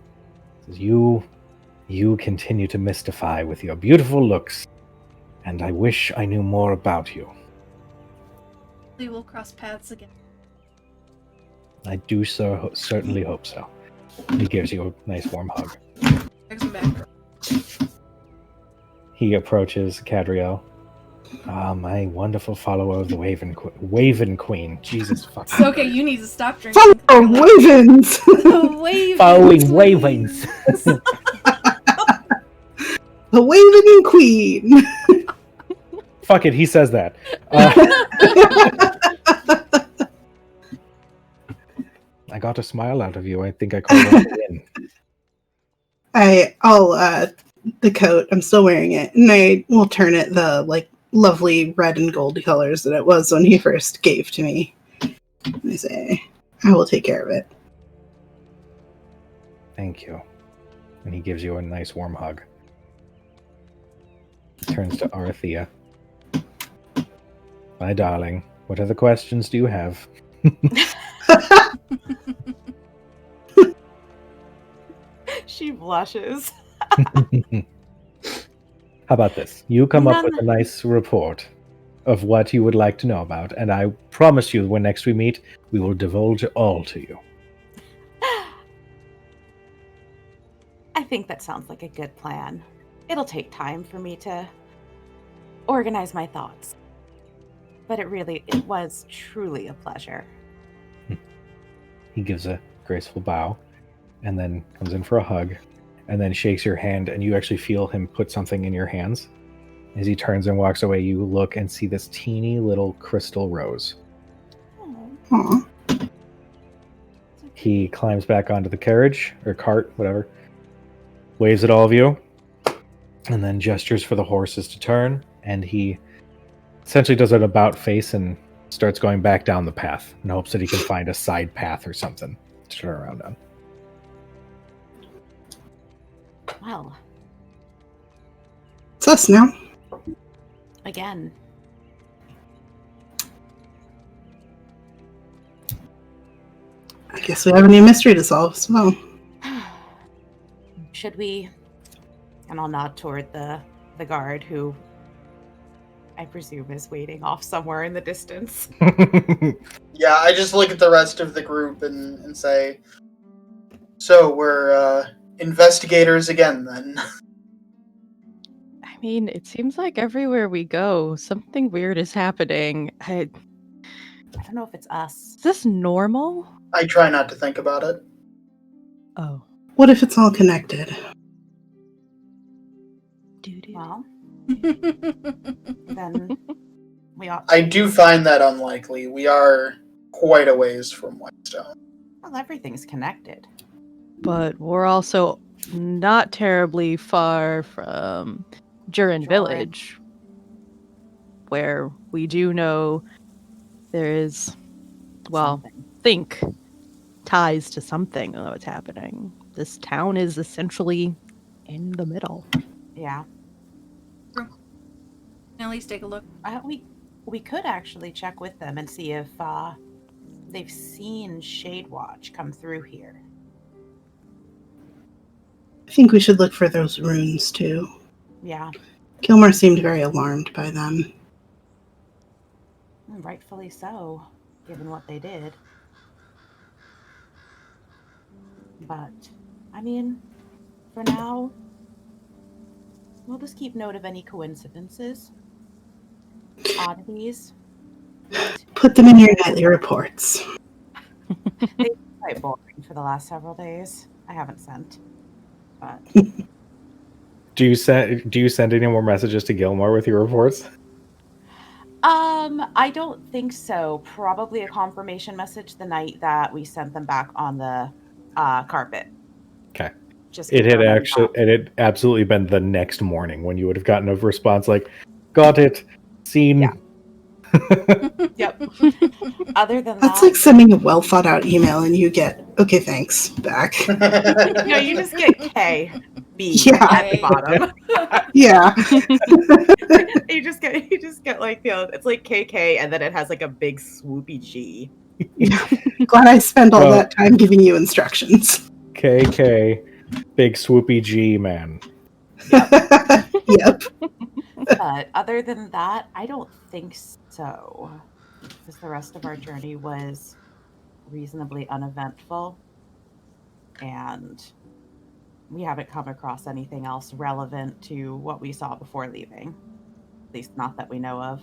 Says, You continue to mystify with your beautiful looks, and I wish I knew more about you. We will cross paths again. I do certainly hope so. He gives you a nice warm hug. There's him back. He approaches Cadriel. My wonderful follower of the Waven Queen. Jesus fucking. It's okay, you need to stop drinking. Follow Wavens! Following Wavens! The Waven Queen! Fuck it, he says that. I got a smile out of you. I think I called it in. I'll the coat, I'm still wearing it, and I will turn it the lovely red and gold colors that it was when he first gave to me. I say, I will take care of it. Thank you. And he gives you a nice warm hug. Turns to Arathea. My darling, what other questions do you have? She blushes. How about this? You come up with a nice report of what you would like to know about, and I promise you when next we meet, we will divulge all to you. I think that sounds like a good plan. It'll take time for me to organize my thoughts. But it was truly a pleasure. He gives a graceful bow, and then comes in for a hug, and then shakes your hand, and you actually feel him put something in your hands. As he turns and walks away, you look and see this teeny little crystal rose. Aww. He climbs back onto the carriage, or cart, whatever, waves at all of you, and then gestures for the horses to turn, and he essentially does an about face and starts going back down the path in hopes that he can find a side path or something to turn around on. Well, It's us now. again. I guess we have a new mystery to solve as well. Should we And I'll nod toward the guard who I presume is waiting off somewhere in the distance. Yeah, I just look at the rest of the group and say, so we're investigators again then. I mean, it seems like everywhere we go, something weird is happening. I don't know if it's us. Is this normal? I try not to think about it. Oh. What if it's all connected? Well, then we ought to... I do find that unlikely. We are quite a ways from Whitestone. Well, everything's connected. But we're also not terribly far from Jurin Village, where we do know there is, well, think ties to something that's happening. This town is essentially in the middle. Yeah. At least take a look. We could actually check with them and see if they've seen Shade Watch come through here. I think we should look for those runes too. Yeah. Gilmore seemed very alarmed by them. Rightfully so, given what they did. But, I mean, for now, we'll just keep note of any coincidences, oddities. Put them in your nightly reports. They've been quite boring for the last several days. I haven't sent, but... Do you send any more messages to Gilmore with your reports? I don't think so. Probably a confirmation message the night that we sent them back on the carpet. Okay. Just It had absolutely been the next morning when you would have gotten a response like, "Got it, seen." Yeah. Yep. Other than That's that, like sending a well thought out email and you get "okay, thanks" back. no, you just get K B Yeah. at the bottom. Yeah. you just get like, you know, it's like KK and then it has like a big swoopy G. Glad I spent all that time giving you instructions. KK, big swoopy G man. Yep. But other than that, I don't think so. Because the rest of our journey was reasonably uneventful. And we haven't come across anything else relevant to what we saw before leaving. At least not that we know of.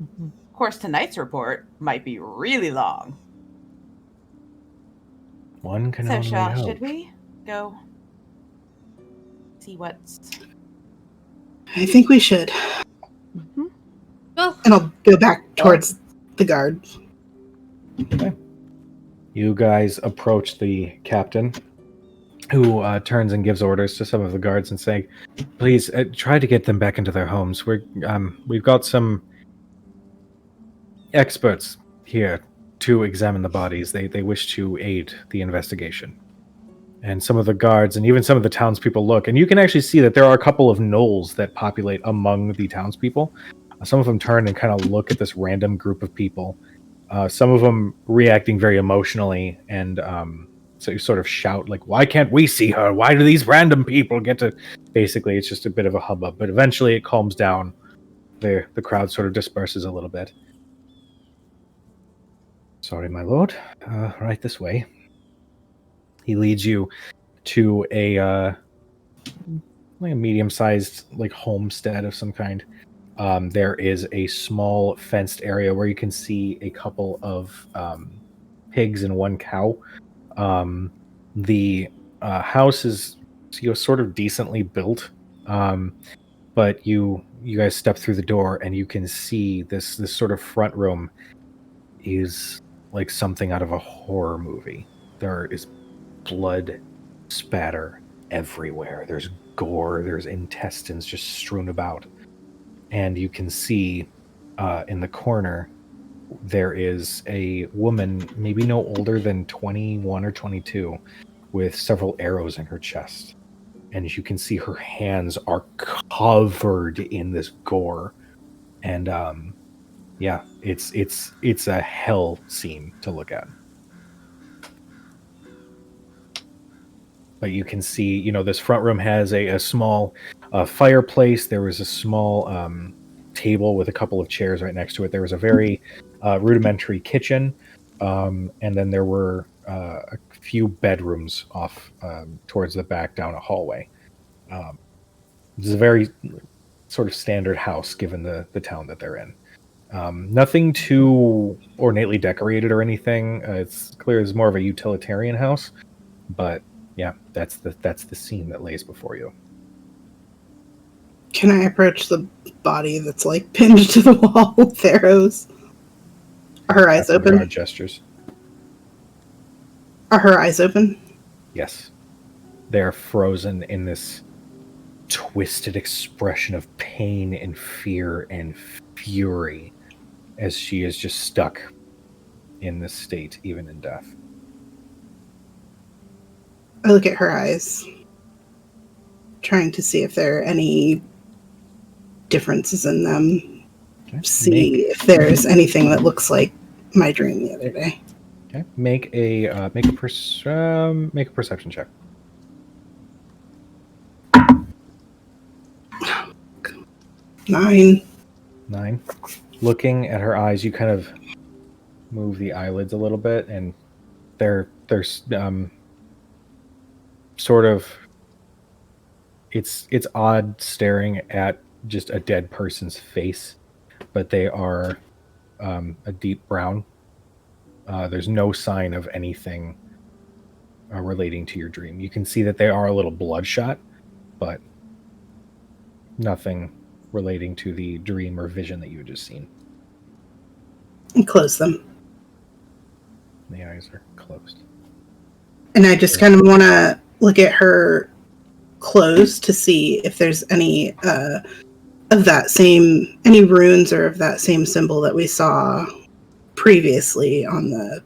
Mm-hmm. Of course, tonight's report might be really long. One can So, only Shaw, hope. should we go see what's... I think we should. Mm-hmm. Well, And I'll go back towards the guard. Okay. You guys approach the captain, who turns and gives orders to some of the guards and saying, "Please try to get them back into their homes. We've got some experts here to examine the bodies. They wish to aid the investigation." And some of the guards and even some of the townspeople look, and you can actually see that there are a couple of gnolls that populate among the townspeople. Some of them turn and kind of look at this random group of people. Some of them reacting very emotionally, and so you sort of shout, like, "Why can't we see her? Why do these random people get to..." Basically, it's just a bit of a hubbub, but eventually it calms down. The crowd sort of disperses a little bit. "Sorry, my lord. Right this way." He leads you to a medium-sized homestead of some kind. There is a small fenced area where you can see a couple of pigs and one cow. The house is sort of decently built, but you guys step through the door and you can see this sort of front room is like something out of a horror movie. There is blood spatter everywhere. There's gore, there's intestines just strewn about. And you can see in the corner, there is a woman, maybe no older than 21 or 22, with several arrows in her chest. And you can see her hands are covered in this gore. And yeah, it's a hell scene to look at. But you can see, this front room has a small fireplace. There was a small table with a couple of chairs right next to it. There was a very rudimentary kitchen. And then there were a few bedrooms off towards the back down a hallway. This is a very sort of standard house given the town that they're in. Nothing too ornately decorated or anything. It's clear it's more of a utilitarian house, but yeah, that's the scene that lays before you. Can I approach the body that's like pinned to the wall with arrows? Are her eyes open? Guard gestures. Are her eyes open? Yes, they are frozen in this twisted expression of pain and fear and fury, as she is just stuck in this state, even in death. I look at her eyes, trying to see if there are any differences in them. Okay. See if there's anything that looks like my dream the other day. Okay. Make a perception check. 9. 9. Looking at her eyes, you kind of move the eyelids a little bit, and they're sort of, it's odd staring at just a dead person's face, but they are a deep brown. There's no sign of anything relating to your dream. You can see that they are a little bloodshot, but nothing relating to the dream or vision that you had just seen. And close them. The eyes are closed. And I just kind of want to look at her clothes to see if there's any of that same, any runes or of that same symbol that we saw previously on the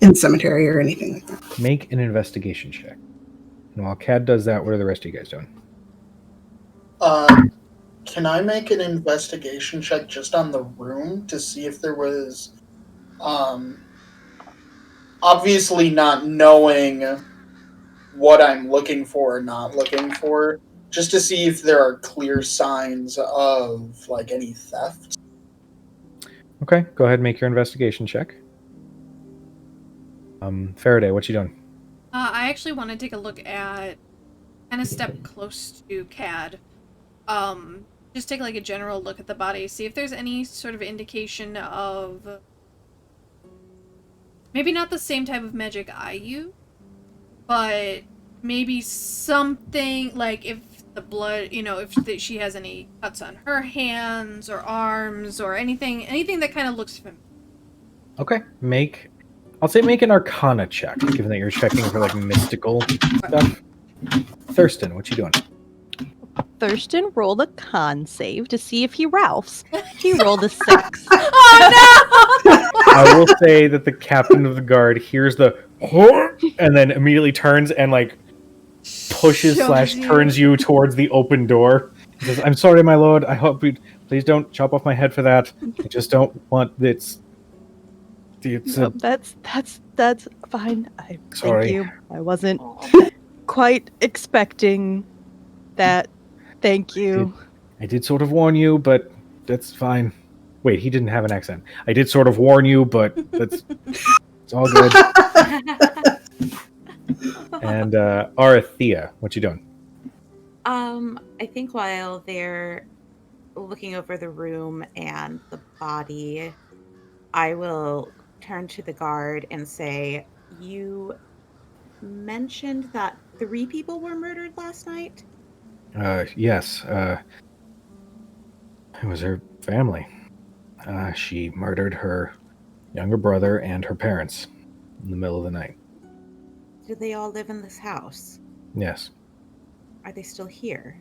in cemetery or anything like that. Make an investigation check. And while Cad does that, what are the rest of you guys doing? Can I make an investigation check just on the room to see if there was, obviously not knowing what I'm looking for or not looking for, just to see if there are clear signs of, like, any theft? Okay, go ahead and make your investigation check. Faraday, what you doing? I actually want to take a look at, kind of step close to Cad. Just take like a general look at the body, see if there's any sort of indication of maybe not the same type of magic I use, but maybe something like if the blood, if she has any cuts on her hands or arms or anything that kind of looks familiar. Okay, make an Arcana check, given that you're checking for like mystical stuff. Thurston, what you doing? Thurston rolled a con save to see if he Ralphs. He rolled a 6. Oh no! I will say that the captain of the guard hears the and then immediately turns and like pushes / turns you towards the open door. He says, "I'm sorry, my lord. I hope you please don't chop off my head for that. I just don't want it's No, that's fine. Sorry. Thank you. I wasn't quite expecting that. Thank you. I did sort of warn you, but that's fine." Wait, he didn't have an accent. "I did sort of warn you, but it's all good." And Arathea, what you doing? I think while they're looking over the room and the body, I will turn to the guard and say, "You mentioned that 3 people were murdered last night?" Yes. It was her family. She murdered her younger brother and her parents in the middle of the night. Do they all live in this house? Yes. Are they still here?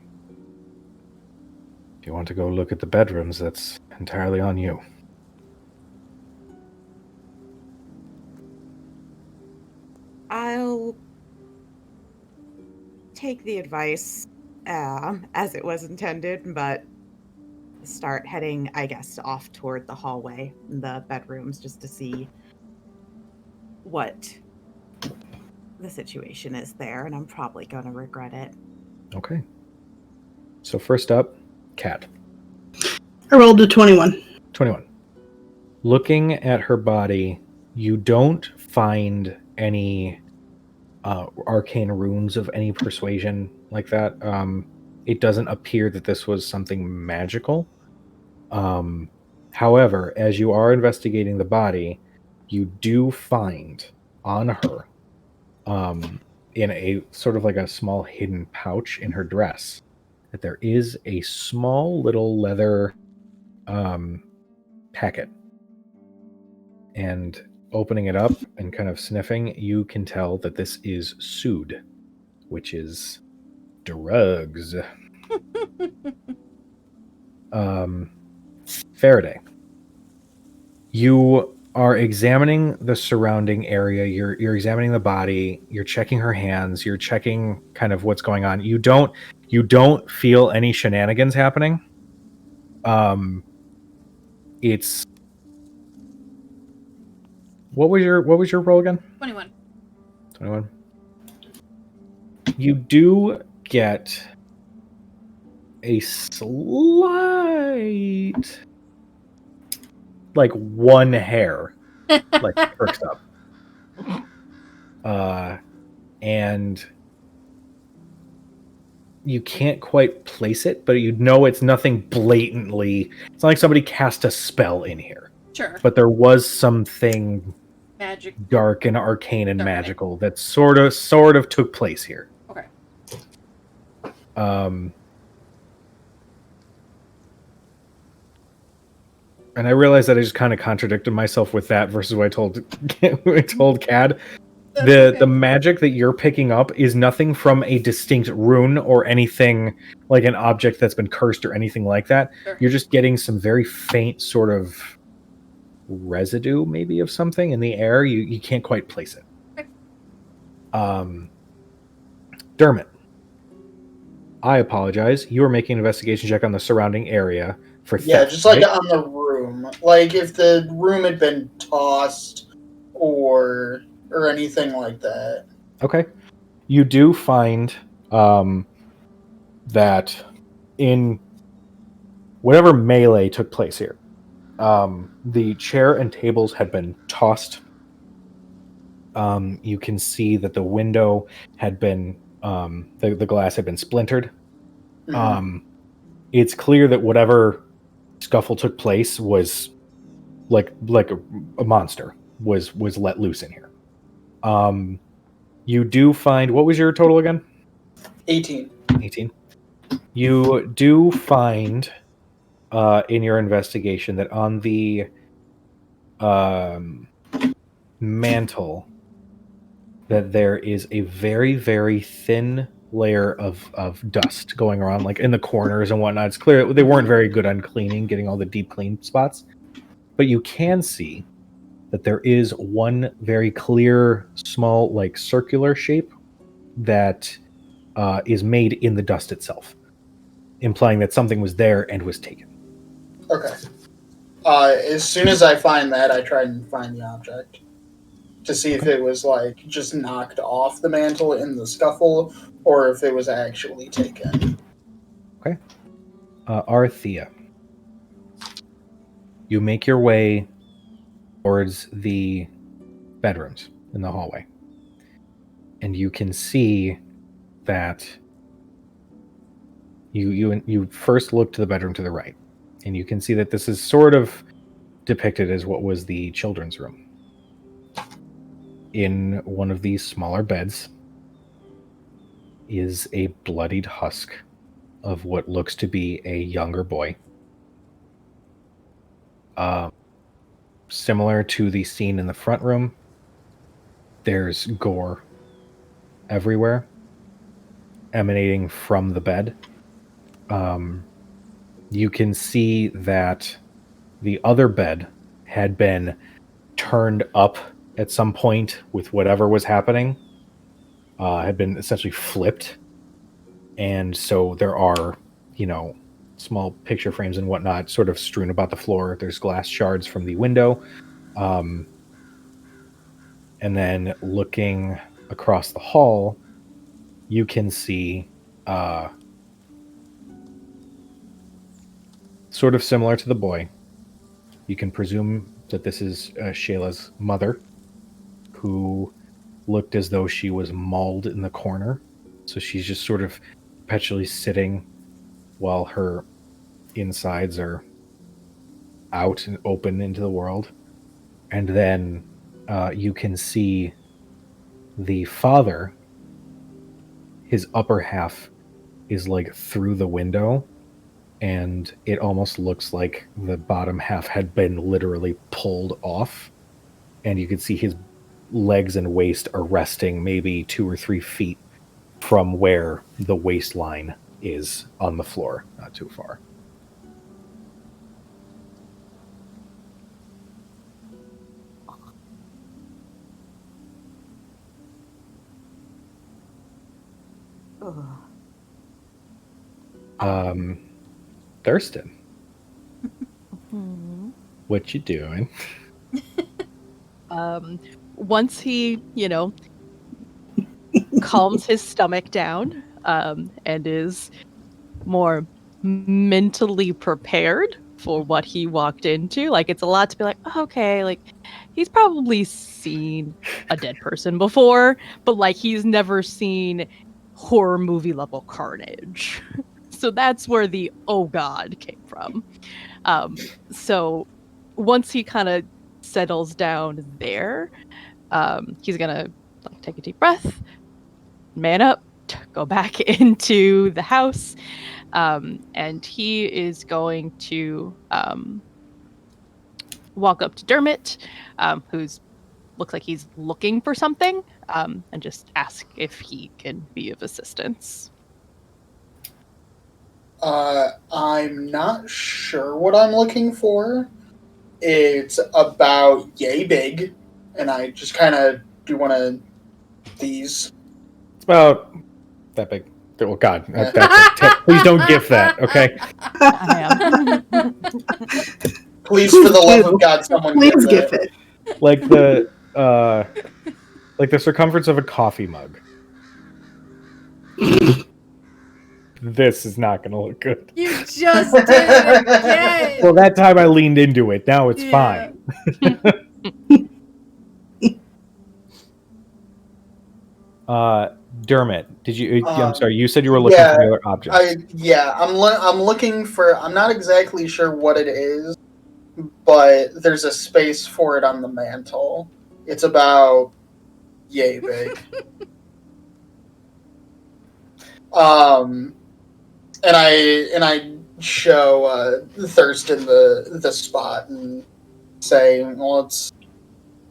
If you want to go look at the bedrooms, that's entirely on you. I'll take the advice as it was intended, but start heading, I guess, off toward the hallway and the bedrooms just to see what the situation is there, and I'm probably going to regret it. Okay. So first up, Cat. I rolled a 21. 21. Looking at her body, you don't find any arcane runes of any persuasion like that. It doesn't appear that this was something magical. However, as you are investigating the body, you do find on her, in a sort of like a small hidden pouch in her dress, that there is a small little leather packet. And opening it up and kind of sniffing, you can tell that this is sood, which is drugs. Faraday, you are examining the surrounding area. You're examining the body. You're checking her hands. You're checking kind of what's going on. You don't feel any shenanigans happening. It's what was your roll again? 21. 21. You do get a slight, like one hair, like perks up, and you can't quite place it, but you know it's nothing blatantly. It's not like somebody cast a spell in here, Sure. but there was something Magic. dark and arcane and Okay. magical that sort of took place here. Okay. And I realized that I just kind of contradicted myself with that versus what I told Cad. The magic that you're picking up is nothing from a distinct rune or anything like an object that's been cursed or anything like that. Sure. You're just getting some very faint sort of residue maybe of something in the air. You can't quite place it. Okay. Dermot, I apologize. You were making an investigation check on the surrounding area for theft. Yeah, just like right? on the room. Like if the room had been tossed or anything like that. Okay. You do find that in whatever melee took place here, the chair and tables had been tossed. You can see that the window had been, the glass had been splintered. Mhm. It's clear that whatever scuffle took place was like a monster was let loose in here. You do find, what was your total again? 18. 18. You do find in your investigation that on the mantle that there is a very, very thin layer of dust going around, like in the corners and whatnot. It's clear they weren't very good on cleaning, getting all the deep clean spots. But you can see that there is one very clear, small, like circular shape that is made in the dust itself, implying that something was there and was taken. Okay. As soon as I find that, I try and find the object to see if it was like just knocked off the mantle in the scuffle or if it was actually taken. Okay. Arthea, you make your way towards the bedrooms in the hallway, and you can see that you first look to the bedroom to the right, and you can see that this is sort of depicted as what was the children's room. In one of these smaller beds is a bloodied husk of what looks to be a younger boy. Similar to the scene in the front room, there's gore everywhere emanating from the bed. You can see that the other bed had been turned up at some point with whatever was happening, had been essentially flipped. And so there are, small picture frames and whatnot sort of strewn about the floor. There's glass shards from the window. And then looking across the hall, you can see sort of similar to the boy. You can presume that this is Shayla's mother, who looked as though she was mauled in the corner. So she's just sort of perpetually sitting while her insides are out and open into the world. And then you can see the father. His upper half is like through the window, and it almost looks like the bottom half had been literally pulled off. And you can see his legs and waist are resting maybe 2 or 3 feet from where the waistline is on the floor, not too far. Thurston, what you doing? Once he, calms his stomach down, and is more mentally prepared for what he walked into. Like, it's a lot to be like, oh, okay, like, he's probably seen a dead person before, but like, he's never seen horror movie level carnage. So that's where the oh god came from. So once he kind of settles down there, he's gonna like take a deep breath, man up, go back into the house, and he is going to walk up to Dermot, who's looks like he's looking for something, and just ask if he can be of assistance. I'm not sure what I'm looking for. It's about yay big, and I just kind of do one of these. It's about that big. Oh God! Please don't gif that, okay? I am. Please, for the love of God, someone Please gif gif it. Like the circumference of a coffee mug. This is not going to look good. You just did it again. Well, that time I leaned into it. Now it's Yeah. fine. Dermot, did you? I'm sorry. You said you were looking for another object. I'm looking for. I'm not exactly sure what it is, but there's a space for it on the mantle. It's about yay big. And I show Thurston the spot and say, well, it's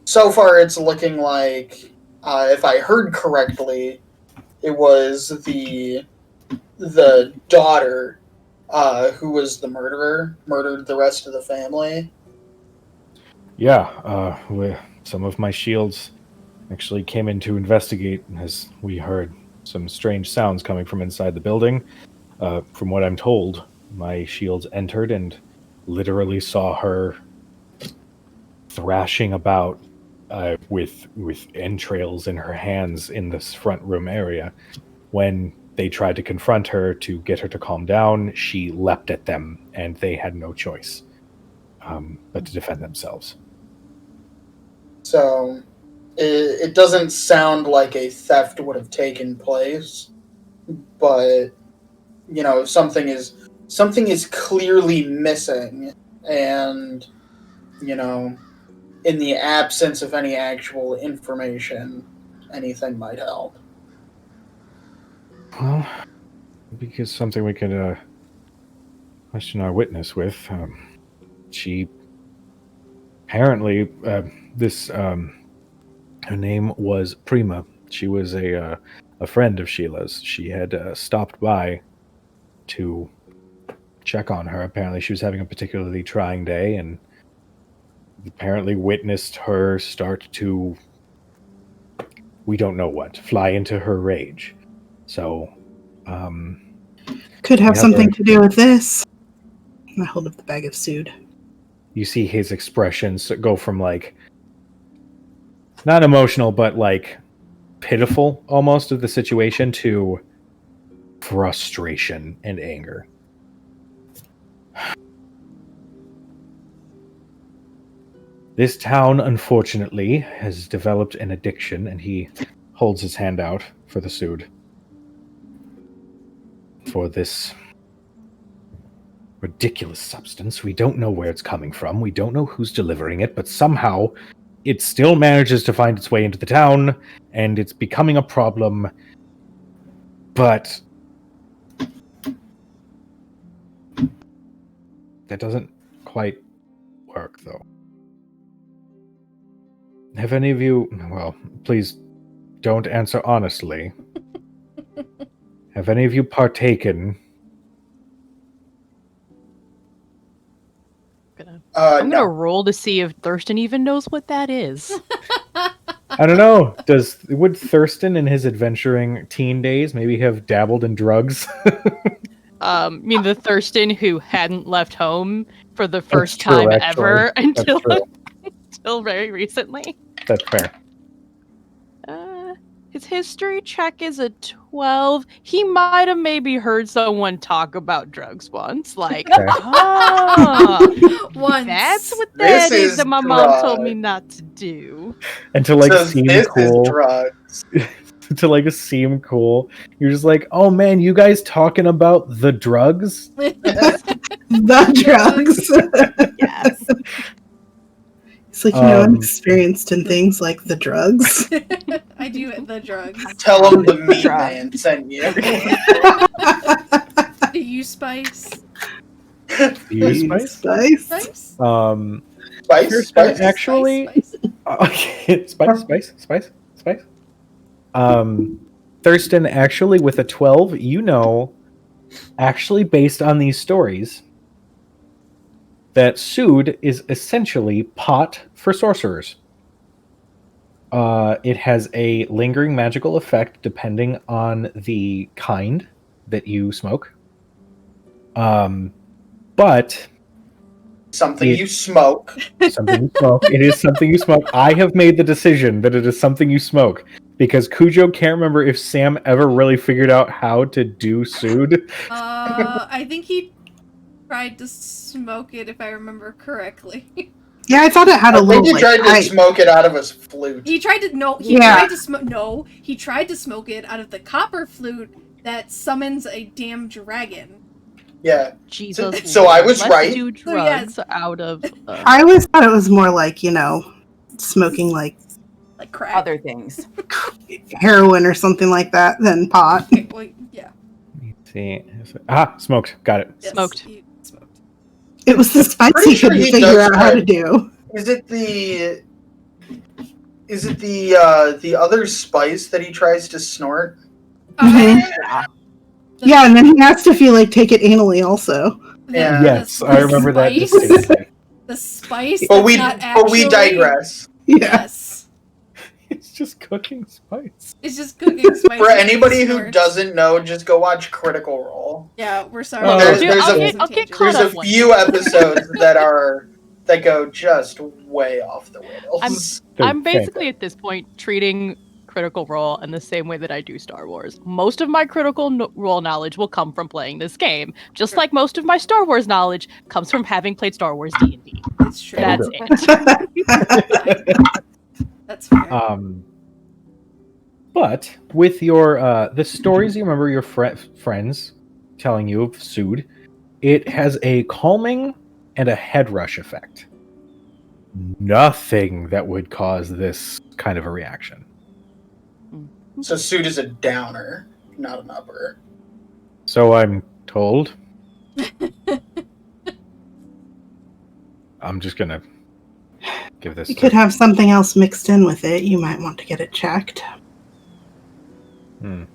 so far it's looking like, if I heard correctly, it was the daughter who was the murderer, murdered the rest of the family. Yeah, some of my shields actually came in to investigate as we heard some strange sounds coming from inside the building. From what I'm told, my shields entered and literally saw her thrashing about with entrails in her hands in this front room area. When they tried to confront her to get her to calm down, she leapt at them, and they had no choice but to defend themselves. So it doesn't sound like a theft would have taken place, but if something is clearly missing, and in the absence of any actual information, anything might help. Well, because something we could question our witness with. She apparently her name was Prima. She was a friend of Sheila's. She had stopped by to check on her. Apparently she was having a particularly trying day, and apparently witnessed her start to, we don't know what, fly into her rage. So, could have something to do with this. I hold up the bag of sood. You see his expressions go from like, not emotional, but like pitiful almost of the situation to frustration and anger. This town, unfortunately, has developed an addiction, and he holds his hand out for the Sood. For this ridiculous substance. We don't know where it's coming from. We don't know who's delivering it, but somehow it still manages to find its way into the town, and it's becoming a problem. But that doesn't quite work, though. Have any of you... Well, please don't answer honestly. Have any of you partaken... I'm No. gonna roll to see if Thurston even knows what that is. I don't know. Would Thurston in his adventuring teen days maybe have dabbled in drugs? I mean the Thurston who hadn't left home for the first true, time actually. ever That's until true. until very recently. That's fair. His history check is a 12. He might have maybe heard someone talk about drugs once. Like, Okay. Once. that's what This that is is that my mom told me drugs. not to do. And to like Says seem this cool, is drugs. to like seem cool, you're just like, oh man, you guys talking about the drugs? The drugs. Yes. It's like, I'm Um, experienced in things like the drugs. I do the drugs. Tell him the meat Drugs. man sent you. Do you spice? You spice? Spice. Spice? Spice? Here's Spice? actually, Spice? spice. Thurston, actually, with a 12, actually based on these stories, that Sood is essentially pot for sorcerers. It has a lingering magical effect depending on the kind that you smoke. But Something It- you smoke. something you smoke. It is something you smoke. I have made the decision that it is something you smoke because Cujo can't remember if Sam ever really figured out how to do Sood. I think he tried to smoke it, if I remember correctly. Yeah, I thought it had a I little. think he like, tried to smoke it out of his flute. He tried to Yeah. tried to smoke. No, he tried to smoke it out of the copper flute that summons a damn dragon. Yeah. Jesus. So I was let's right. do So, yes. drugs out of. I always thought it was more like, smoking like Like crack. Other things. heroin or something like that than pot. Okay, well, yeah. See, smoked. Got it. Yes, Smoked. he smoked. It was the spice Pretty he sure couldn't he figure does out how try- to do. Is it the other spice that he tries to snort? Mhm. Yeah. Yeah, and then he has to feel like take it anally also. Yeah. Yes, I remember that spice- distinctly. The spice. But that's not we actually- digress. Yeah. Yes, It's just cooking spice. it's just cooking spice. For anybody who snorts. doesn't know, just go watch Critical Role. Yeah, we're sorry. Oh, There's- Dude, there's I'll, a- get, I'll get caught There's a up one few episodes that go just way off the rails. I'm basically at this point treating Critical Role in the same way that I do Star Wars. Most of my Critical Role knowledge will come from playing this game, just like most of my Star Wars knowledge comes from having played Star Wars D&D. It's true. That's it. That's fair. But with your the stories you remember your friends telling you of Sood, it has a calming and a head rush effect. Nothing that would cause this kind of a reaction. So Suit is a downer, not an upper. So I'm told. I'm just gonna give this. You could have something else mixed in with it. You might want to get it checked. I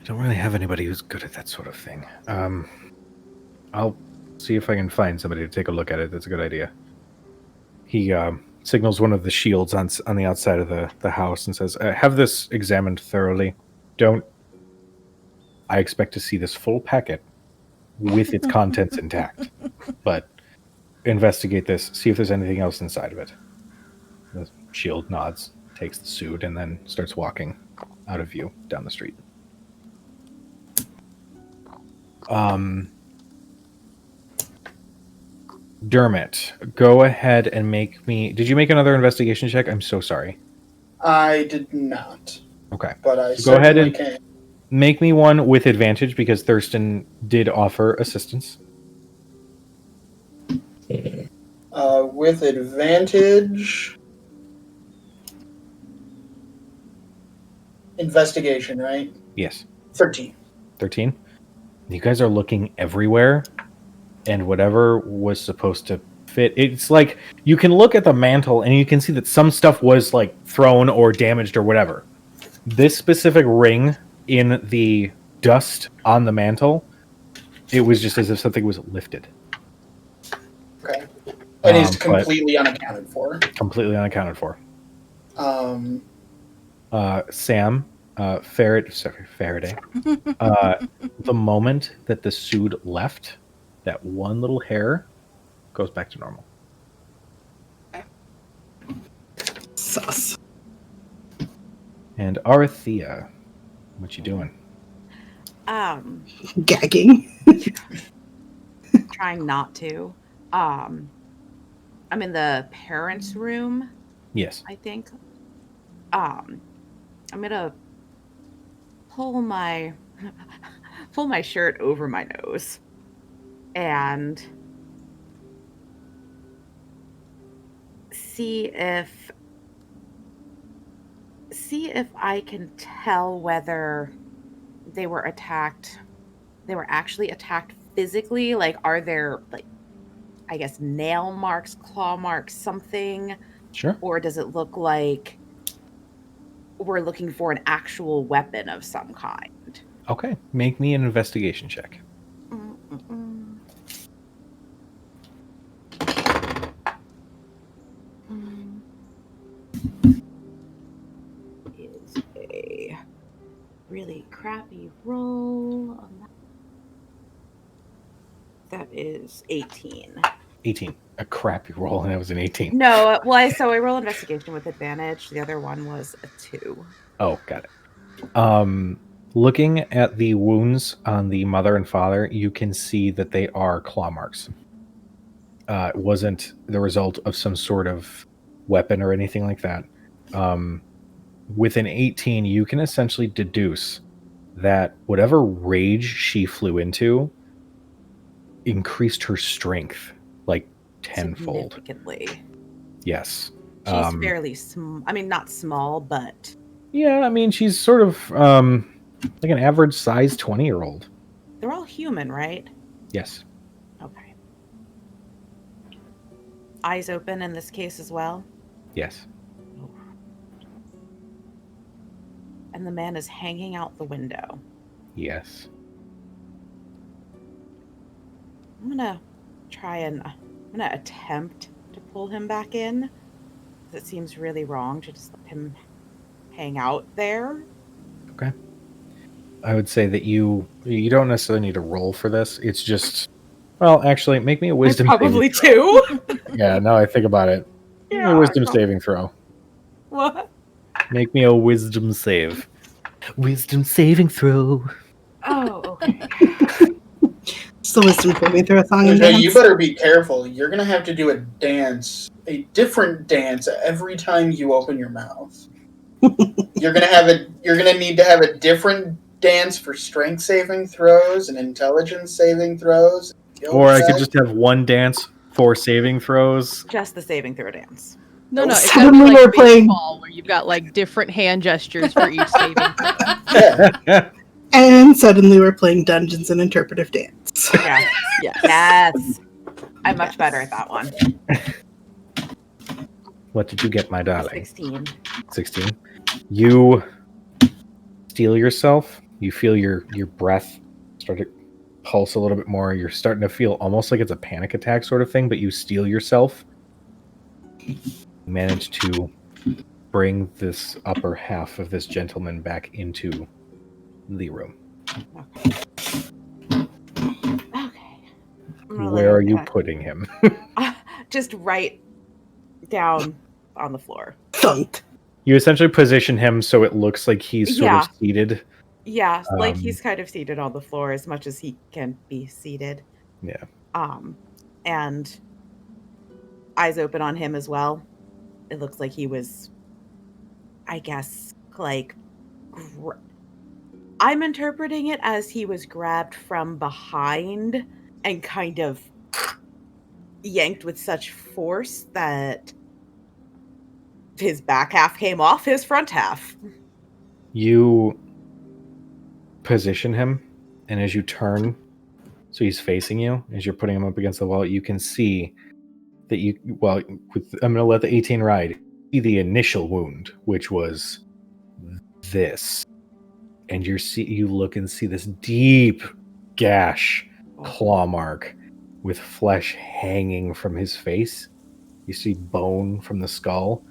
don't really have anybody who's good at that sort of thing. I'll see if I can find somebody to take a look at it. That's a good idea. He signals one of the shields on the outside of the house and says, have this examined thoroughly. I expect to see this full packet with its contents intact. But investigate this. See if there's anything else inside of it. The shield nods. takes the suit, and then starts walking out of view down the street. Dermot, go ahead and make me... Did you make another investigation check? I'm so sorry. I did not. Okay. But I Go ahead certainly and can. make me one with advantage because Thurston did offer assistance. With advantage. Investigation, right? Yes. 13. 13. You guys are looking everywhere, and whatever was supposed to fit, it's like you can look at the mantle and you can see that some stuff was like thrown or damaged or whatever. This specific ring in the dust on the mantle, it was just as if something was lifted. Okay. And is but completely unaccounted for. Completely unaccounted for. Sam, Faraday. The moment that the suit left, that one little hair goes back to normal. Sus. And Arathea, what you doing? Gagging. Trying not to. I'm in the parents' room, Yes. I think. I'm gonna pull my shirt over my nose and see if I can tell whether they were actually attacked physically. Like, are there, like, I guess, nail marks, claw marks, something? Sure. Or does it look like we're looking for an actual weapon of some kind? Okay. Make me an investigation check. Is a really crappy roll. That is 18. 18. A crappy roll, and it was an 18. No, well, so I roll investigation with advantage. The other one was a 2. Oh, got it. Looking at the wounds on the mother and father, you can see that they are claw marks. It wasn't the result of some sort of weapon or anything like that. With an 18, you can essentially deduce that whatever rage she flew into increased her strength like tenfold. Significantly. Yes. She's fairly small. I mean, not small, but... Yeah, I mean, she's sort of like an average size 20-year-old. They're all human, right? Yes. Okay. Eyes open in this case as well? Yes. And the man is hanging out the window. Yes. I'm gonna attempt to pull him back in. It seems really wrong to just let him hang out there. Okay. I would say that you don't necessarily need to roll for this. It's just, well, actually, make me a wisdom Probably saving throw. 2. Yeah, now I think about it. Yeah, A wisdom saving throw. What? Make me a wisdom save. Wisdom saving throw. Oh, okay. It's the wisdom saving throw song and Okay, dance. you better be careful. You're gonna have to do a different dance every time you open your mouth. You're gonna need to have a different dance for strength saving throws and intelligence saving throws. Or I could just have one dance for saving throws. Just the saving throw dance. No, it's gotta Suddenly be we're like playing- baseball, where you've got like different hand gestures for each saving throw. Yeah. And suddenly we're playing Dungeons and Interpretive Dance. Yeah. Yes. Yes. I'm much better at that one. What did you get, my darling? 16. 16. You steel yourself. You feel your breath start to pulse a little bit more. You're starting to feel almost like it's a panic attack sort of thing, but you steel yourself. You manage to bring this upper half of this gentleman back into the room. Okay. Where are you putting him? Just right down on the floor. Thunk. You essentially position him so it looks like he's sort of seated. Yeah, like he's kind of seated on the floor as much as he can be seated. Yeah. And eyes open on him as well. It looks like he was, I guess, like, I'm interpreting it as he was grabbed from behind and kind of yanked with such force that his back half came off his front half. You position him, and as you turn, so he's facing you, as you're putting him up against the wall, you can see that I'm going to let the 18 ride. See the initial wound, which was this. And you look and see this deep gash, claw mark, with flesh hanging from his face. You see bone from the skull,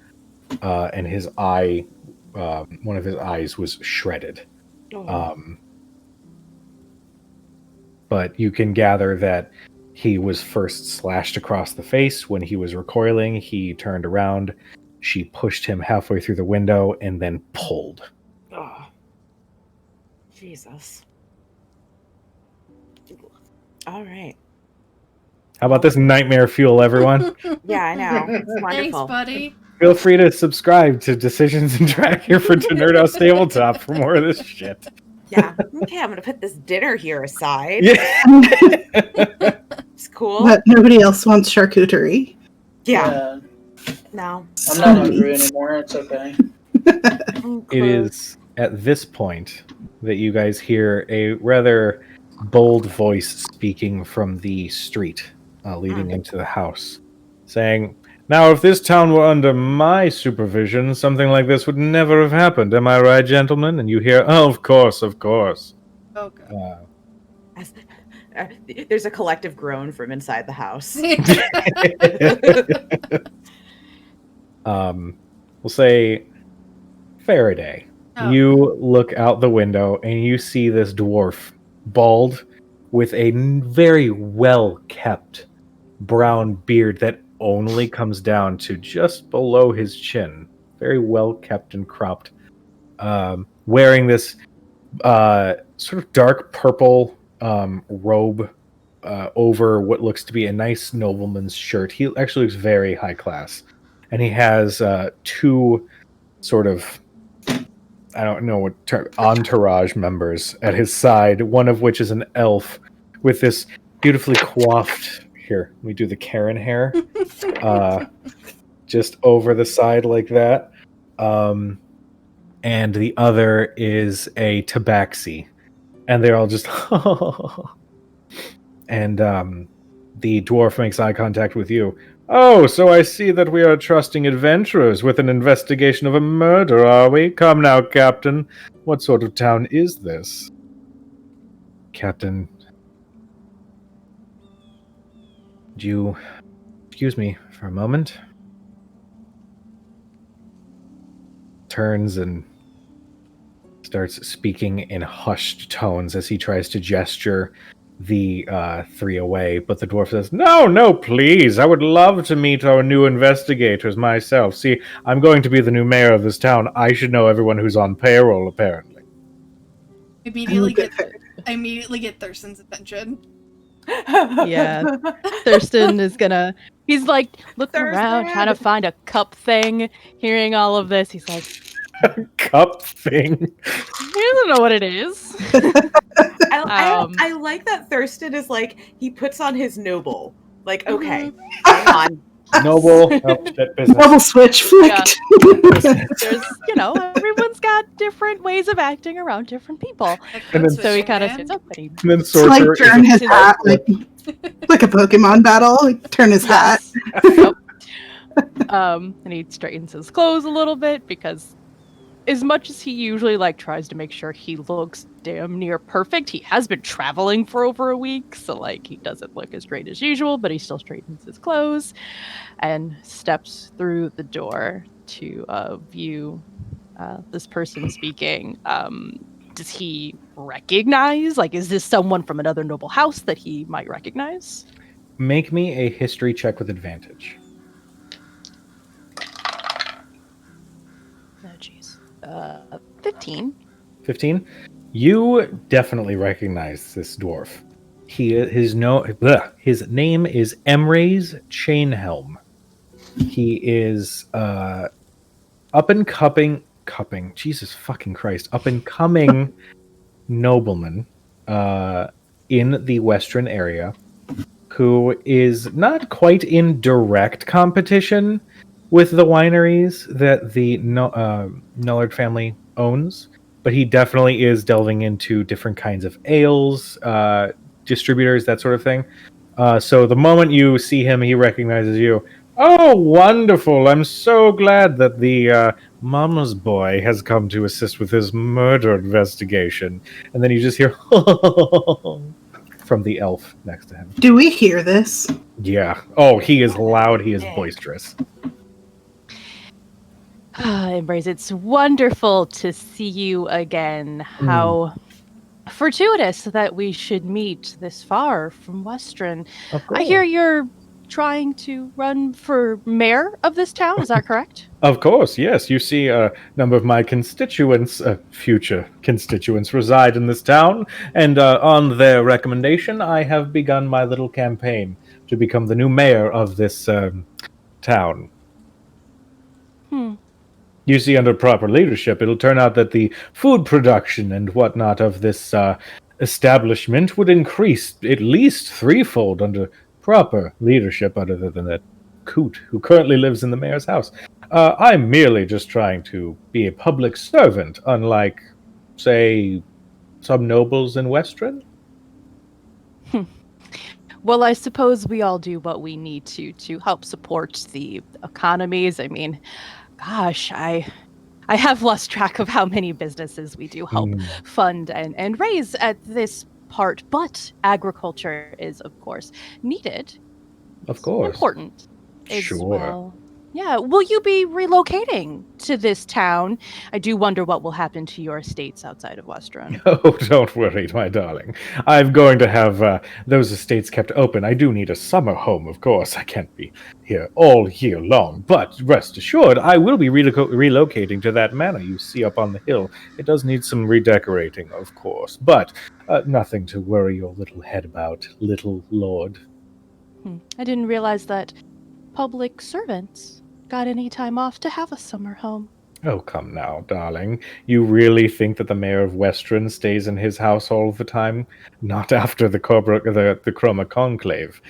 and his eye, one of his eyes was shredded. But you can gather that he was first slashed across the face. When he was recoiling, he turned around. She pushed him halfway through the window and then pulled. Oh, Jesus. All right. How about this nightmare fuel, everyone? Yeah, I know. It's wonderful. Thanks, buddy. Feel free to subscribe to Decisions and Track here for Nerdhouse Tabletop for more of this shit. Yeah. Okay, I'm going to put this dinner here aside. Yeah. It's cool. But nobody else wants charcuterie. Yeah. No. I'm not hungry anymore. It's okay. It is at this point that you guys hear a rather bold voice speaking from the street leading into the house, saying, "Now, if this town were under my supervision, something like this would never have happened. Am I right, gentlemen?" And you hear, "Oh, of course, of course." Okay. There's a collective groan from inside the house. We'll say Faraday. Oh. You look out the window and you see this dwarf, bald, with a very well-kept brown beard that only comes down to just below his chin. Very well-kept and cropped. Wearing this sort of dark purple robe over what looks to be a nice nobleman's shirt. He actually looks very high class. And he has two sort of, I don't know what term, entourage members at his side, one of which is an elf with this beautifully coiffed, here, we do the Karen hair, just over the side like that. And the other is a tabaxi. And they're all just, and the dwarf makes eye contact with you. "Oh, so I see that we are trusting adventurers with an investigation of a murder, are we? Come now, Captain. What sort of town is this?" "Captain, would you excuse me for a moment?" Turns and starts speaking in hushed tones as he tries to gesture the three away, but the dwarf says, No, please. I would love to meet our new investigators myself. See, I'm going to be the new mayor of this town. I should know everyone who's on payroll, apparently. I immediately get Thurston's attention. Yeah. Thurston is gonna, he's like looking around, trying to find a cup thing. Hearing all of this, he's like, Cup thing? He doesn't know what it is. I like that Thurston is like, he puts on his noble. Like, okay, hang on. Noble, that business. Double switch flicked. Yeah. There's, everyone's got different ways of acting around different people. And then, So he kind of sits up and he... And then It's like turn his hat, like a Pokemon battle. Like, turn his hat. Yep. And he straightens his clothes a little bit because as much as he usually tries to make sure he looks damn near perfect, he has been traveling for over a week, so he doesn't look as great as usual, but he still straightens his clothes and steps through the door to view this person speaking. Does he recognize? Is this someone from another noble house that he might recognize? Make me a history check with advantage. Oh, jeez. 15. 15. You definitely recognize this dwarf. His name is Emray's Chainhelm. He is up and cupping. Jesus fucking Christ! Up and coming nobleman in the western area, who is not quite in direct competition with the wineries that the Nullard family owns, but he definitely is delving into different kinds of ales, distributors, that sort of thing. So the moment you see him, he recognizes you. Oh, wonderful! I'm so glad that the mama's boy has come to assist with his murder investigation. And then you just hear from the elf next to him. Do we hear this? Yeah. Oh, he is loud. He is boisterous. Embrace, it's wonderful to see you again. How fortuitous that we should meet this far from Western. Of I hear course. you're trying to run for mayor of this town, is that correct? Of course, yes. You see, a number of my constituents, future constituents, reside in this town, and on their recommendation, I have begun my little campaign to become the new mayor of this town. You see, under proper leadership, it'll turn out that the food production and whatnot of this establishment would increase at least threefold under proper leadership, other than that coot who currently lives in the mayor's house. I'm merely just trying to be a public servant, unlike, say, some nobles in Western. Well, I suppose we all do what we need to help support the economies. I mean, gosh, I have lost track of how many businesses we do help fund and raise at this part, but agriculture is, of course, needed. Of It's course. important as Sure. well. Yeah, will you be relocating to this town? I do wonder what will happen to your estates outside of Western. Oh, don't worry, my darling. I'm going to have those estates kept open. I do need a summer home, of course. I can't be here all year long. But rest assured, I will be relocating to that manor you see up on the hill. It does need some redecorating, of course. But nothing to worry your little head about, little lord. I didn't realize that public servants got any time off to have a summer home. Oh, come now, darling. You really think that the mayor of Western stays in his house all the time? Not after the Chroma Conclave.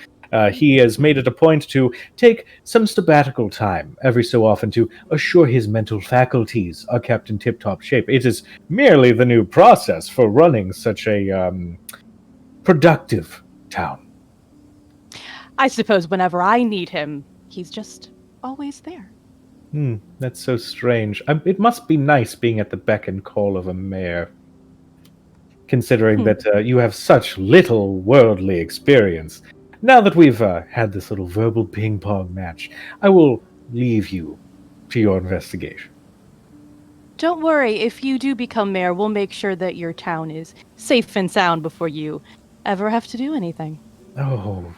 He has made it a point to take some sabbatical time every so often to assure his mental faculties are kept in tip-top shape. It is merely the new process for running such a productive town. I suppose whenever I need him, he's just always there. That's so strange. It must be nice being at the beck and call of a mayor, considering that you have such little worldly experience. Now that we've had this little verbal ping-pong match, I will leave you to your investigation. Don't worry, if you do become mayor, we'll make sure that your town is safe and sound before you ever have to do anything. Oh,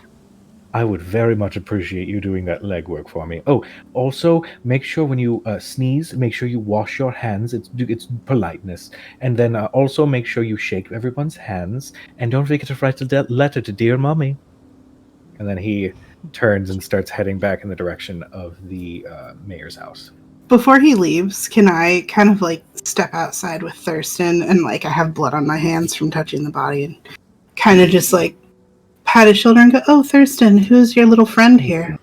I would very much appreciate you doing that legwork for me. Oh, also, make sure when you sneeze, make sure you wash your hands. It's politeness. And then also make sure you shake everyone's hands. And don't forget to write a letter to dear mommy. And then he turns and starts heading back in the direction of the mayor's house. Before he leaves, can I kind of like step outside with Thurston and like I have blood on my hands from touching the body and kind of just like pat his shoulder and go, "Oh, Thurston, who's your little friend here?"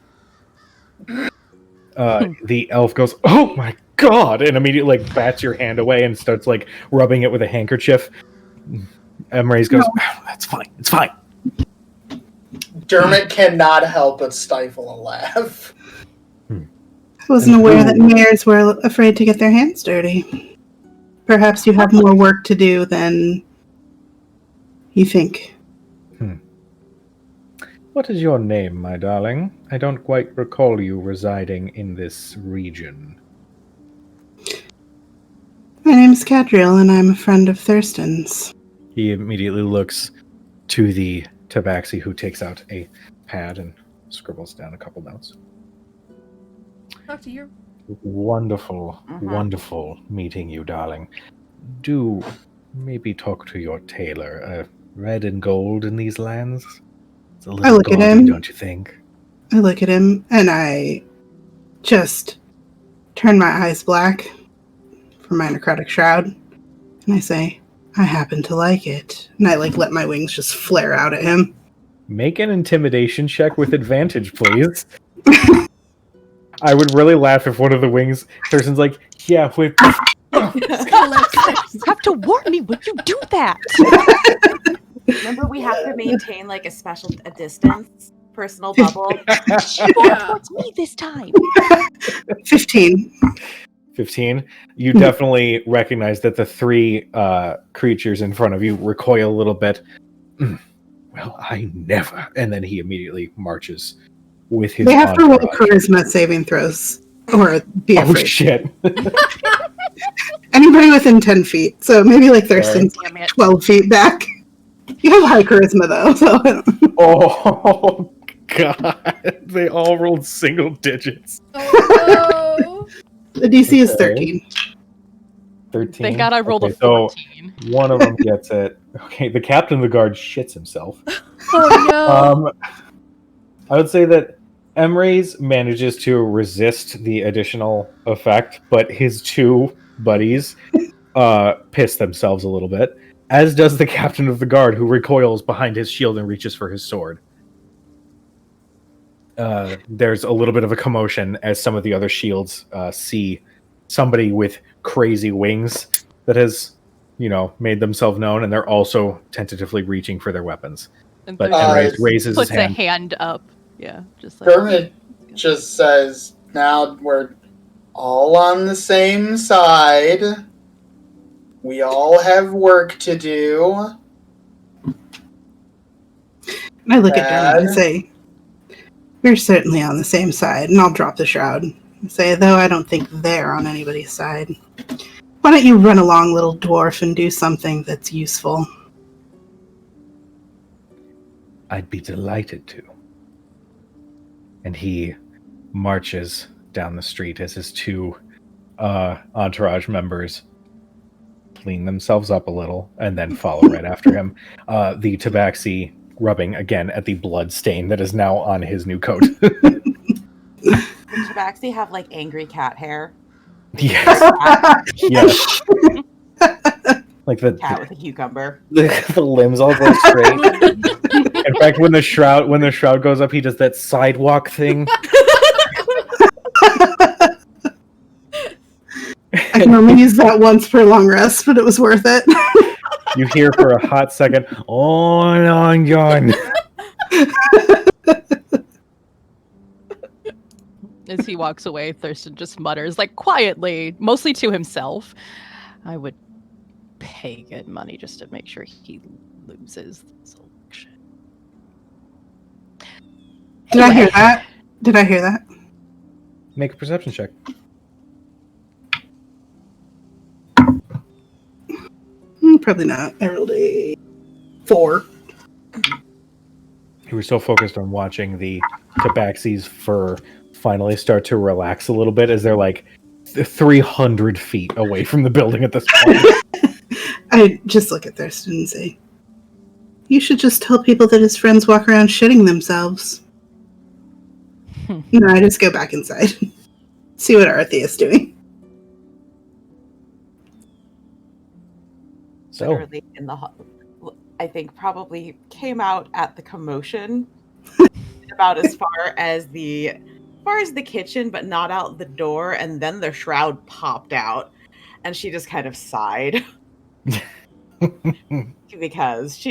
The elf goes, "Oh my god!" and immediately like bats your hand away and starts like rubbing it with a handkerchief. Emrys goes, No. "That's fine. It's fine." Dermot cannot help but stifle a laugh. I wasn't aware that mayors were afraid to get their hands dirty. Perhaps you have more work to do than you think. What is your name, my darling? I don't quite recall you residing in this region. My name's Cadriel, and I'm a friend of Thurston's. He immediately looks to the tabaxi, who takes out a pad and scribbles down a couple notes. Talk to your Wonderful, Mhm. wonderful meeting you, darling. Do maybe talk to your tailor. Red and gold in these lands? It's a I little look at gaudy, him. don't you think? I look at him and I just turn my eyes black for my necrotic shroud, and I say, I happen to like it. And I let my wings just flare out at him. Make an intimidation check with advantage, please. I would really laugh if one of the wings person's like, yeah, we're... You have to warn me when you do that. Remember, we have to maintain like a distance, personal Oh, bubble. Yeah. towards me this time. 15. 15. You definitely recognize that the three creatures in front of you recoil a little bit. Well, I never. And then he immediately marches with his They have to roll entourage. charisma saving throws or be Oh, afraid. shit. Anybody within 10 feet. So maybe Thurston's Damn it. 12 feet back. You have high charisma though, so Oh, God. They all rolled single digits. Oh the DC is Okay. 13. 13. Thank God I rolled a So 14. one of them gets it. Okay, the captain of the guard shits himself. no! Oh no! I would say that Emrys manages to resist the additional effect, but his two buddies piss themselves a little bit, as does the captain of the guard, who recoils behind his shield and reaches for his sword. There's a little bit of a commotion as some of the other shields see somebody with crazy wings that has, made themselves known, and they're also tentatively reaching for their weapons. And But Thurston Emrys raises his puts a hand. hand up. Yeah, just like Kermit just says, now we're all on the same side. We all have work to do. And I look at Dermot and Bad. say, we're certainly on the same side, and I'll drop the shroud. And say, though I don't think they're on anybody's side. Why don't you run along, little dwarf, and do something that's useful? I'd be delighted to. And he marches down the street as his two entourage members clean themselves up a little and then follow right after him. The tabaxi rubbing again at the blood stain that is now on his new coat. Does Tabaxi have angry cat hair? Yes. Yes. Like Cat with a cucumber. the limbs all go straight. In fact, when the shroud goes up, he does that sidewalk thing. I can only use that once per long rest, but it was worth it. You hear for a hot second, on, John. as he walks away, Thurston just mutters, quietly, mostly to himself, I would pay good money just to make sure he loses this election. Did I hear that? Did I hear that? Make a perception check. Probably not. I rolled a 4. You were so focused on watching the tabaxi's fur finally start to relax a little bit as they're 300 feet away from the building at this point. I just look at Thurston and say, you should just tell people that his friends walk around shitting themselves. No, I just go back inside. See what Arthi is doing. So, Literally in the I think probably came out at the commotion about as far as the kitchen, but not out the door, and then the shroud popped out, and she just kind of sighed because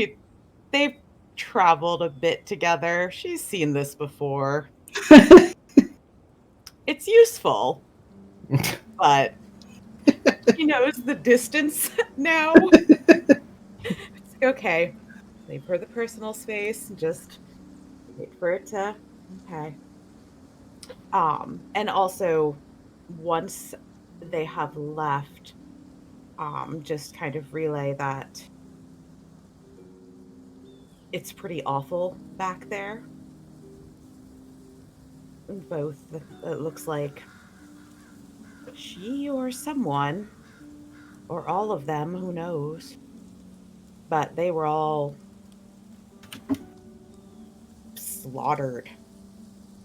they've traveled a bit together. She's seen this before. It's useful, but she knows the distance now. It's okay. Leave her the personal space and just wait for it to. Okay. And also, once they have left, just kind of relay that it's pretty awful back there. Both, it looks like She or someone, or all of them, who knows? But they were all slaughtered.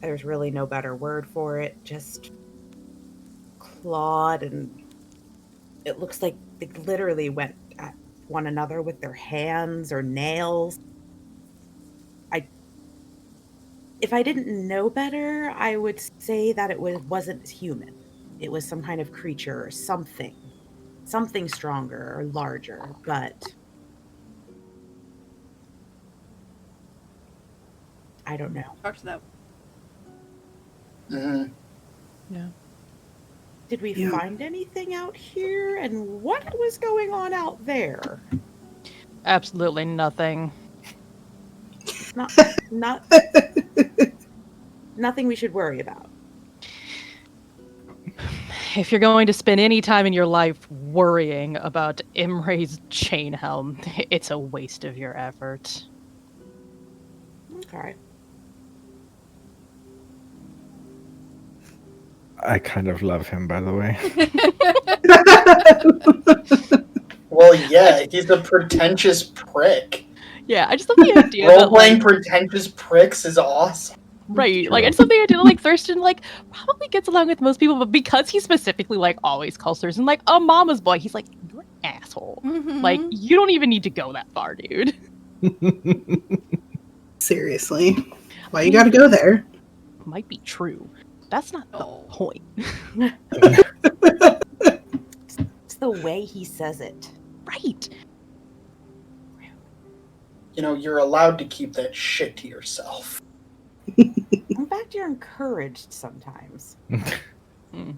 There's really no better word for it. Just clawed, and it looks like they literally went at one another with their hands or nails. If I didn't know better, I would say that it wasn't human. It was some kind of creature or something stronger or larger, but I don't know. Talk to that. Mhm. Yeah. Did we Yeah. find anything out here? And what was going on out there? Absolutely nothing. Not nothing we should worry about. If you're going to spend any time in your life worrying about Imre's chain helm, it's a waste of your effort. Okay. I kind of love him, by the way. Well, yeah, he's a pretentious prick. Yeah, I just love the idea that, Role-playing like, pretentious pricks is awesome. right, True. like, I just love the idea that, like, Thurston, like, probably gets along with most people, but because he specifically, like, always calls Thurston, like, a mama's boy, he's like, you're an asshole. Like, Mhm. you don't even need to go that far, dude. Seriously. Why you gotta go there? Might be true. That's not the Oh. point. It's the way he says it. Right. You know, you're allowed to keep that shit to yourself. In fact, you're encouraged sometimes. Mm.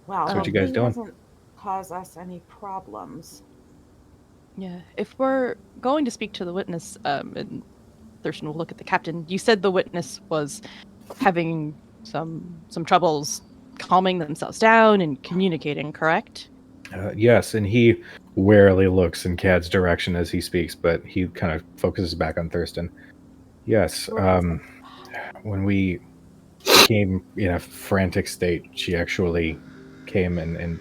Wow, So what you guys hopefully doing? it doesn't cause us any problems. Yeah, if we're going to speak to the witness, and Thurston will look at the captain. You said the witness was having some troubles calming themselves down and communicating, correct? Yes, and he warily looks in Cad's direction as he speaks, but he kind of focuses back on Thurston. Yes, when we became in a frantic state, she actually came and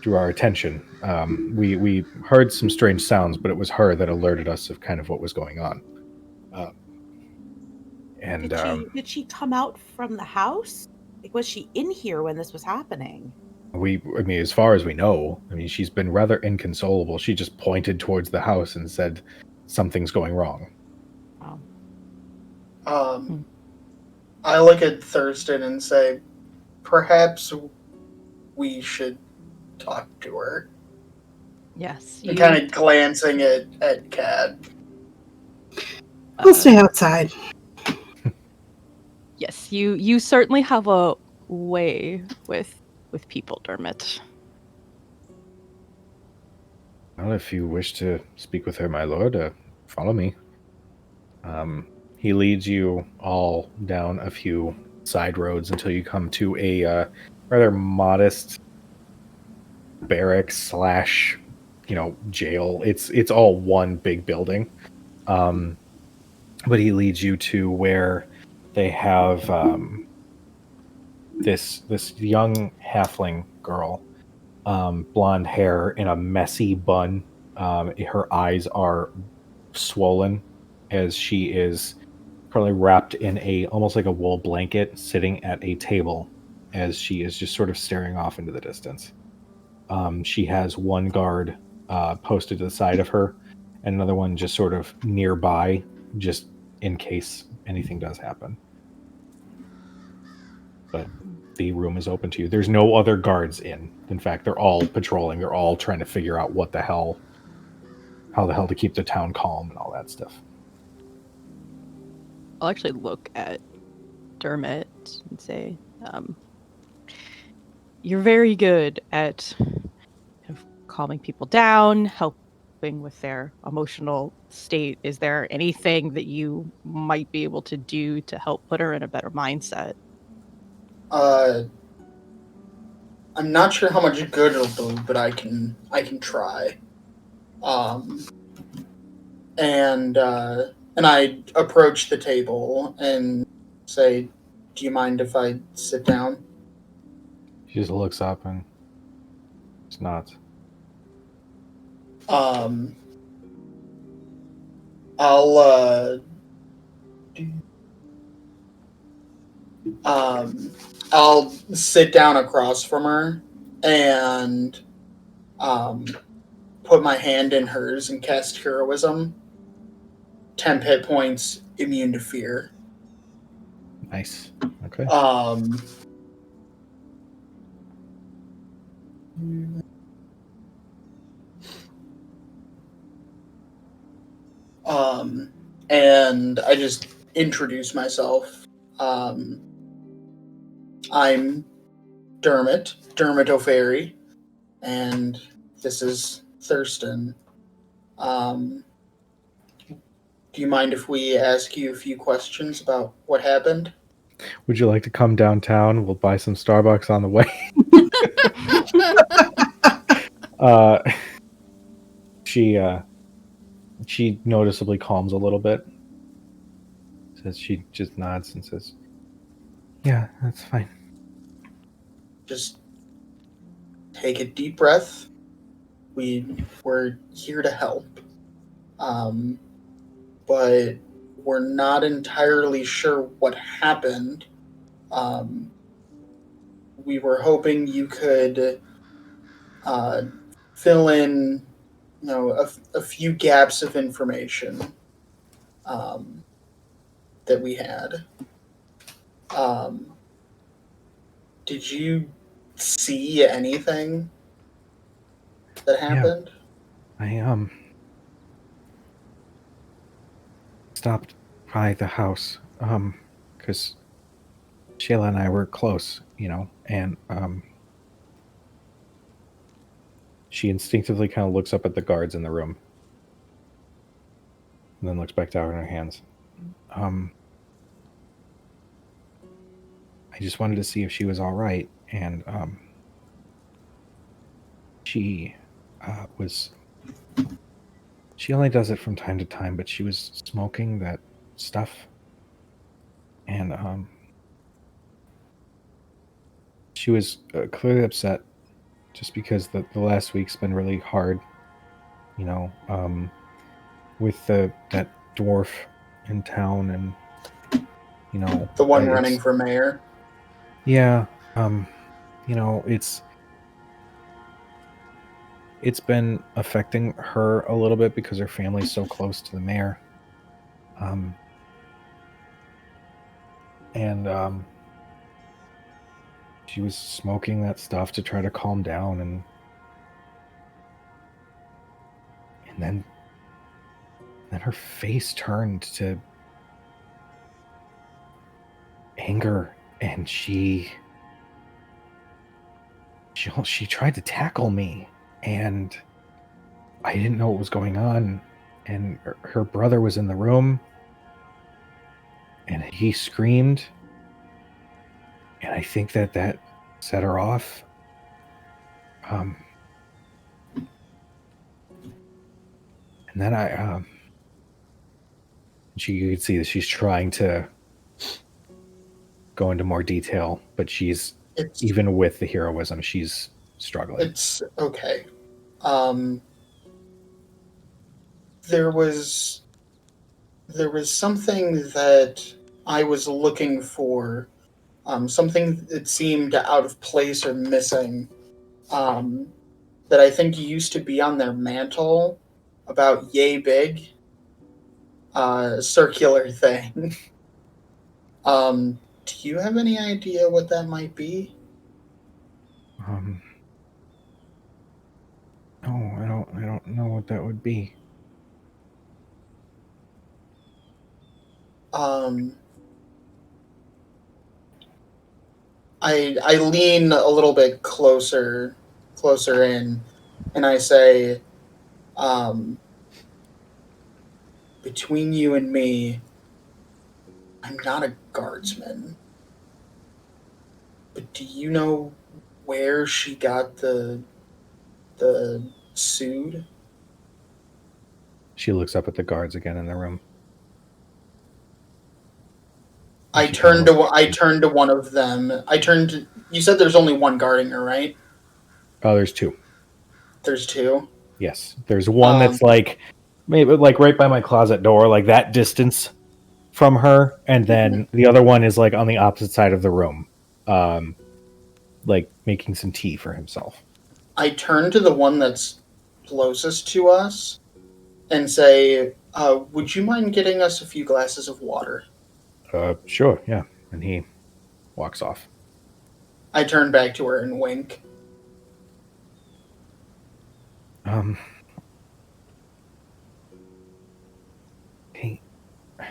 drew our attention. We heard some strange sounds, but it was her that alerted us of kind of what was going on. And Did she come out from the house? Like, was she in here when this was happening? I mean, as far as we know, I mean, she's been rather inconsolable. She just pointed towards the house and said, something's going wrong. Oh. I look at Thurston and say, perhaps we should talk to her. Yes. And kind of glancing at Cad. We'll stay outside. Yes, you certainly have a way with people, Dermot. Well, if you wish to speak with her, my lord, follow me. He leads you all down a few side roads until you come to a rather modest barracks slash, jail. It's all one big building. But he leads you to where they have this young halfling girl, blonde hair in a messy bun. Her eyes are swollen as she is currently wrapped in almost like a wool blanket, sitting at a table as she is just sort of staring off into the distance. She has one guard posted to the side of her, and another one just sort of nearby, just in case anything does happen. But the room is open to you. There's no other guards in. In fact, they're all patrolling. They're all trying to figure out how the hell to keep the town calm and all that stuff. I'll actually look at Dermot and say, you're very good at kind of calming people down, helping with their emotional state. Is there anything that you might be able to do to help put her in a better mindset? I'm not sure how much good it'll do, but I can try. And I approach the table and say, "Do you mind if I sit down?" She just looks up and just nods. I'll sit down across from her and put my hand in hers and cast heroism. 10 hit points, immune to fear. Nice. Okay. And I just introduce myself. I'm Dermot O'Ferry, and this is Thurston. Do you mind if we ask you a few questions about what happened? Would you like to come downtown? We'll buy some Starbucks on the way. She noticeably calms a little bit. Says she just nods and says, "Yeah, that's fine." Just take a deep breath. We're here to help. But we're not entirely sure what happened. We were hoping you could fill in, a few gaps of information that we had. Did you see anything that happened? I stopped by the house because Shayla and I were close, and she instinctively kind of looks up at the guards in the room and then looks back down at her hands. I just wanted to see if she was all right, and she was. She only does it from time to time, but she was smoking that stuff, and she was clearly upset, just because the last week's been really hard, with that dwarf in town, and The one running for mayor? Yeah, it's been affecting her a little bit because her family's so close to the mayor. And she was smoking that stuff to try to calm down, and then her face turned to anger, and she tried to tackle me, and I didn't know what was going on, and her brother was in the room, and he screamed, and I think that set her off. And then you can see that she's trying to go into more detail, but even with the heroism, she's struggling. It's okay. There was something that I was looking for, something that seemed out of place or missing, that I think used to be on their mantle, about yay big, circular thing. Do you have any idea what that might be? No, I don't know what that would be. I lean a little bit closer in, and I say, between you and me, I'm not a guardsman. But do you know where she got the suit? She looks up at the guards again in the room. I turned to one of them. You said there's only one guarding her, right? Oh, there's two. There's two. Yes, there's one that's like maybe like right by my closet door, like that distance from her, and then the other one is like on the opposite side of the room, like making some tea for himself. I turn to the one that's closest to us and say, would you mind getting us a few glasses of water? Sure, yeah. And he walks off. I turn back to her and wink. Hey, I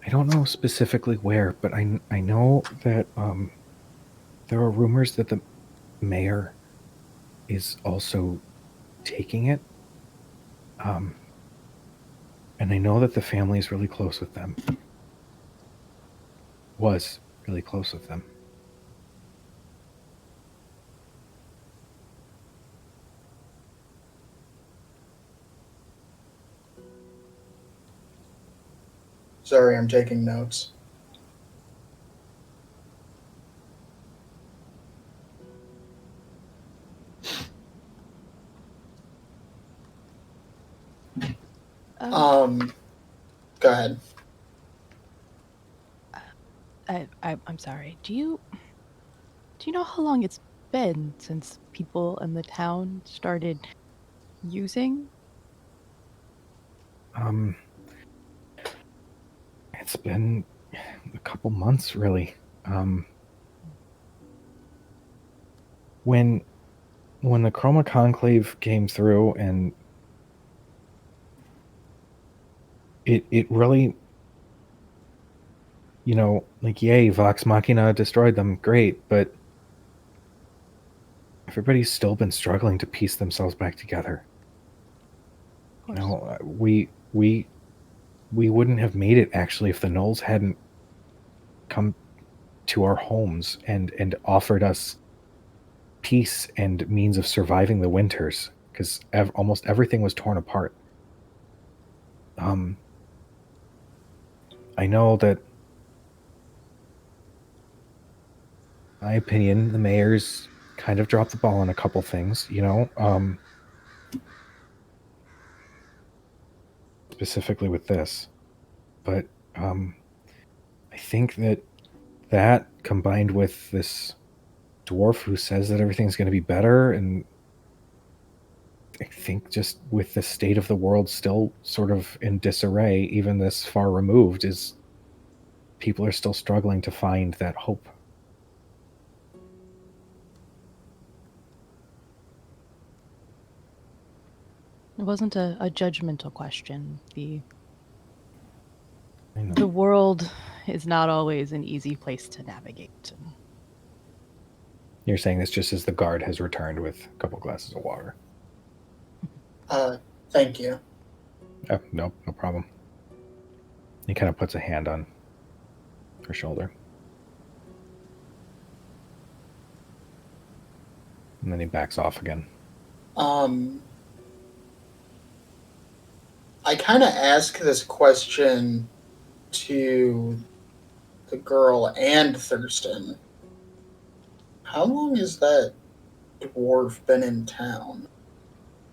don't know specifically where, but I know that there are rumors that the mayor is also taking it. And I know that the family is really close with them. Was really close with them. Sorry, I'm taking notes. Go ahead. I'm sorry. Do you know how long it's been since people in the town started using? It's been a couple months, really. When the Chroma Conclave came through, and it really, like, yay, Vox Machina destroyed them, great, but everybody's still been struggling to piece themselves back together. We wouldn't have made it, actually, if the Knolls hadn't come to our homes and offered us peace and means of surviving the winters, because almost everything was torn apart. I know that, in my opinion, the mayor's kind of dropped the ball on a couple things, specifically with this. But I think that combined with this dwarf who says that everything's going to be better, and I think just with the state of the world still sort of in disarray, even this far removed, is people are still struggling to find that hope. It wasn't a judgmental question. The world is not always an easy place to navigate. You're saying this just as the guard has returned with a couple glasses of water. Thank you. Oh, no problem. He kind of puts a hand on her shoulder. And then he backs off again. I kind of ask this question to the girl and Thurston. How long has that dwarf been in town?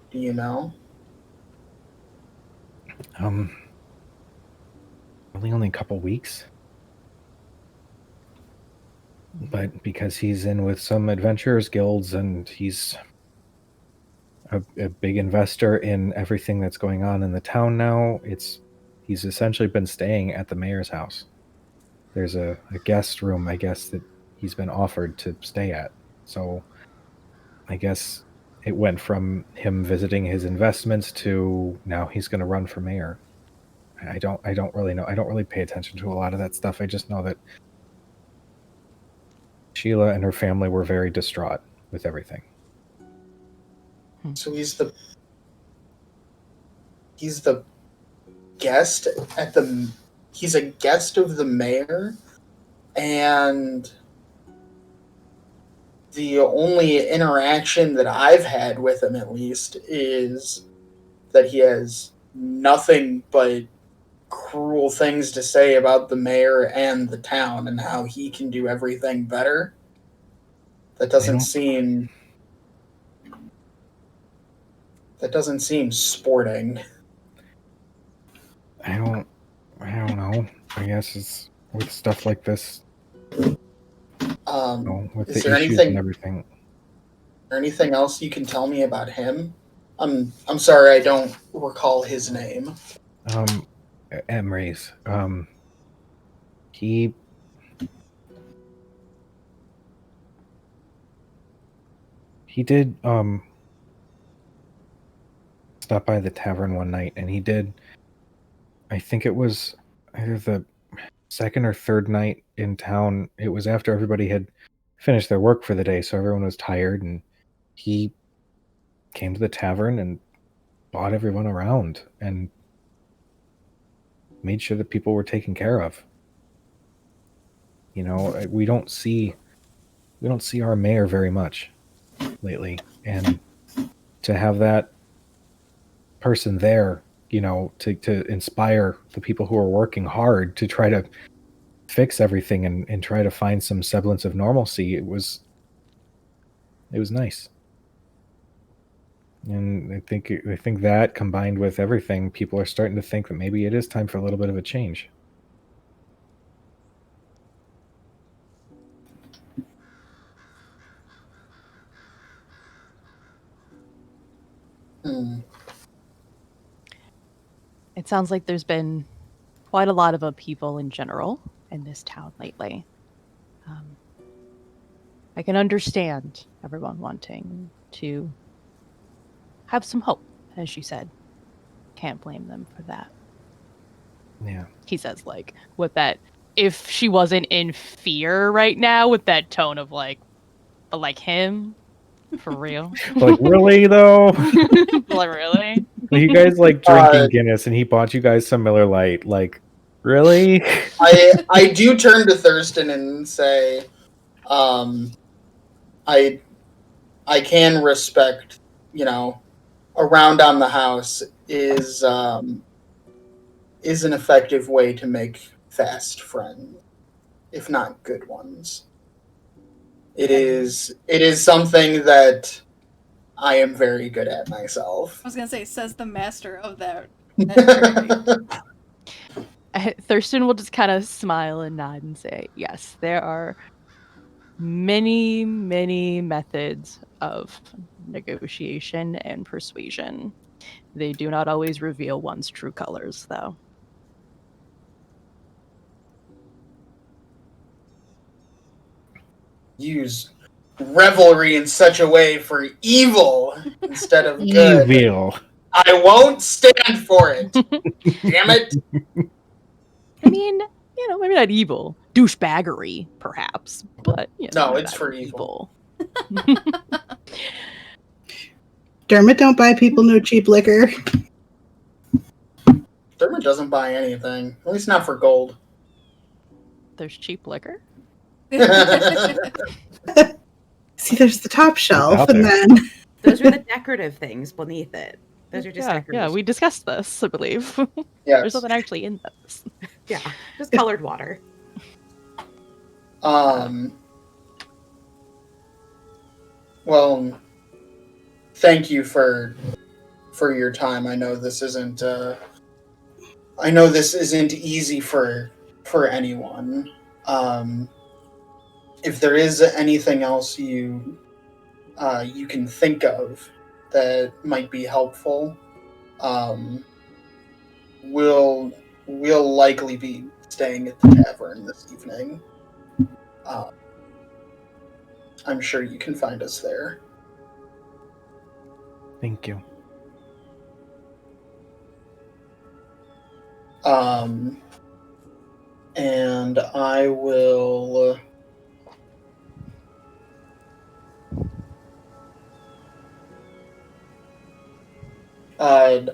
Do you know? Really only a couple weeks. But because he's in with some adventurers guilds and he's a big investor in everything that's going on in the town now, he's essentially been staying at the mayor's house. There's a guest room, I guess, that he's been offered to stay at. So I guess it went from him visiting his investments to now he's going to run for mayor. I don't really know. I don't really pay attention to a lot of that stuff. I just know that Sheila and her family were very distraught with everything. So he's the guest he's a guest of the mayor, and the only interaction that I've had with him, at least, is that he has nothing but cruel things to say about the mayor and the town and how he can do everything better. That doesn't seem sporting. I don't know. I guess it's with stuff like this, with Is the there issues and everything. anything else you can tell me about him? I'm sorry, I don't recall his name. Emrys. He did stop by the tavern one night, and he did. I think it was either the second or third night in town. It was after everybody had finished their work for the day, so everyone was tired, and he came to the tavern and bought everyone around and made sure that people were taken care of. You know, we don't see our mayor very much lately, and to have that person there, you know, to inspire the people who are working hard to try to fix everything and try to find some semblance of normalcy, it was nice. And I think that combined with everything, people are starting to think that maybe it is time for a little bit of a change. It sounds like there's been quite a lot of upheaval in general in this town lately. I can understand everyone wanting to have some hope, as you said. Can't blame them for that. Yeah. He says, like, with that, if she wasn't in fear right now, with that tone of like, but like him, for real. Like, really though? Like, really? Like, you guys like drinking Guinness and he bought you guys some Miller Lite. Like, really? I do turn to Thurston and say, I can respect, you know, around on the house is an effective way to make fast friends, if not good ones. It is something that I am very good at myself. I was gonna say, says the master of that. Thurston will just kind of smile and nod and say, yes, there are many, many methods of negotiation and persuasion. They do not always reveal one's true colors, though. Use revelry in such a way for evil instead of good. Evil. I won't stand for it. Damn it. I mean, you know, maybe not evil. Douchebaggery, perhaps. But, you know, No, it's for evil. Dermot, don't buy people no cheap liquor. Dermot doesn't buy anything. At least not for gold. There's cheap liquor? See, there's the top shelf, out and there. then Those are the decorative things beneath it. Those are just Yeah, decorative. we discussed this, I believe. Yes. There's nothing actually in those. Yeah, just colored water. Well, thank you for your time. I know this isn't easy for anyone. If there is anything else you can think of that might be helpful, we'll likely be staying at the tavern this evening. I'm sure you can find us there. Thank you. And I will.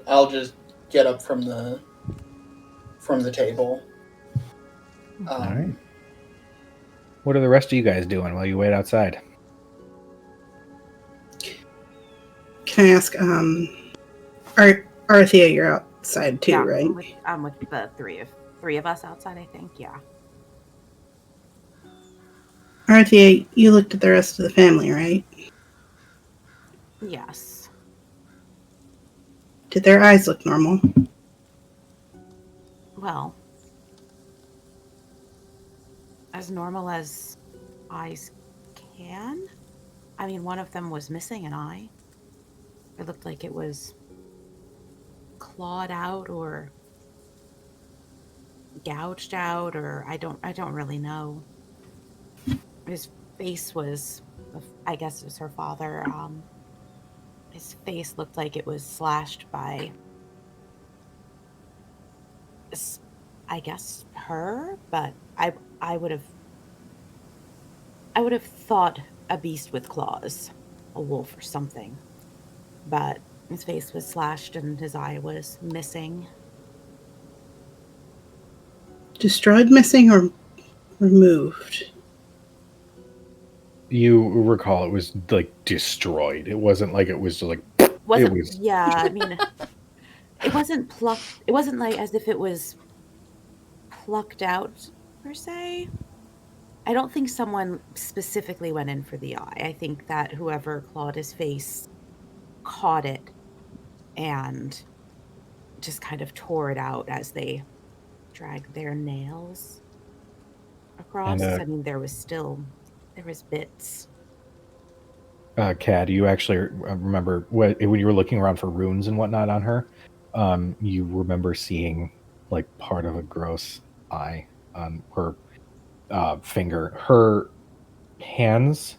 I'll just get up from the table. All right. What are the rest of you guys doing while you wait outside? can I ask, Arthea, you're outside too, Yeah, right? I'm with the three of us outside, I think. Yeah. Arthia, you looked at the rest of the family, right? Yes. Did their eyes look normal? Well, as normal as eyes can. I mean, one of them was missing an eye. It looked like it was clawed out or gouged out, or I don't really know. His face was, I guess it was her father. His face looked like it was slashed by, I guess, her. But I would have thought a beast with claws, a wolf or something. But his face was slashed and his eye was missing. Destroyed, missing, or removed? You recall it was like destroyed. It wasn't like it was just like it was. Yeah, I mean, it wasn't plucked. It wasn't like as if it was plucked out per se. I don't think someone specifically went in for the eye. I think that whoever clawed his face caught it and just kind of tore it out as they dragged their nails across. And I mean, there was bits. Cad, you actually remember when you were looking around for runes and whatnot on her. You remember seeing like part of a gross eye on her finger. Her hands,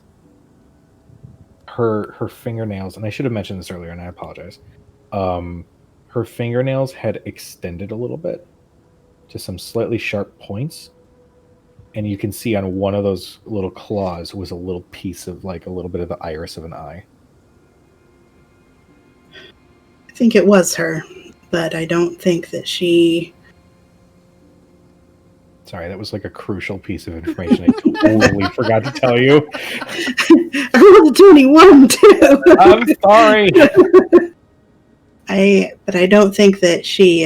her fingernails, and I should have mentioned this earlier, and I apologize. Her fingernails had extended a little bit to some slightly sharp points, and you can see on one of those little claws was a little piece of like a little bit of the iris of an eye. I think it was her, but I don't think that she... Sorry, that was like a crucial piece of information I totally forgot to tell you. I rolled a 21 too. I'm sorry. But I don't think that she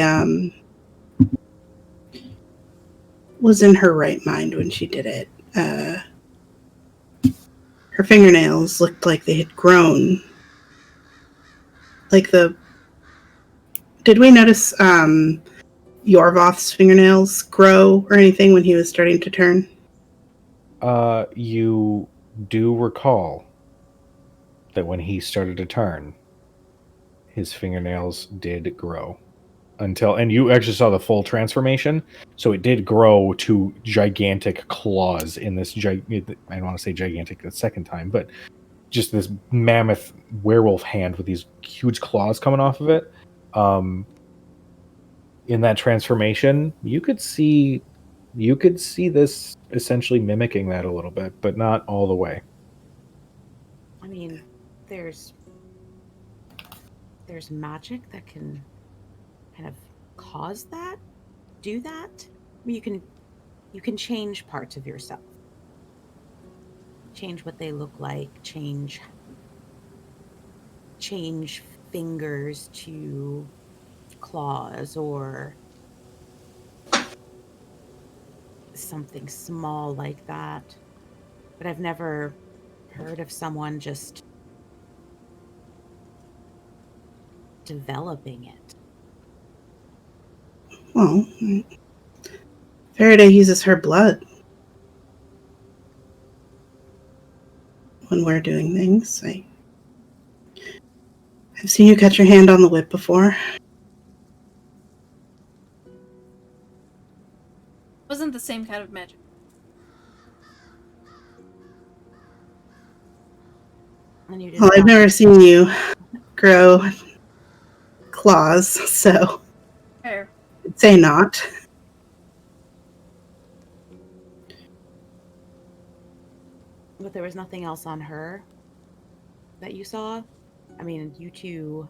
was in her right mind when she did it. Her fingernails looked like they had grown. Like did we notice Yorvoth's fingernails grow or anything when he was starting to turn? You do recall that when he started to turn, his fingernails did grow and you actually saw the full transformation. So it did grow to gigantic claws in this I don't want to say gigantic the second time, but just this mammoth werewolf hand with these huge claws coming off of it. In that transformation, you could see this essentially mimicking that a little bit, but not all the way. I mean, there's magic that can kind of cause that, do that. I mean, you can change parts of yourself, change what they look like, change fingers to claws or something small like that. But I've never heard of someone just developing it. Well, Faraday uses her blood when we're doing things. I've seen you cut your hand on the whip before. Wasn't the same kind of magic. And you did Well, I've not- never seen you grow claws, so Fair. I'd say not. But there was nothing else on her that you saw? I mean, you two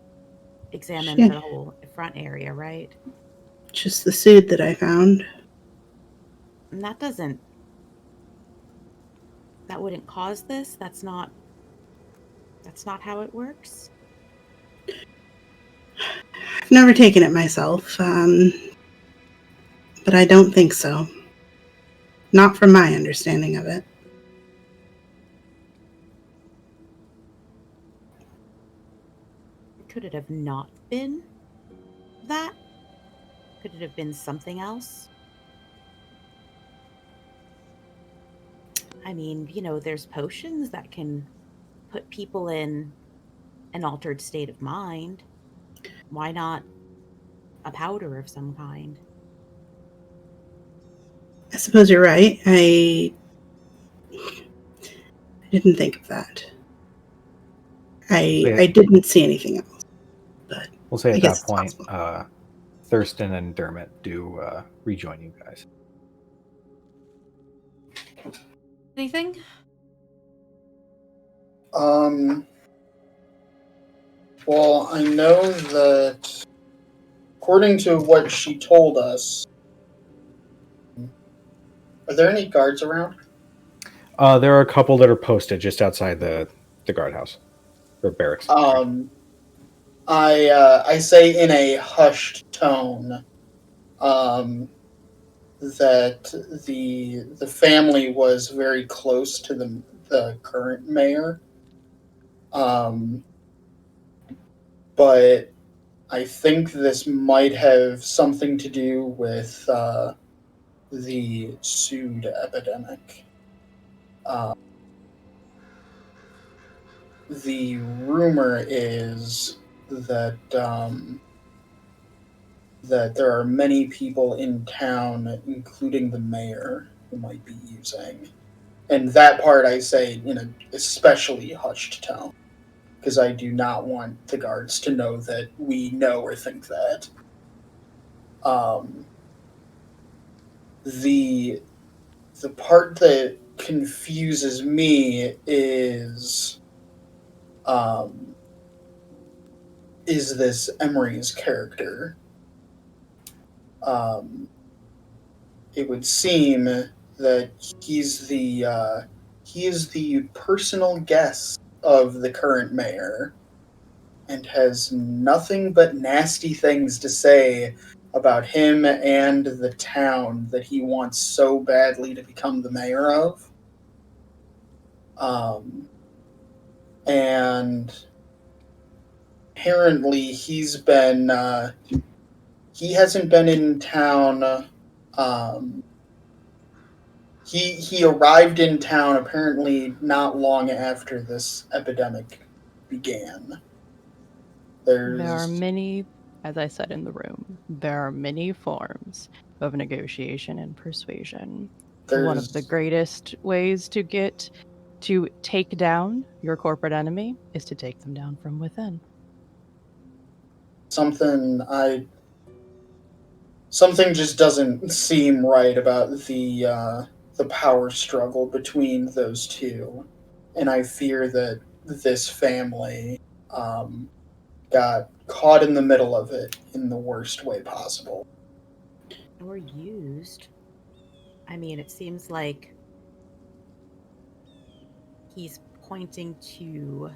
examined Yeah. her whole front area, right? Just the suit that I found. And that wouldn't cause this? That's not how it works? I've I've never taken it myself, but I don't think so. Not from my understanding of it. Could it have not been that? Could it have been something else? I mean, there's potions that can put people in an altered state of mind. Why not a powder of some kind? I suppose you're right. I didn't think of that. I didn't see anything else. But We'll say I at guess that it's point, possible. Thurston and Dermot do rejoin you guys. Anything? Well, I know that according to what she told us, are there any guards around? There are a couple that are posted just outside the guardhouse or barracks. I say in a hushed tone, that the family was very close to the current mayor. But I think this might have something to do with the Sood epidemic. The rumor is that that there are many people in town, including the mayor, who might be using. And that part I say in an especially hushed tone, because I do not want the guards to know that we know or think that. The part that confuses me is this Emery's character. It would seem that he is the personal guest of the current mayor and has nothing but nasty things to say about him and the town that he wants so badly to become the mayor of. And apparently he hasn't been in town. He arrived in town apparently not long after this epidemic began. There are many, as I said in the room, there are many forms of negotiation and persuasion. One of the greatest ways to take down your corporate enemy is to take them down from within. Something just doesn't seem right about the power struggle between those two, and I fear that this family got caught in the middle of it in the worst way possible. Or used. I mean, it seems like he's pointing to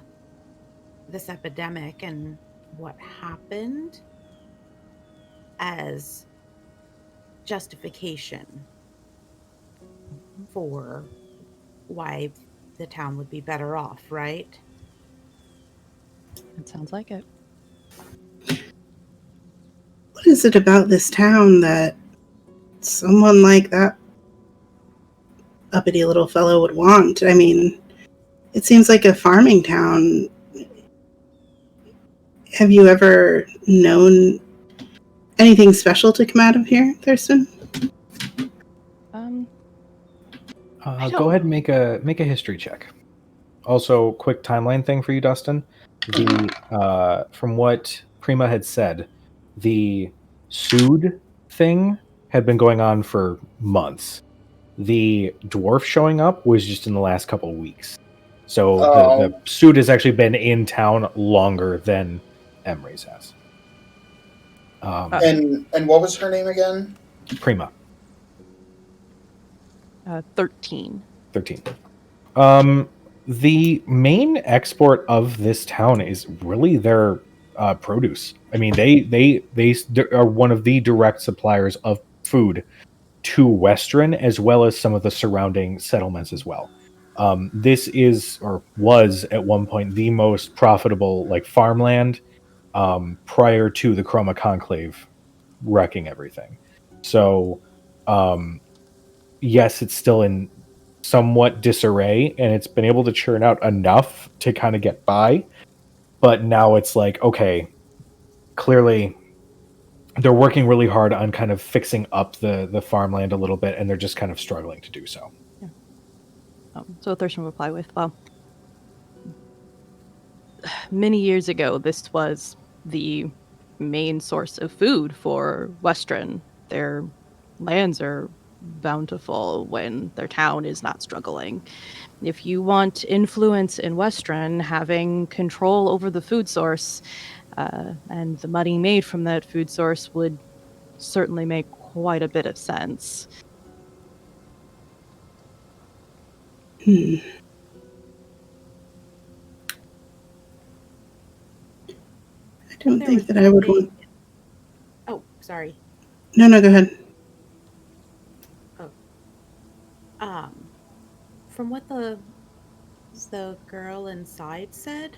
this epidemic and what happened as justification for why the town would be better off, right? It sounds like it. What is it about this town that someone like that uppity little fellow would want? I mean, it seems like a farming town. Have you ever known anything special to come out of here, Thurston? Go ahead and make a history check. Also, quick timeline thing for you, Dustin. From what Prima had said, the Sood thing had been going on for months. The dwarf showing up was just in the last couple of weeks. So the Sood has actually been in town longer than Emery's has. And what was her name again? Prima. 13. 13. The main export of this town is really their produce. I mean, they are one of the direct suppliers of food to Western, as well as some of the surrounding settlements as well. This is, or was at one point, the most profitable like farmland prior to the Chroma Conclave wrecking everything. So, yes, it's still in somewhat disarray, and it's been able to churn out enough to kind of get by. But now it's like, okay, clearly they're working really hard on kind of fixing up the farmland a little bit, and they're just kind of struggling to do so. Yeah. So Thurston reply with, well, many years ago, this was the main source of food for Western. Their lands are bountiful when their town is not struggling. If you want influence in Western, having control over the food source and the money made from that food source would certainly make quite a bit of sense. I don't There think was that I would something- want. Oh, sorry. No, go ahead. From what the girl inside said,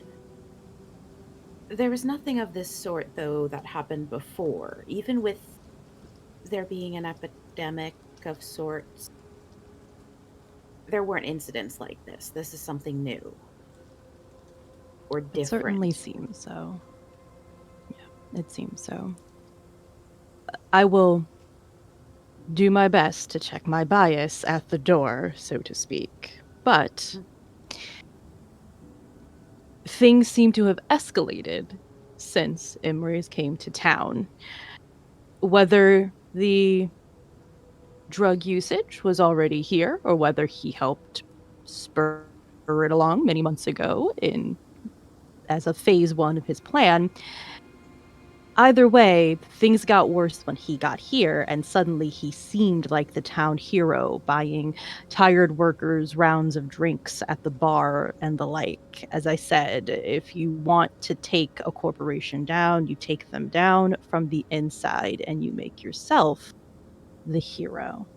there was nothing of this sort, though, that happened before. Even with there being an epidemic of sorts, there weren't incidents like this. This is something new. Or different. It certainly seems so. Yeah, it seems so. I will do my best to check my bias at the door, so to speak. But things seem to have escalated since Imri's came to town. Whether the drug usage was already here, or whether he helped spur it along many months ago as a phase 1 of his plan. Either way, things got worse when he got here, and suddenly he seemed like the town hero, buying tired workers rounds of drinks at the bar and the like. As I said, if you want to take a corporation down, you take them down from the inside, and you make yourself the hero.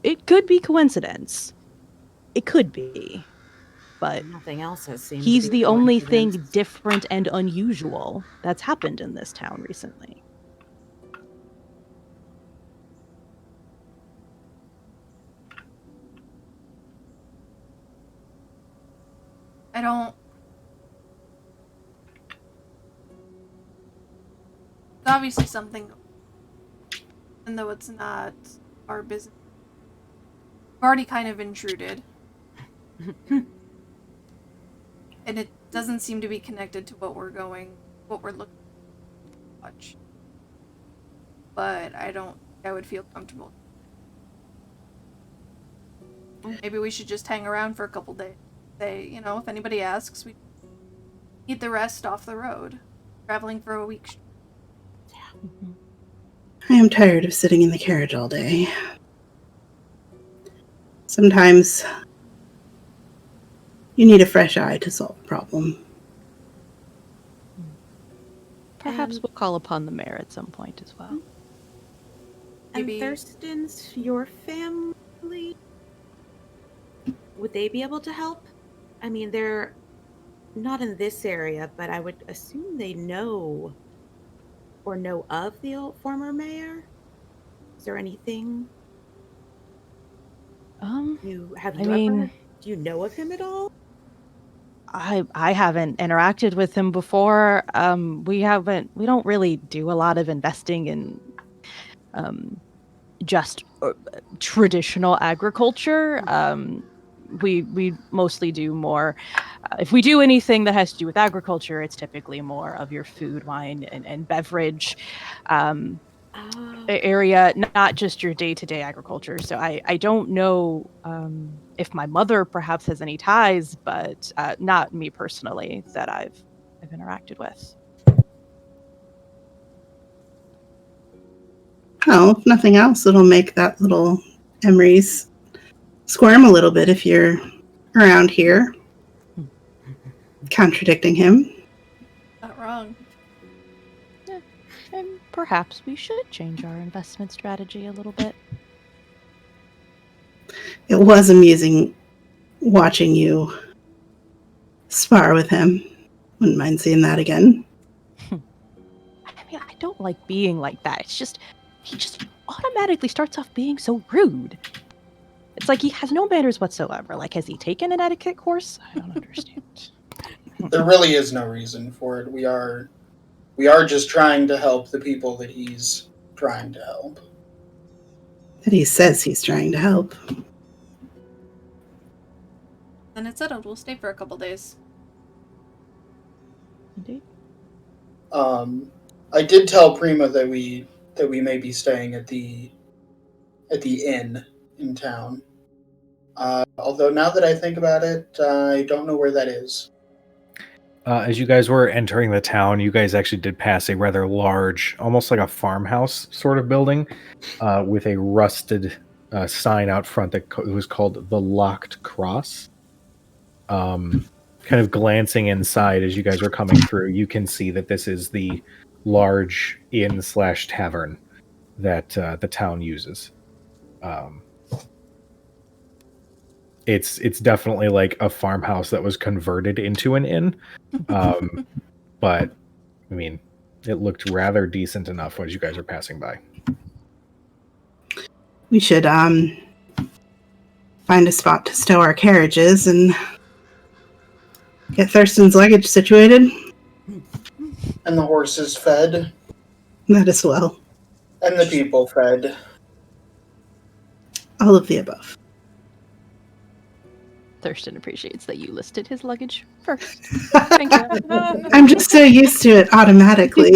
It could be coincidence. It could be. But nothing else has seemed he's to be the only thing coincidence. different and unusual that's happened in this town recently. I don't. It's obviously something, even though it's not our business. We've already kind of intruded. And it doesn't seem to be connected to what we're looking to watch. But I would feel comfortable. Maybe we should just hang around for a couple days. Say, if anybody asks, we need the rest off the road. Traveling for a week. I am tired of sitting in the carriage all day. Sometimes you need a fresh eye to solve a problem. Perhaps we'll call upon the mayor at some point as well. And Maybe- Thurston's your family? Would they be able to help? I mean, they're not in this area, but I would assume they know or know of the old former mayor. Is there anything do you know of him at all? I haven't interacted with him before. We don't really do a lot of investing in just traditional agriculture. We mostly do more. If we do anything that has to do with agriculture, it's typically more of your food, wine, and beverage area, not just your day-to-day agriculture. So I don't know if my mother perhaps has any ties, but not me personally that I've interacted with. Oh, if nothing else, it'll make that little Emery's squirm a little bit if you're around here contradicting him. perhaps we should change our investment strategy a little bit. It was amusing watching you spar with him. Wouldn't mind seeing that again. I mean, I don't like being like that. It's just, he just automatically starts off being so rude. It's like he has no manners whatsoever. Like, has he taken an etiquette course? I don't understand. There really is no reason for it. We are just trying to help the people that he's trying to help. That he says he's trying to help. Then it's settled. We'll stay for a couple days. Indeed. I did tell Prima that we may be staying at the inn in town. Although now that I think about it, I don't know where that is. As you guys were entering the town, you guys actually did pass a rather large, almost like a farmhouse sort of building, with a rusted sign out front that was called the Locked Cross. Kind of glancing inside as you guys were coming through, you can see that this is the large inn/tavern that the town uses. It's definitely like a farmhouse that was converted into an inn. But I mean, it looked rather decent enough as you guys are passing by. We should find a spot to stow our carriages and get Thurston's luggage situated. And the horses fed. That as well. And the people fed. All of the above. Thurston appreciates that you listed his luggage first. Thank you. I'm just so used to it automatically.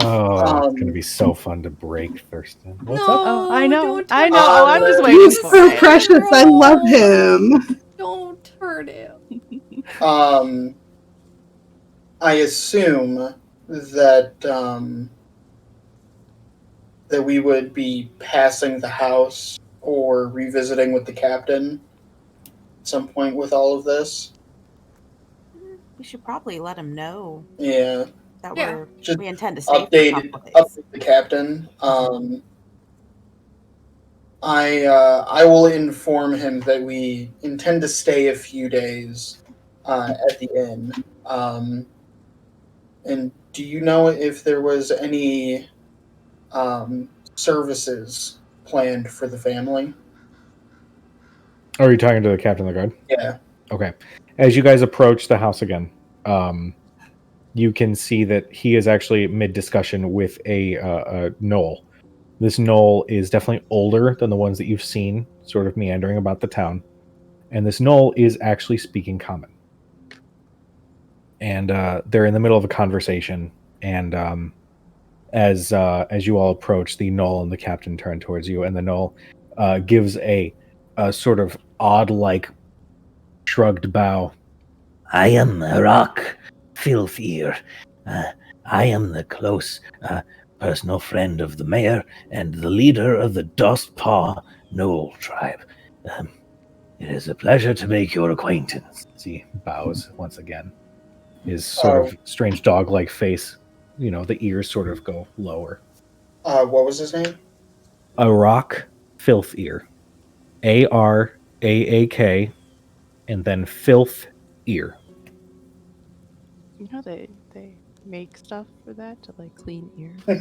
Oh, it's gonna be so fun to break Thurston. What's up? Oh, I know. Don't I hurt know. Oh, I'm just waiting He's for so it. precious. I love him. Don't hurt him. I assume that that we would be passing the house or revisiting with the captain at some point with all of this. We should probably let him know Yeah. that Yeah. Just we intend to stay for a Update couple days. the captain. I will inform him that we intend to stay a few days at the inn. And do you know if there was any services planned for the family? Are you talking to the captain of the guard? Yeah. Okay. As you guys approach the house again, you can see that he is actually mid-discussion with a gnoll. This gnoll is definitely older than the ones that you've seen, sort of meandering about the town. And this gnoll is actually speaking common. And they're in the middle of a conversation. And as you all approach, the gnoll and the captain turn towards you, and the gnoll gives a sort of odd-like shrugged bow. I am Arak Filthier. I am the close personal friend of the mayor and the leader of the Dustpaw Knoll tribe. It is a pleasure to make your acquaintance. He bows once again. His sort of strange dog-like face, you know, the ears sort of go lower. What was his name? Arak Filthier. Araak, and then Filth Ear. You know they make stuff for that to like clean ears. Oh,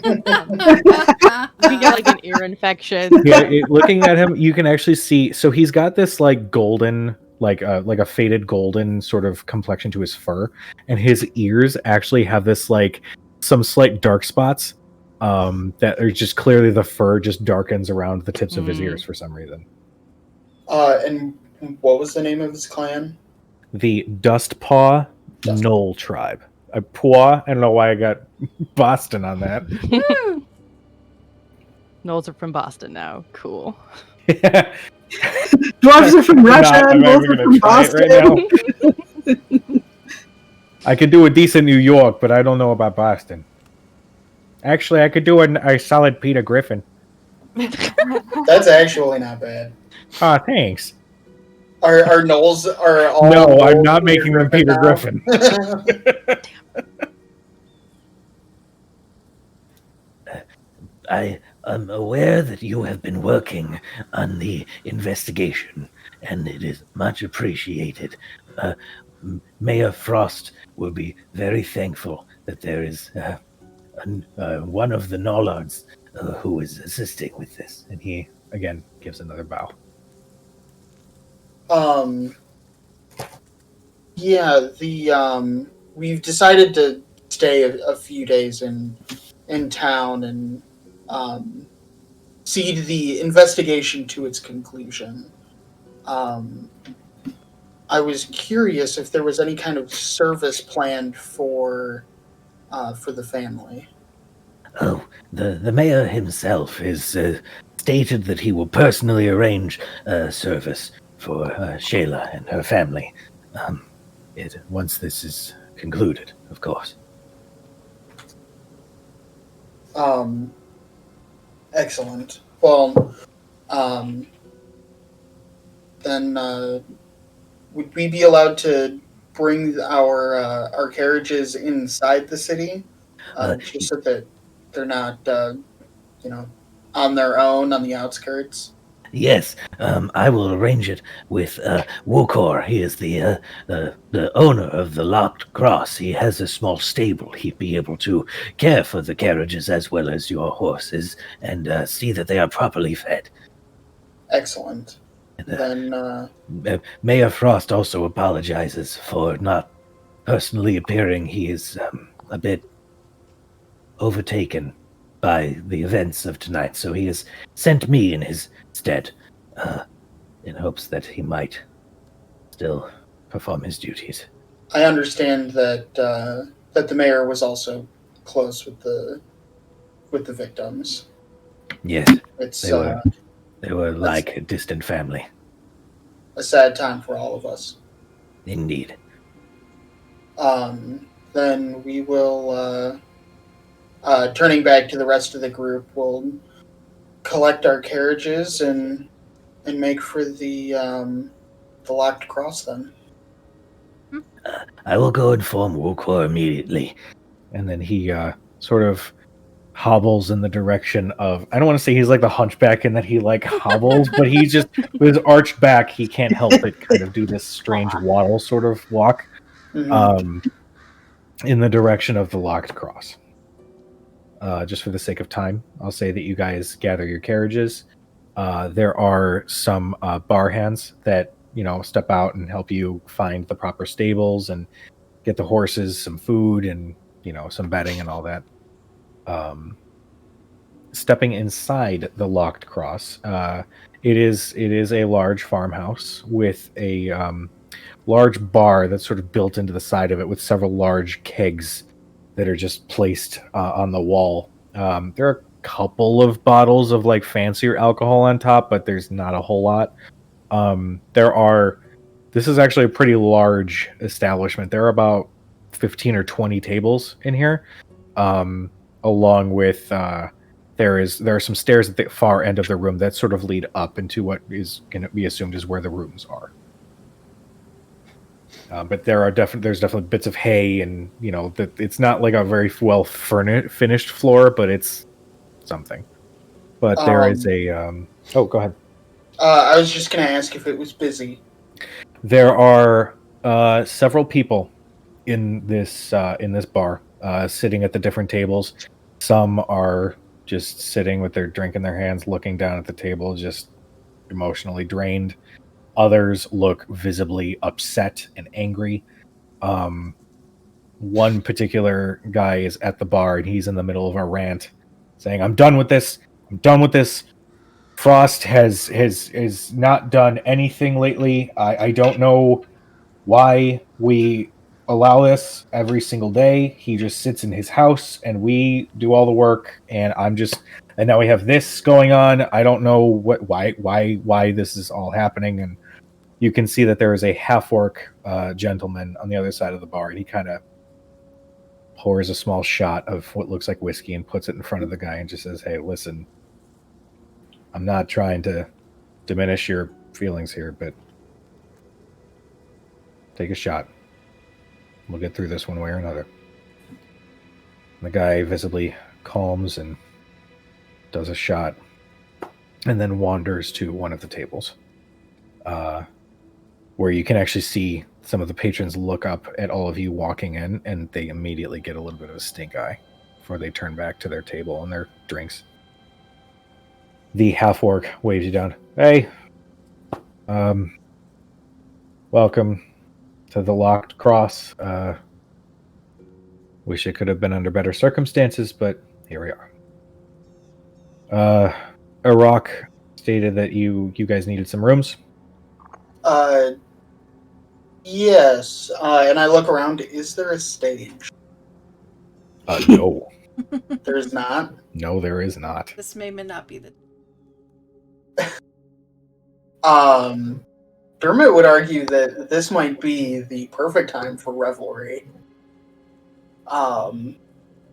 You can get like an ear infection. Yeah, looking at him, you can actually see. So he's got this like golden, like a faded golden sort of complexion to his fur, and his ears actually have this like some slight dark spots that are just clearly the fur just darkens around the tips of his ears for some reason. And what was the name of his clan? The Dustpaw Knoll tribe. Paw. I don't know why I got Boston on that. Knowles are from Boston now. Cool. Dwarves are from Russia and wolves are from Boston. I could do a decent New York, but I don't know about Boston. Actually, I could do a solid Peter Griffin. That's actually not bad. Ah, thanks. Are all No, I'm Knolls not making them Peter Griffin. I am aware that you have been working on the investigation, and it is much appreciated. Mayor Frost will be very thankful that there is one of the Nollards who is assisting with this. And he again gives another bow. Yeah, we've decided to stay a few days in town and see the investigation to its conclusion. I was curious if there was any kind of service planned for the family. Oh, the mayor himself has stated that he will personally arrange a service for Shayla and her family. Once this is concluded, of course. Excellent. Well, then would we be allowed to bring our carriages inside the city, just so that they're not on their own on the outskirts? Yes, I will arrange it with Wokor. He is the owner of the Locked Cross. He has a small stable. He'd be able to care for the carriages as well as your horses and see that they are properly fed. Excellent. And, Then Mayor Frost also apologizes for not personally appearing. He is a bit overtaken by the events of tonight, so he has sent me in his stead, in hopes that he might still perform his duties. I understand that that the mayor was also close with the victims. Yes, It's they were like a distant family. a sad time for all of us. Indeed. Then we will, turning back to the rest of the group, we'll collect our carriages and make for the Locked Cross then. I will go inform Wokor immediately. And then he sort of hobbles in the direction of, I don't want to say he's like the hunchback in that he like hobbles, but he's just with his arched back, he can't help but kind of do this strange waddle sort of walk in the direction of the Locked Cross. Just for the sake of time, I'll say that you guys gather your carriages. There are some bar hands that step out and help you find the proper stables and get the horses some food and some bedding and all that. Stepping inside the Locked Cross, it is a large farmhouse with a large bar that's sort of built into the side of it with several large kegs that are just placed on the wall. There are a couple of bottles of like fancier alcohol on top, but there's not a whole lot. This is actually a pretty large establishment. There are about 15 or 20 tables in here, along with there are some stairs at the far end of the room that sort of lead up into what is going to be assumed is where the rooms are. But there's definitely bits of hay, and it's not like a very well finished floor, but it's something. But there is a oh, go ahead. I was just going to ask if it was busy. There are several people in this bar, sitting at the different tables. Some are just sitting with their drink in their hands, looking down at the table, just emotionally drained. Others look visibly upset and angry. One particular guy is at the bar, and he's in the middle of a rant, saying, "I'm done with this. I'm done with this. Frost has not done anything lately. I don't know why we allow this every single day. He just sits in his house and we do all the work, and now we have this going on. I don't know why this is all happening." And you can see that there is a half-orc gentleman on the other side of the bar, and he kind of pours a small shot of what looks like whiskey and puts it in front of the guy and just says, "Hey, listen, I'm not trying to diminish your feelings here, but take a shot. We'll get through this one way or another." And the guy visibly calms and does a shot, and then wanders to one of the tables, where you can actually see some of the patrons look up at all of you walking in, and they immediately get a little bit of a stink eye before they turn back to their table and their drinks. The half-orc waves you down. Hey, welcome to the Locked Cross. Wish it could have been under better circumstances, but here we are. Iraq stated that you guys needed some rooms. Yes. And I look around. Is there a stage? No. There's not. No, there is not. This may not be the. Dermot would argue that this might be the perfect time for revelry.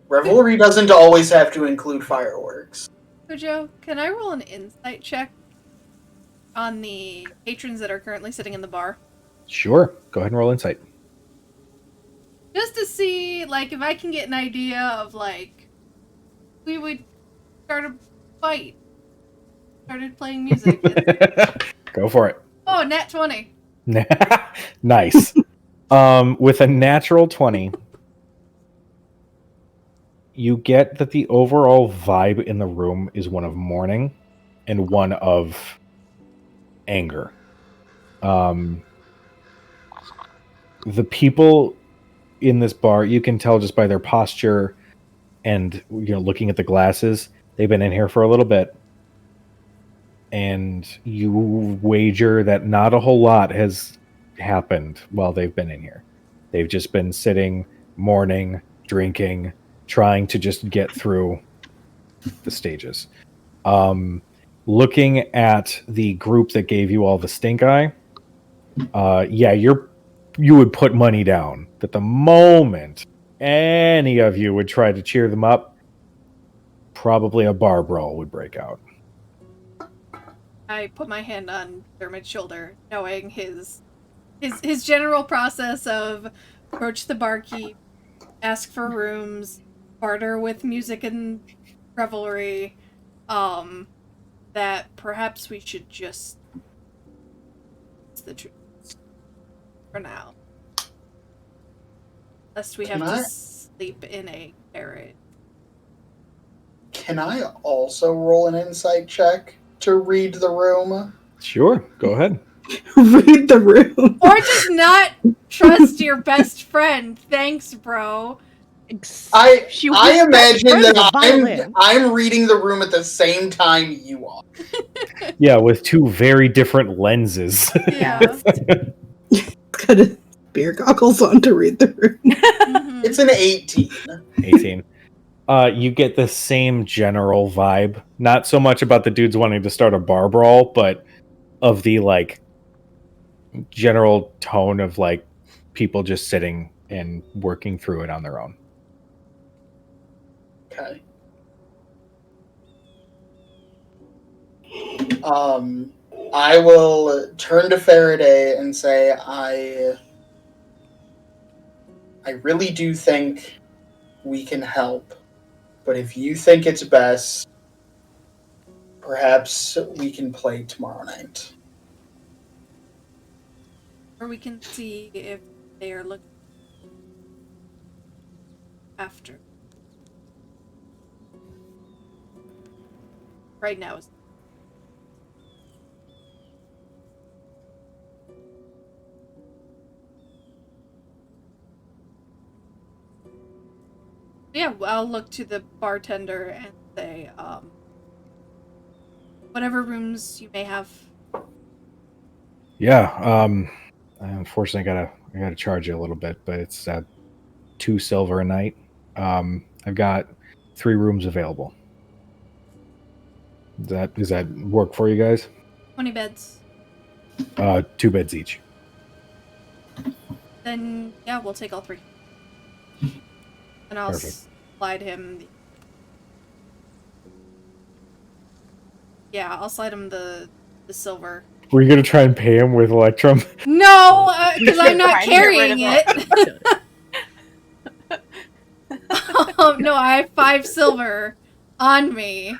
Revelry doesn't always have to include fireworks. So, Joe, can I roll an insight check on the patrons that are currently sitting in the bar? Sure. Go ahead and roll insight. Just to see, like, if I can get an idea of, like, we would start a fight. Started playing music. Go for it. Oh, nat 20. Nice. With a natural 20, you get that the overall vibe in the room is one of mourning and one of anger. The people in this bar, you can tell just by their posture and looking at the glasses, they've been in here for a little bit. And you wager that not a whole lot has happened while they've been in here. They've just been sitting, mourning, drinking, trying to just get through the stages. Looking at the group that gave you all the stink eye, you would put money down that the moment any of you would try to cheer them up, probably a bar brawl would break out. I put my hand on Dermot's shoulder, knowing his general process of approach the barkeep, ask for rooms, barter with music and revelry, that perhaps we should just... It's the truth. For now. Lest we have to sleep in a carriage. Can I also roll an insight check to read the room? Sure, go ahead. Read the room. Or just not trust your best friend. Thanks, bro. I imagine that I'm reading the room at the same time you are. Yeah, with two very different lenses. Yeah. Got a beer goggles on to read the room. Mm-hmm. It's an 18. 18. You get the same general vibe. Not so much about the dudes wanting to start a bar brawl, but of the general tone of people just sitting and working through it on their own. Okay. I will turn to Faraday and say I really do think we can help. But if you think it's best, perhaps we can play tomorrow night. Or we can see if they are looking after. Right now is... Yeah, I'll look to the bartender and say, whatever rooms you may have. Yeah, unfortunately I gotta charge you a little bit, but it's $2 silver a night. I've got 3 rooms available. Does that work for you guys? 20 beds. 2 beds each. Then, yeah, we'll take all 3. And I'll Perfect. slide him... Yeah, I'll slide him the silver. Were you gonna try and pay him with Electrum? No, because I'm not Trying to get rid carrying of it. No, I have 5 silver on me.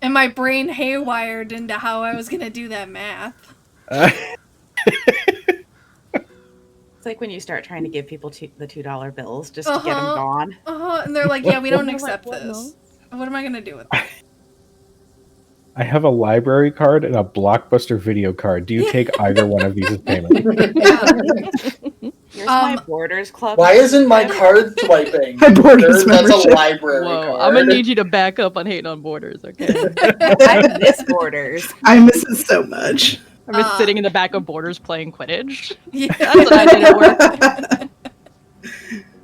And my brain haywired into how I was gonna do that math. It's like when you start trying to give people the $2 bills just to get them gone. And they're like, yeah, we don't They're accept like, what, this. What am I gonna do with it? I have a library card and a Blockbuster video card. Do you take either one of these as payment? Here's my Borders Club. Why isn't my card swiping? My Borders That's a membership. library Whoa, card. I'm gonna need you to back up on hating on Borders, okay? I miss Borders. I miss it so much. I'm just sitting in the back of Borders playing Quidditch. Yeah. That's what I did at work.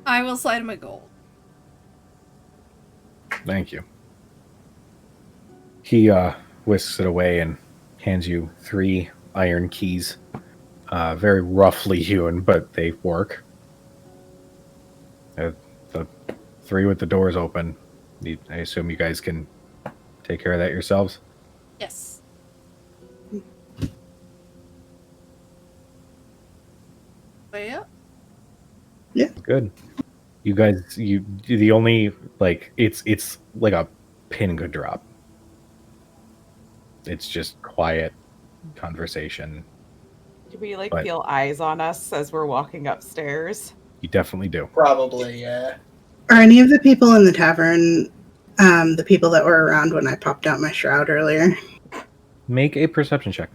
I will slide him a gold. Thank you. He whisks it away and hands you 3 iron keys. Very roughly hewn, but they work. The 3 with the doors open. I assume you guys can take care of that yourselves? Yes. Way up. Good. You guys, the only, like, it's like a pin could drop. It's just quiet conversation. Do we like But- feel eyes on us as we're walking upstairs? You definitely do. Probably, yeah. Are any of the people in the tavern the people that were around when I popped out my shroud earlier? Make a perception check.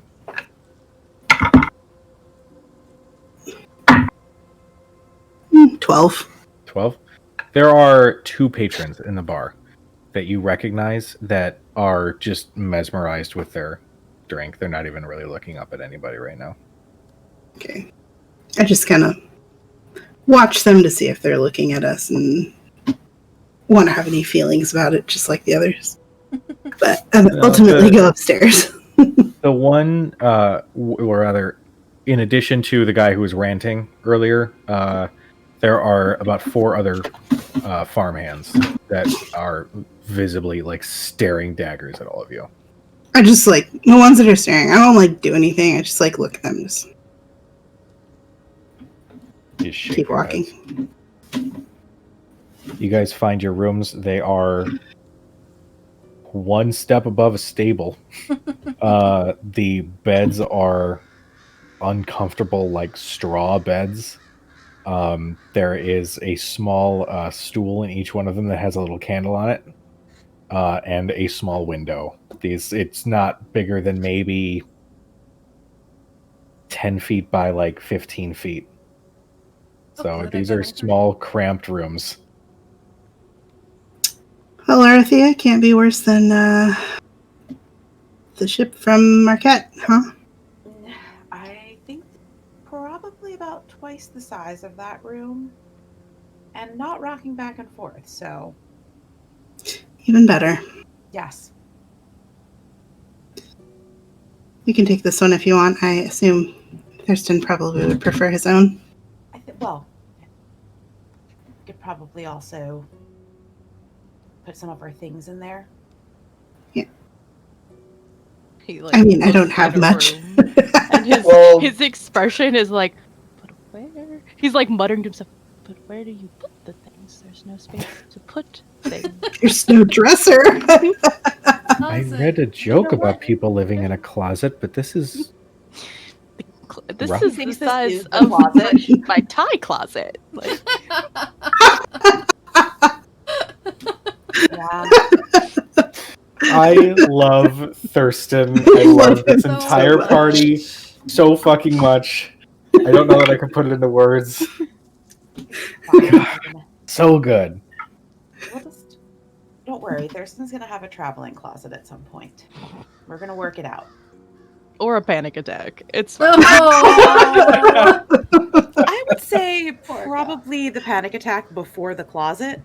12. 12. There are 2 patrons in the bar that you recognize that are just mesmerized with their drink. They're not even really looking up at anybody right now. Okay. I just kind of watch them to see if they're looking at us and want to have any feelings about it, just like the others. But ultimately go upstairs. The one, or rather, in addition to the guy who was ranting earlier, there are about 4 other farmhands that are visibly like staring daggers at all of you. I just like the ones that are staring. I don't like do anything. I just like look at them. Just Shake keep your walking. heads. You guys find your rooms. They are 1 step above a stable. The beds are uncomfortable, like straw beds. There is a small stool in each one of them that has a little candle on it, and a small window. It's not bigger than maybe 10 feet by like 15 feet. So good, these I are got over small, cramped rooms. Well, Arathea can't be worse than the ship from Marquette, huh? I think probably about twice the size of that room. And not rocking back and forth, so Even better. yes. You can take this one if you want. I assume Thurston probably would prefer his own. Well, we could probably also put some of our things in there. He, like, I mean, I looks don't have in a much. room, and Well- his expression is like, but where? He's like muttering to himself, but where do you put the things? There's no space to put things. There's no dresser. I read a joke about people living in a closet, but this is This Rough. is the Thinks this size is the of closet. my tie closet. Like, Yeah. I love Thurston. I love this him so entire much. party so fucking much. I don't know that I can put it into words. So good. We'll just don't worry. Thurston's gonna have a traveling closet at some point. We're gonna work it out. or a panic attack. It's fine. Oh. I would say Poor probably the panic attack before the closet.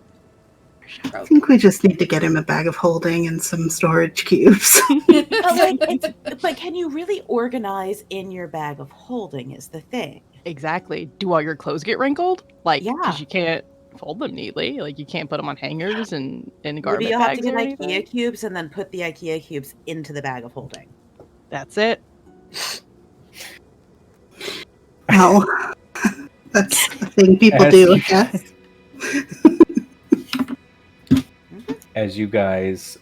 I think we just need to get him a bag of holding and some storage cubes. But can you really organize in your bag of holding is the thing. Exactly. Do all your clothes get wrinkled? Like, Yeah. because you can't fold them neatly. Like, you can't put them on hangers and in garment Maybe you'll have to bags get or IKEA anything. cubes and then put the IKEA cubes into the bag of holding. That's it. Well, that's a thing people As do, you- I guess. as you guys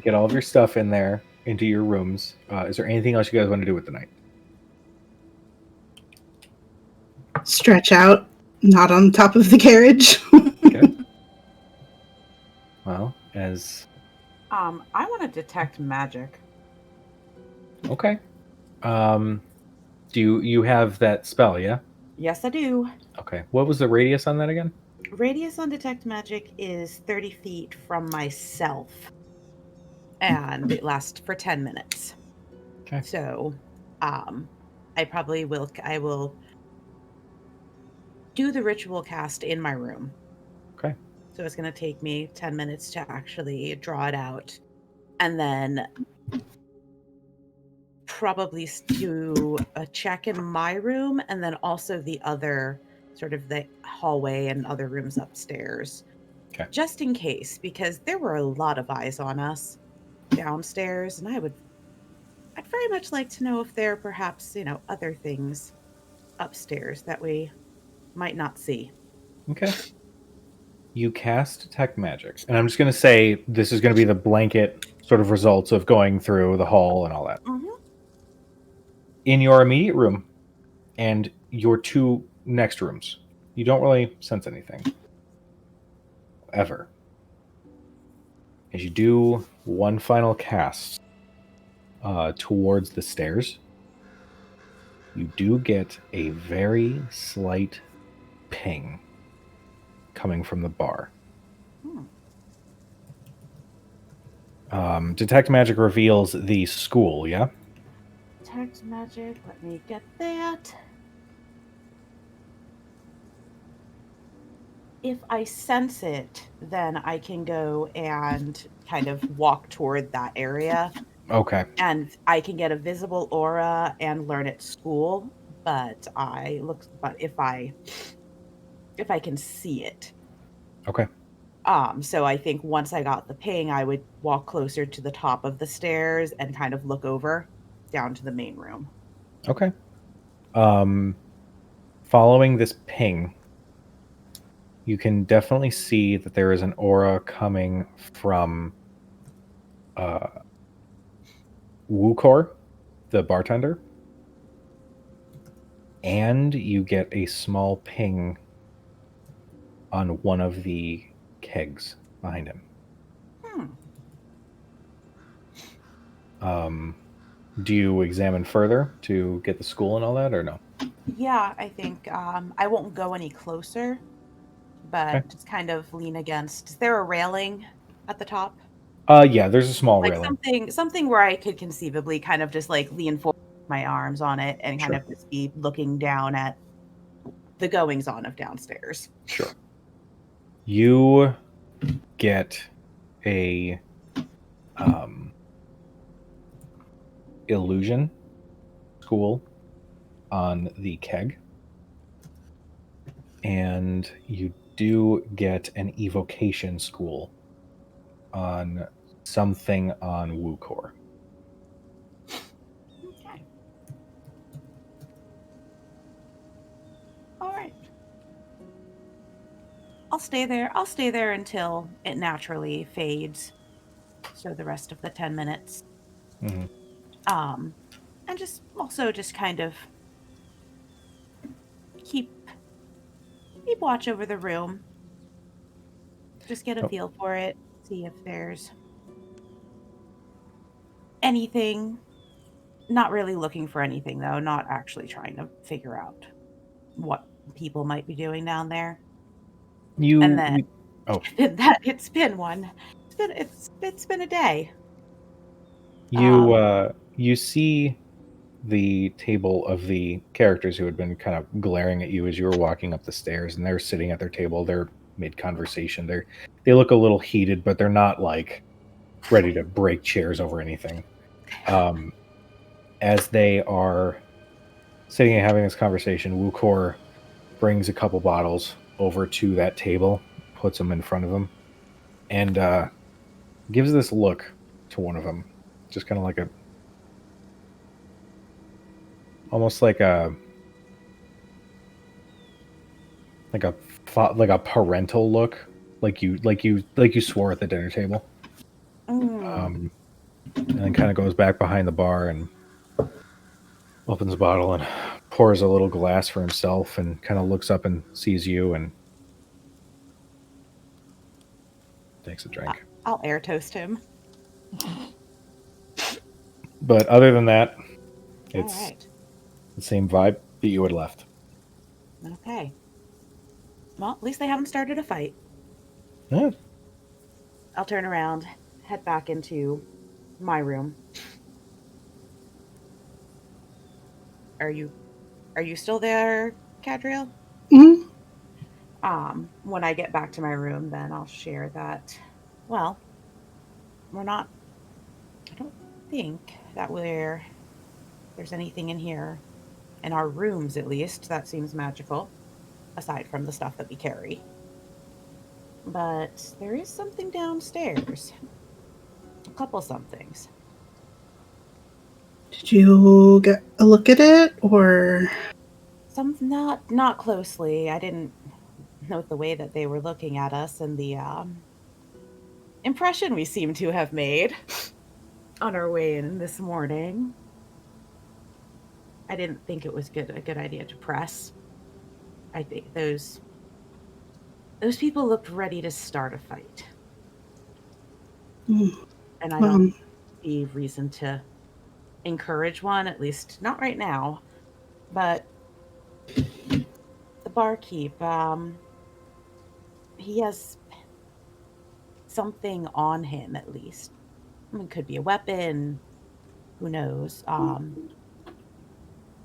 get all of your stuff in there into your rooms, is there anything else you guys want to do with the night? Stretch out, not on top of the carriage. Okay. Well, as I want to detect magic. okay. Do you have that spell? Yeah. Yes, I do. Okay. What was the radius on that again? Radius on detect magic is 30 feet from myself, and it lasts for 10 minutes. Okay. So, I will do the ritual cast in my room. Okay. So it's going to take me 10 minutes to actually draw it out, and then probably do a check in my room, and then also the other sort of the hallway and other rooms upstairs. Okay. Just in case, because there were a lot of eyes on us downstairs, and I'd very much like to know if there are perhaps, other things upstairs that we might not see. Okay. You cast detect magic, and I'm just going to say this is going to be the blanket sort of results of going through the hall and all that. Mm-hmm. In your immediate room and your two next rooms, you don't really sense anything. Ever. As you do one final cast towards the stairs, you do get a very slight ping coming from the bar. Detect magic reveals the school, yeah? Detect magic, let me get that. If I sense it, then I can go and kind of walk toward that area. Okay. And I can get a visible aura and learn at school, but if I can see it. Okay. So I think once I got the ping, I would walk closer to the top of the stairs and kind of look over down to the main room. Okay. Following this ping, you can definitely see that there is an aura coming from Wukor, the bartender, and you get a small ping on one of the kegs behind him. Do you examine further to get the school and all that, or no? Yeah, I think I won't go any closer, but Okay. just kind of lean against. Is there a railing at the top? Yeah, there's a small Like railing. something where I could conceivably kind of just like lean forward with my arms on it and kind Sure. of just be looking down at the goings on of downstairs. Sure. You get a illusion school on the keg, and you do get an evocation school on something on Wukor. Okay. All right. I'll stay there. I'll stay there until it naturally fades. So the rest of the 10 minutes. Mm-hmm. And just also just kind of keep watch over the room. Just get a feel for it. See if there's anything. Not really looking for anything though. Not actually trying to figure out what people might be doing down there. And then it's been one. It's been a day. You see the table of the characters who had been kind of glaring at you as you were walking up the stairs, and they're sitting at their table. They're mid-conversation. They look a little heated, but they're not like ready to break chairs over anything. As they are sitting and having this conversation, Wukor brings a couple bottles over to that table, puts them in front of them, and gives this look to one of them, just kind of like almost like a parental look, like you swore at the dinner table. and then kind of goes back behind the bar and opens a bottle and pours a little glass for himself and kind of looks up and sees you and takes a drink. I'll air toast him. But other than that, it's All right. the same vibe that you had left. Okay. Well, at least they haven't started a fight. Yeah. I'll turn around, head back into my room. Are you still there, Cadriel? Mhm. When I get back to my room, then I'll share that. Well, I don't think that there's anything in here, in our rooms at least, that seems magical, aside from the stuff that we carry. But there is something downstairs. A couple somethings. Did you get a look at it, or? Some not closely. I didn't note the way that they were looking at us and the impression we seem to have made on our way in this morning. I didn't think it was a good idea to press. I think those people looked ready to start a fight. Mm, And I don't see reason to encourage one, at least not right now. But the barkeep, he has something on him at least. I mean, it could be a weapon, who knows.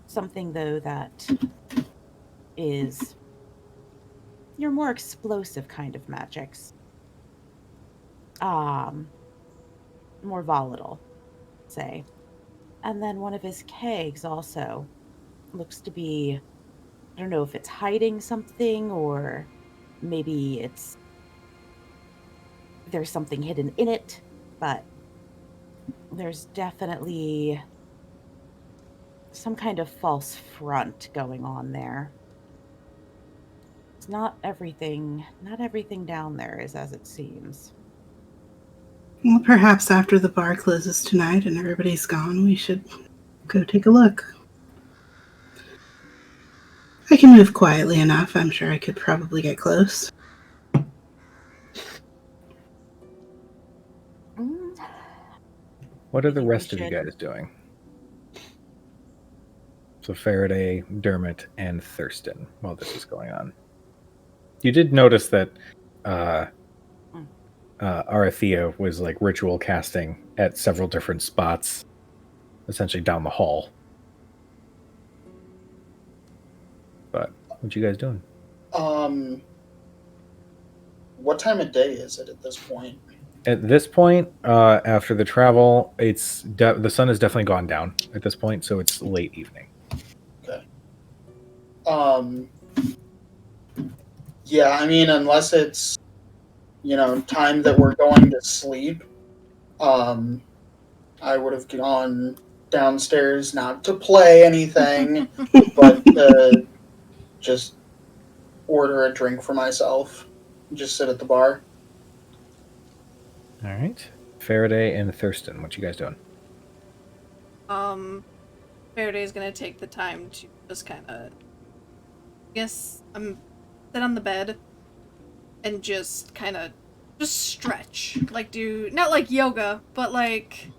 Something though that is your more explosive kind of magics. More volatile, say. And then one of his kegs also looks to be, I don't know if it's hiding something or maybe there's something hidden in it, but there's definitely some kind of false front going on there. It's not everything down there is as it seems. Well, perhaps after the bar closes tonight and everybody's gone, we should go take a look. I can move quietly enough. I'm sure I could probably get close. What are the rest of you guys doing? So Faraday, Dermot, and Thurston while this is going on. You did notice that Arathea was like ritual casting at several different spots, essentially down the hall. But what you guys doing? What time of day is it at this point? At this point, after the travel, it's the sun has definitely gone down at this point, so it's late evening. Okay. Yeah, I mean, unless it's, time that we're going to sleep, I would have gone downstairs not to play anything, but to just order a drink for myself. Just sit at the bar. All right. Faraday and Thurston, what you guys doing? Faraday's gonna take the time to just kind of, sit on the bed and just kind of stretch, like do not like yoga, but like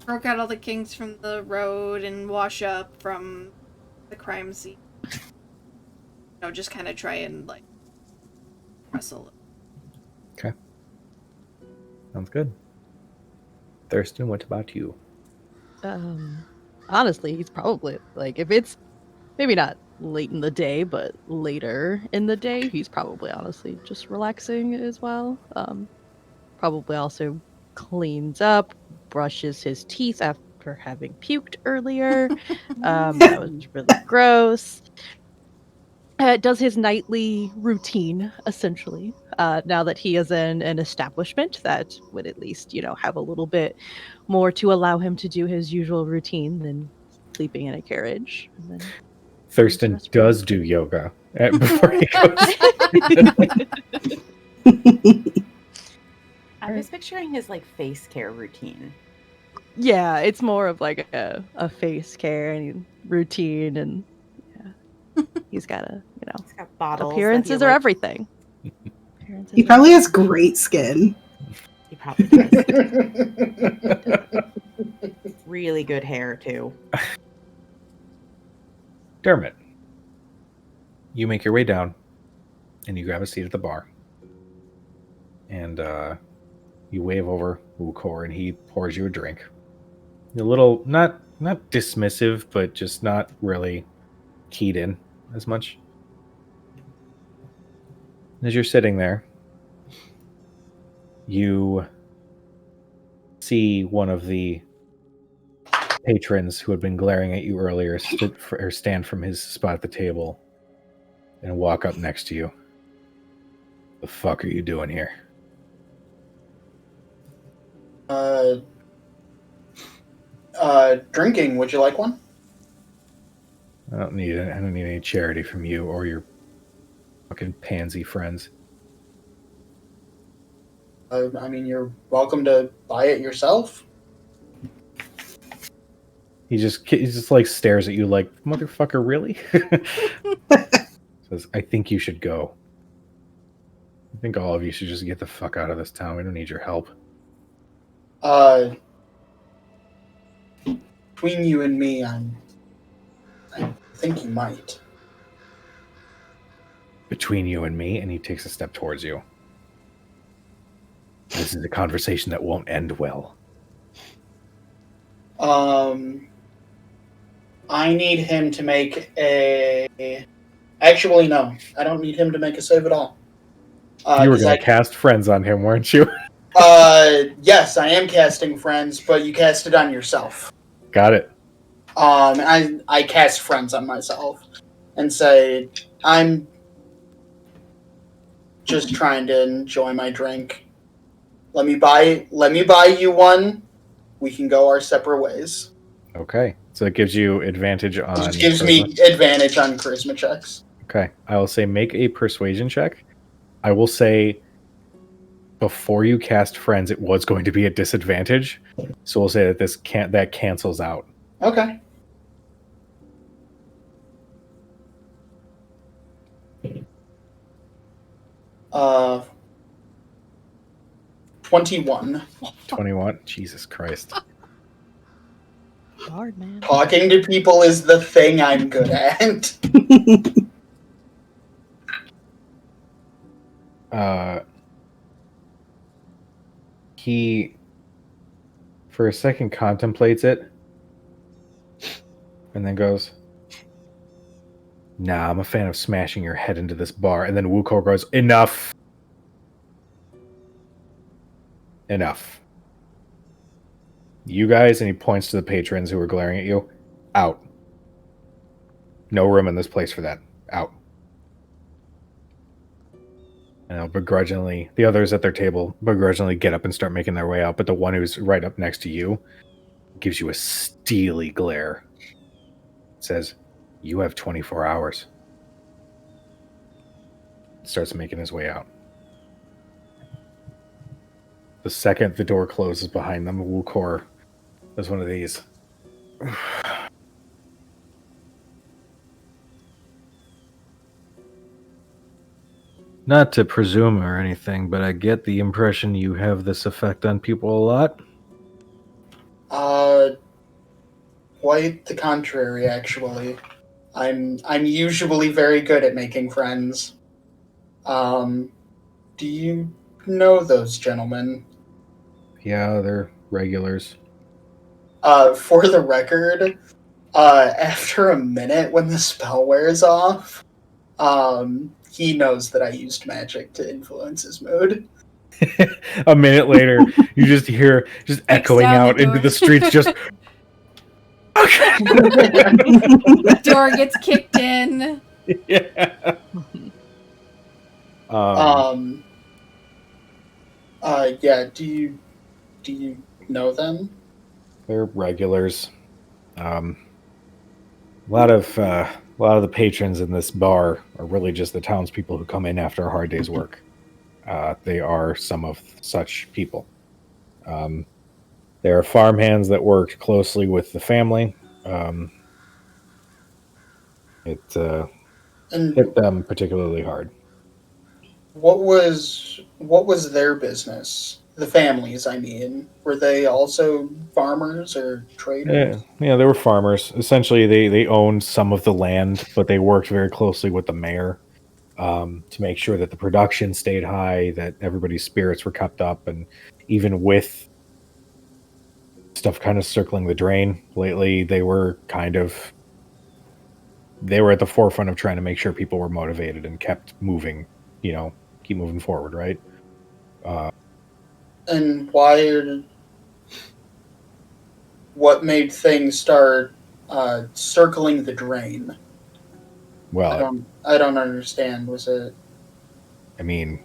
stroke out all the kinks from the road and wash up from the crime scene. Just kind of try and like wrestle. Okay. Sounds good. Thurston, what about you? Honestly, he's probably like, if it's maybe not late in the day, but later in the day, he's probably honestly just relaxing as well. Probably also cleans up, brushes his teeth after having puked earlier. That was really gross. Does his nightly routine, essentially, now that he is in an establishment that would at least, have a little bit more to allow him to do his usual routine than sleeping in a carriage. And then Thurston does do yoga before he goes. I was picturing his like face care routine. Yeah, it's more of like a face care and routine, and yeah, he's got a He's got bottles. that he, appearances are like- everything. Appearances He are probably has great skin. He probably does. Really good hair too. Dermot, you make your way down, and you grab a seat at the bar, and you wave over Wukor, and he pours you a drink. A little, not dismissive, but just not really keyed in as much. As you're sitting there, you see one of the patrons who had been glaring at you earlier stand from his spot at the table and walk up next to you. The fuck are you doing here? Drinking. Would you like one? I don't need any charity from you or your fucking pansy friends. I mean, you're welcome to buy it yourself. He just like stares at you like, motherfucker, really? Says, I think you should go. I think all of you should just get the fuck out of this town. We don't need your help. Between you and me, I think you might. Between you and me, and he takes a step towards you. This is a conversation that won't end well. I need him to make a... Actually, no. I don't need him to make a save at all. You were going to cast friends on him, weren't you? Yes, I am casting friends, but you cast it on yourself. Got it. I cast friends on myself and say, I'm just trying to enjoy my drink. Let me buy you one. We can go our separate ways. Okay. So it gives you advantage on... It just gives me advantage on charisma checks. Okay. I will say make a persuasion check. I will say before you cast friends, it was going to be a disadvantage. So we'll say that that cancels out. Okay. Uh, 21. 21. Jesus Christ. hard, man. Talking to people is the thing I'm good at. He, for a second, contemplates it and then goes, nah, I'm a fan of smashing your head into this bar. And then Wukor goes, enough. Enough. You guys, and he points to the patrons who are glaring at you, out. No room in this place for that. Out. And they'll begrudgingly, the others at their table begrudgingly get up and start making their way out, but the one who's right up next to you gives you a steely glare. It says, you have 24 hours. Starts making his way out. The second the door closes behind them, Wukor does one of these. Not to presume or anything, but I get the impression you have this effect on people a lot. Quite the contrary, actually. I'm usually very good at making friends. Do you know those gentlemen? Yeah, they're regulars. For the record, after a minute when the spell wears off, he knows that I used magic to influence his mood. A minute later, you just hear echoing down the out into door. the streets, just... The door gets kicked in. Yeah. Yeah, do you know them? They're regulars. A lot of the patrons in this bar are really just the townspeople who come in after a hard day's work. They are some of such people. There are farmhands that worked closely with the family. It And hit them particularly hard. what was their business? The families, I mean, were they also farmers or traders? Yeah, they were farmers. Essentially, they owned some of the land, but they worked very closely with the mayor to make sure that the production stayed high, that everybody's spirits were kept up, and even with stuff kind of circling the drain lately, they were at the forefront of trying to make sure people were motivated and kept moving, keep moving forward, right? And what made things start circling the drain? Well, I don't understand. Was it? I mean,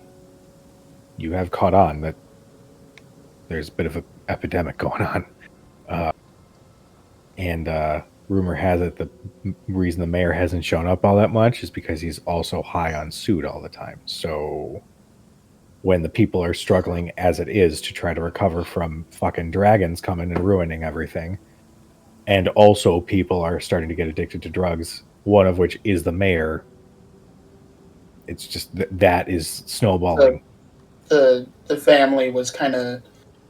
you have caught on that there's a bit of an epidemic going on. And rumor has it the reason the mayor hasn't shown up all that much is because he's also high on suit all the time. So when the people are struggling as it is to try to recover from fucking dragons coming and ruining everything, and also people are starting to get addicted to drugs, one of which is the mayor, it's just that is snowballing. The family was kind of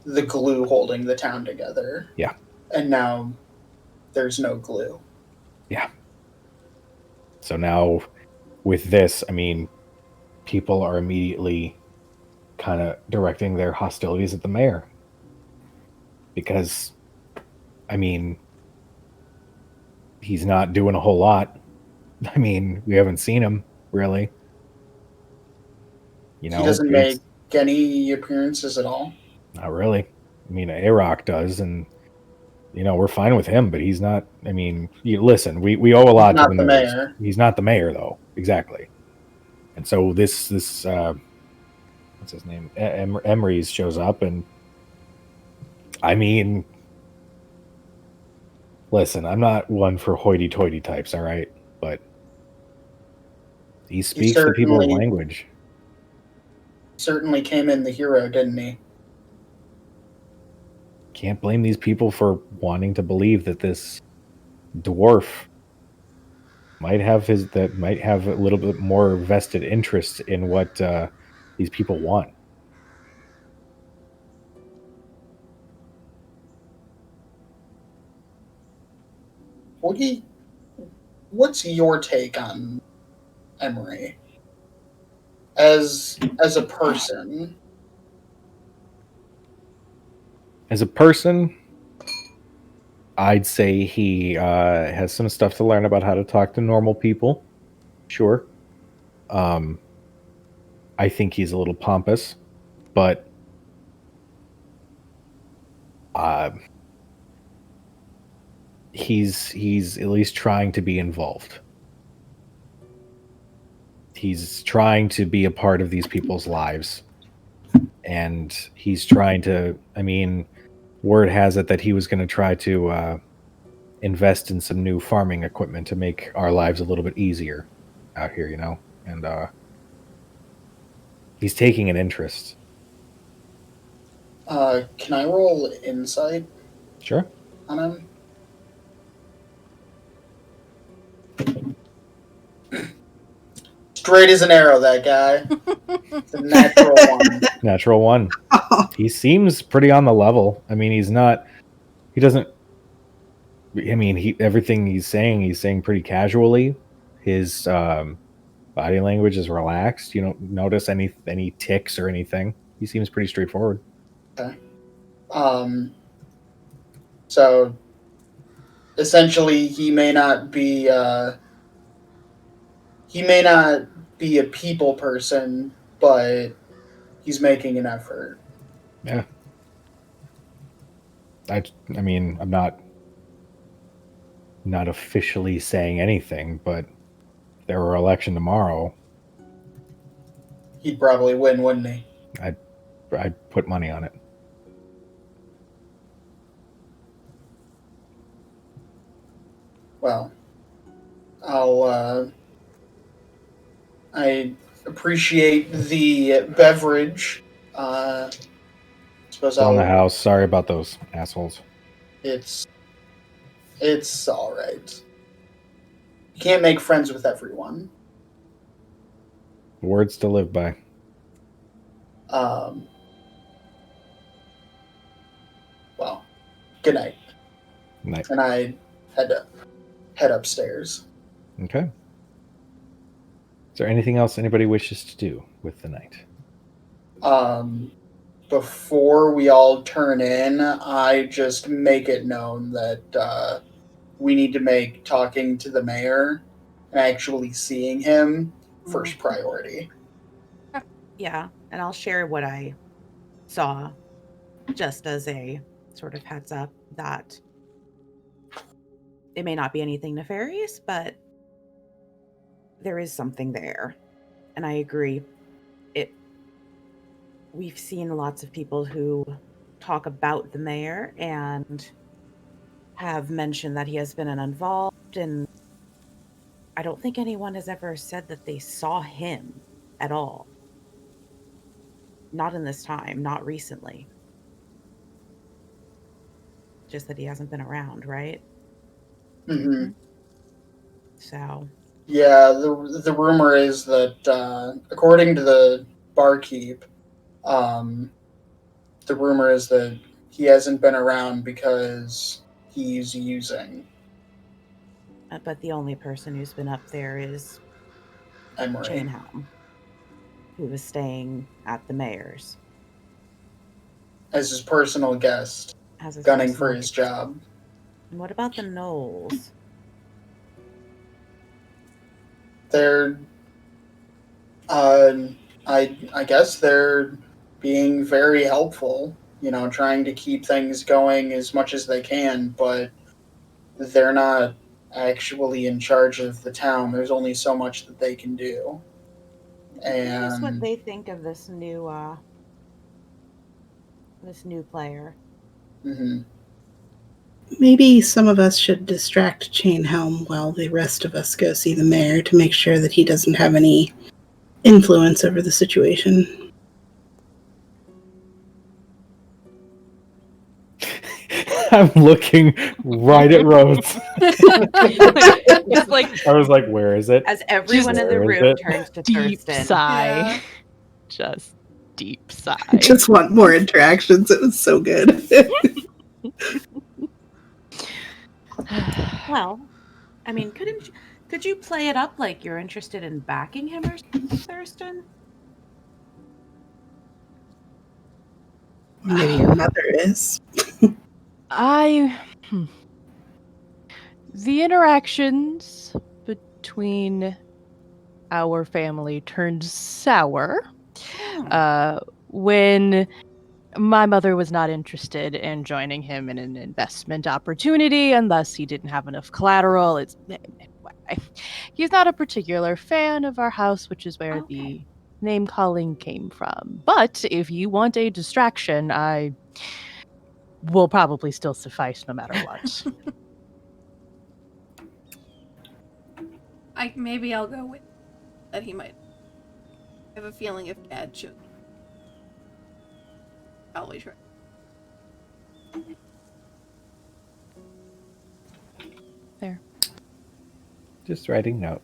the glue holding the town together. Yeah. And now there's no glue. Yeah. So now with this, I mean, people are immediately kind of directing their hostilities at the mayor. Because, I mean, he's not doing a whole lot. I mean, we haven't seen him, really. He doesn't make any appearances at all? Not really. I mean, A-Rock does, and we're fine with him, but he's not. I mean, listen, we owe a lot to the mayor. He's not the mayor, though. Exactly. And so this what's his name? Emery's shows up, and I mean, listen, I'm not one for hoity-toity types, all right, but he speaks the people's language. Certainly came in the hero, didn't he? Can't blame these people for wanting to believe that this dwarf might have a little bit more vested interest in what these people want. What's your take on Emery as a person? As a person, I'd say he has some stuff to learn about how to talk to normal people. Sure. I think he's a little pompous, but he's at least trying to be involved. He's trying to be a part of these people's lives. And he's trying to, I mean, word has it that he was going to try to invest in some new farming equipment to make our lives a little bit easier out here, and he's taking an interest. Can I roll insight? Sure. On him? Straight as an arrow, that guy. It's a natural one. Natural one. He seems pretty on the level. I mean, everything he's saying pretty casually. His body language is relaxed. You don't notice any tics or anything. He seems pretty straightforward. Okay. So essentially, he may not be a people person, but he's making an effort. Yeah. I mean, I'm not officially saying anything, but if there were election tomorrow, he'd probably win, wouldn't he? I'd put money on it. Well, I appreciate the beverage. It's Suppose Still in the house. Sorry about those assholes. It's all right. You can't make friends with everyone. Words to live by. Well, good night. Night. And I head upstairs. Okay. Is there anything else anybody wishes to do with the night? Before we all turn in, I just make it known that we need to make talking to the mayor and actually seeing him first priority. Yeah, and I'll share what I saw just as a sort of heads up that it may not be anything nefarious, but there is something there. And I agree. We've seen lots of people who talk about the mayor and have mentioned that he has been involved, and I don't think anyone has ever said that they saw him at all. Not in this time, not recently. Just that he hasn't been around, right? Mm-hmm. So. Yeah, the rumor is that according to the barkeep, the rumor is that he hasn't been around because he's using But the only person who's been up there is Emery. Chainhelm, who was staying at the mayor's. As his personal guest, As his gunning for personal his guest. job. And what about the Knowles? They're, I guess they're being very helpful, trying to keep things going as much as they can, but they're not actually in charge of the town. There's only so much that they can do. Curious what And they think of this new player. mhm. Maybe some of us should distract Chainhelm while the rest of us go see the mayor to make sure that he doesn't have any influence over the situation. I'm looking right at Rose. Just like I was like, where is it? As everyone in the Where is room it? turns to deep Thurston. sigh. Yeah. Just deep sigh. I just want more interactions. It was so good. Well, I mean, could you play it up like you're interested in backing him or something, Thurston? Maybe your mother is. The interactions between our family turned sour when my mother was not interested in joining him in an investment opportunity, and thus he didn't have enough collateral. He's not a particular fan of our house, which is where the name calling came from. But if you want a distraction, I will probably still suffice no matter what. Maybe I'll go with that he might. I have a feeling if Dad should probably try. There. Just writing note.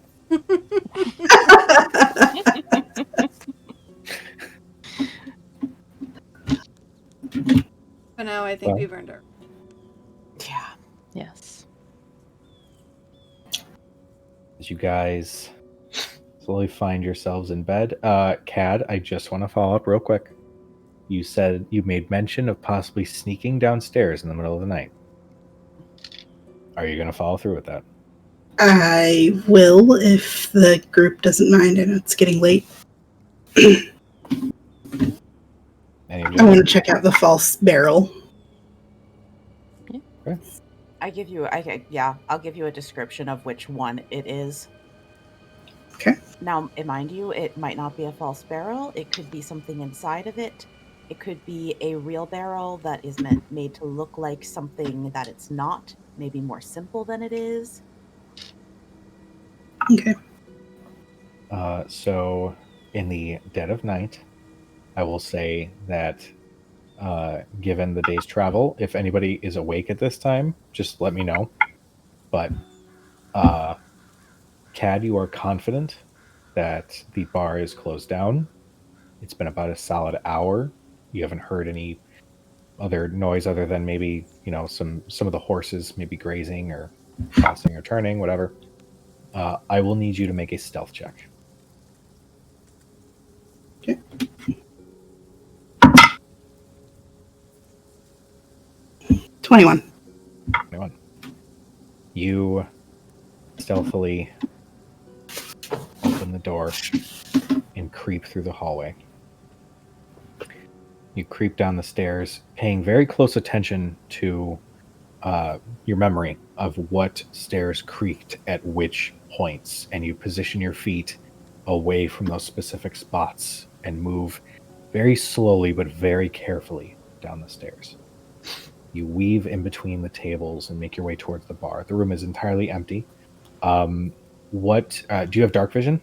But now I think we've earned our. Yeah. Yes. As you guys slowly find yourselves in bed, Cad, I just want to follow up real quick. You said you made mention of possibly sneaking downstairs in the middle of the night. Are you going to follow through with that? I will if the group doesn't mind. I know it's getting late. I want to check out the false barrel. Okay. I'll give you a description of which one it is. Okay. Now, mind you, it might not be a false barrel. It could be something inside of it. It could be a real barrel that is made to look like something that it's not, maybe more simple than it is. Okay. So, in the dead of night, I will say that given the day's travel. If anybody is awake at this time, just let me know. But Cad, you are confident that the bar is closed down. It's been about a solid hour. You haven't heard any other noise other than maybe, some of the horses maybe grazing or tossing or turning, whatever. I will need you to make a stealth check. Okay. 21. You stealthily open the door and creep through the hallway. You creep down the stairs, paying very close attention to your memory of what stairs creaked at which points, and you position your feet away from those specific spots and move very slowly but very carefully down the stairs. You weave in between the tables and make your way towards the bar. The room is entirely empty. Do you have dark vision?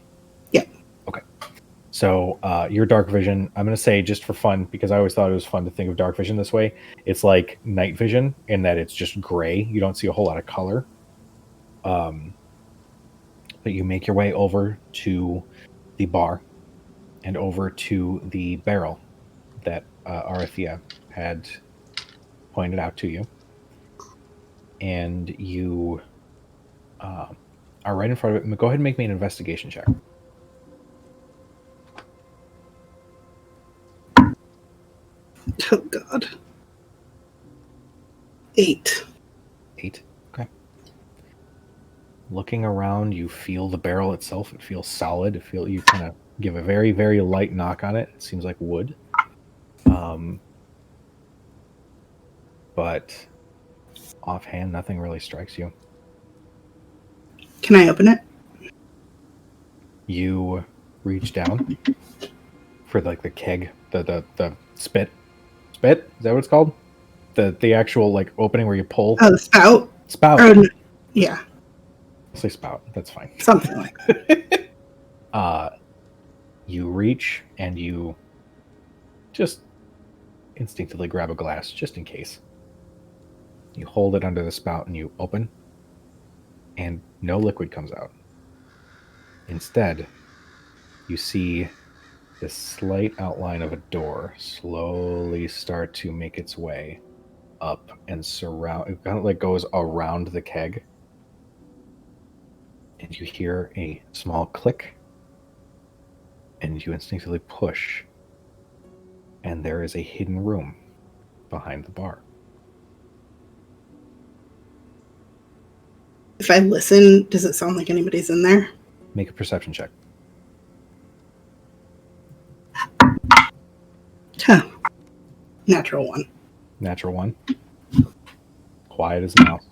Yeah. Okay. So your dark vision, I'm going to say just for fun, because I always thought it was fun to think of dark vision this way. It's like night vision in that it's just gray. You don't see a whole lot of color. But you make your way over to the bar and over to the barrel that Arithia had pointed out to you. And you are right in front of it. Go ahead and make me an investigation check. Oh, God. 8. 8. Okay. Looking around, you feel the barrel itself. It feels solid. You kind of give a very, very light knock on it. It seems like wood. But offhand, nothing really strikes you. Can I open it? You reach down for like the keg, the spit. Spit? Is that what it's called? The actual like opening where you pull. Oh, the spout? Spout. Yeah. I'll say spout. That's fine. Something like that. You reach and you just instinctively grab a glass just in case. You hold it under the spout and you open, and no liquid comes out. Instead, you see the slight outline of a door slowly start to make its way up and surround. It kind of like goes around the keg, and you hear a small click, and you instinctively push, and there is a hidden room behind the bar. If I listen, does it sound like anybody's in there? Make a perception check. Huh. Natural 1. Natural 1. Quiet as a mouse.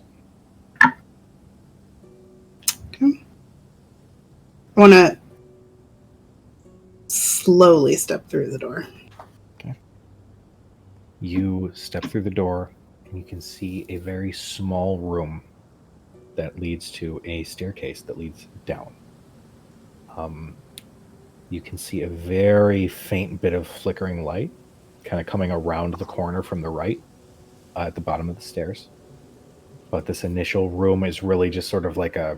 Okay. I want to slowly step through the door. Okay. You step through the door, and you can see a very small room that leads to a staircase that leads down. You can see a very faint bit of flickering light kind of coming around the corner from the right at the bottom of the stairs. But this initial room is really just sort of like a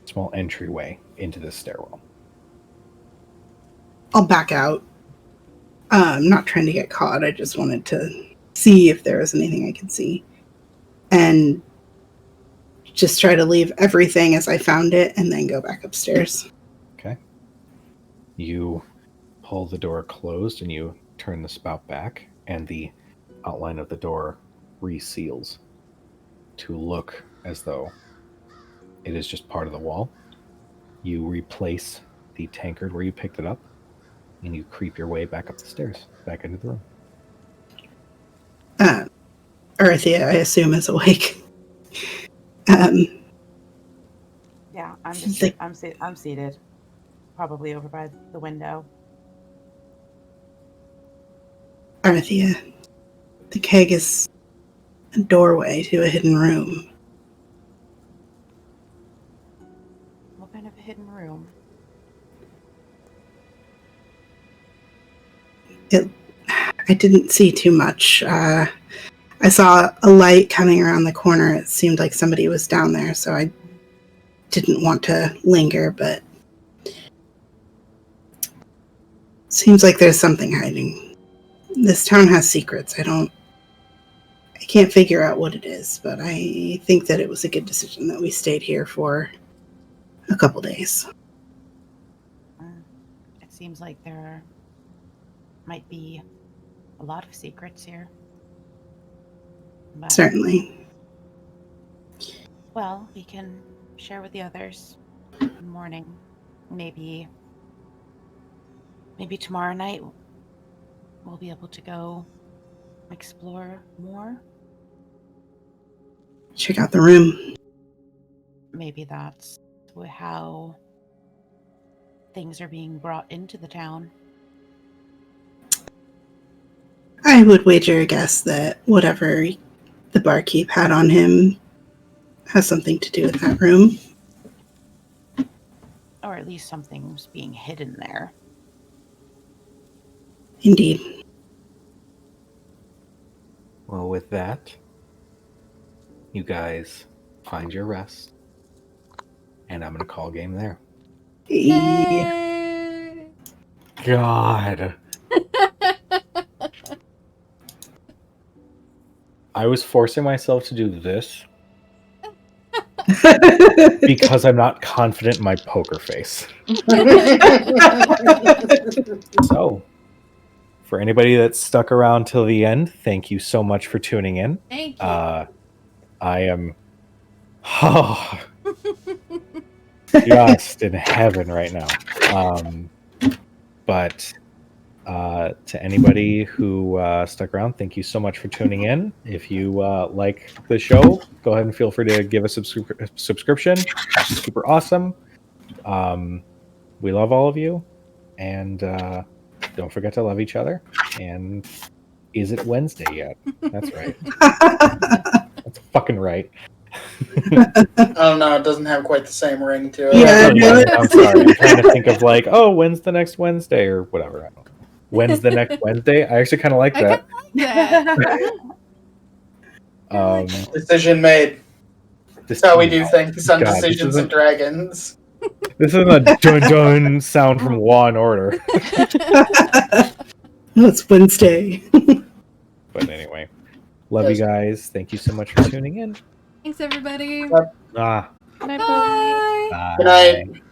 small entryway into this stairwell. I'll back out. I'm not trying to get caught. I just wanted to see if there was anything I could see. And just try to leave everything as I found it and then go back upstairs. Okay. You pull the door closed and you turn the spout back, and the outline of the door reseals to look as though it is just part of the wall. You replace the tankard where you picked it up, and you creep your way back up the stairs, back into the room. Arithia, I assume, is awake. Yeah, I'm seated, probably over by the window. Arithia, the keg is a doorway to a hidden room. What kind of a hidden room? I didn't see too much. I saw a light coming around the corner. It seemed like somebody was down there, so I didn't want to linger, but seems like there's something hiding. This town has secrets. I can't figure out what it is, but I think that it was a good decision that we stayed here for a couple days. It seems like there might be a lot of secrets here. But, Certainly. well, we can share with the others in the morning. Maybe tomorrow night we'll be able to go explore more. Check out the room. Maybe that's how things are being brought into the town. I would wager a guess that whatever the barkeep had on him has something to do with that room. Or at least something's being hidden there. Indeed. Well, with that, you guys find your rest, and I'm going to call game there. Yay! God. I was forcing myself to do this because I'm not confident in my poker face. So, for anybody that's stuck around till the end, thank you so much for tuning in. Thank you. I am just in heaven right now. But to anybody who stuck around, thank you so much for tuning in. If you like the show, go ahead and feel free to give us a subscription. It's super awesome. We love all of you. And don't forget to love each other. And is it Wednesday yet? That's right. That's fucking right. I don't know. It doesn't have quite the same ring to it. Yeah, I'm sorry. I'm trying to think of like, oh, when's the next Wednesday or whatever. I don't know. When's the next Wednesday? I actually kind of like that. Decision made. That's how we do things on God, Decisions and Dragons. This isn't a dun-dun sound from Law and Order. No, it's Wednesday. But anyway, love you guys. Thank you so much for tuning in. Thanks, everybody. Ah, Bye. bye. Good night.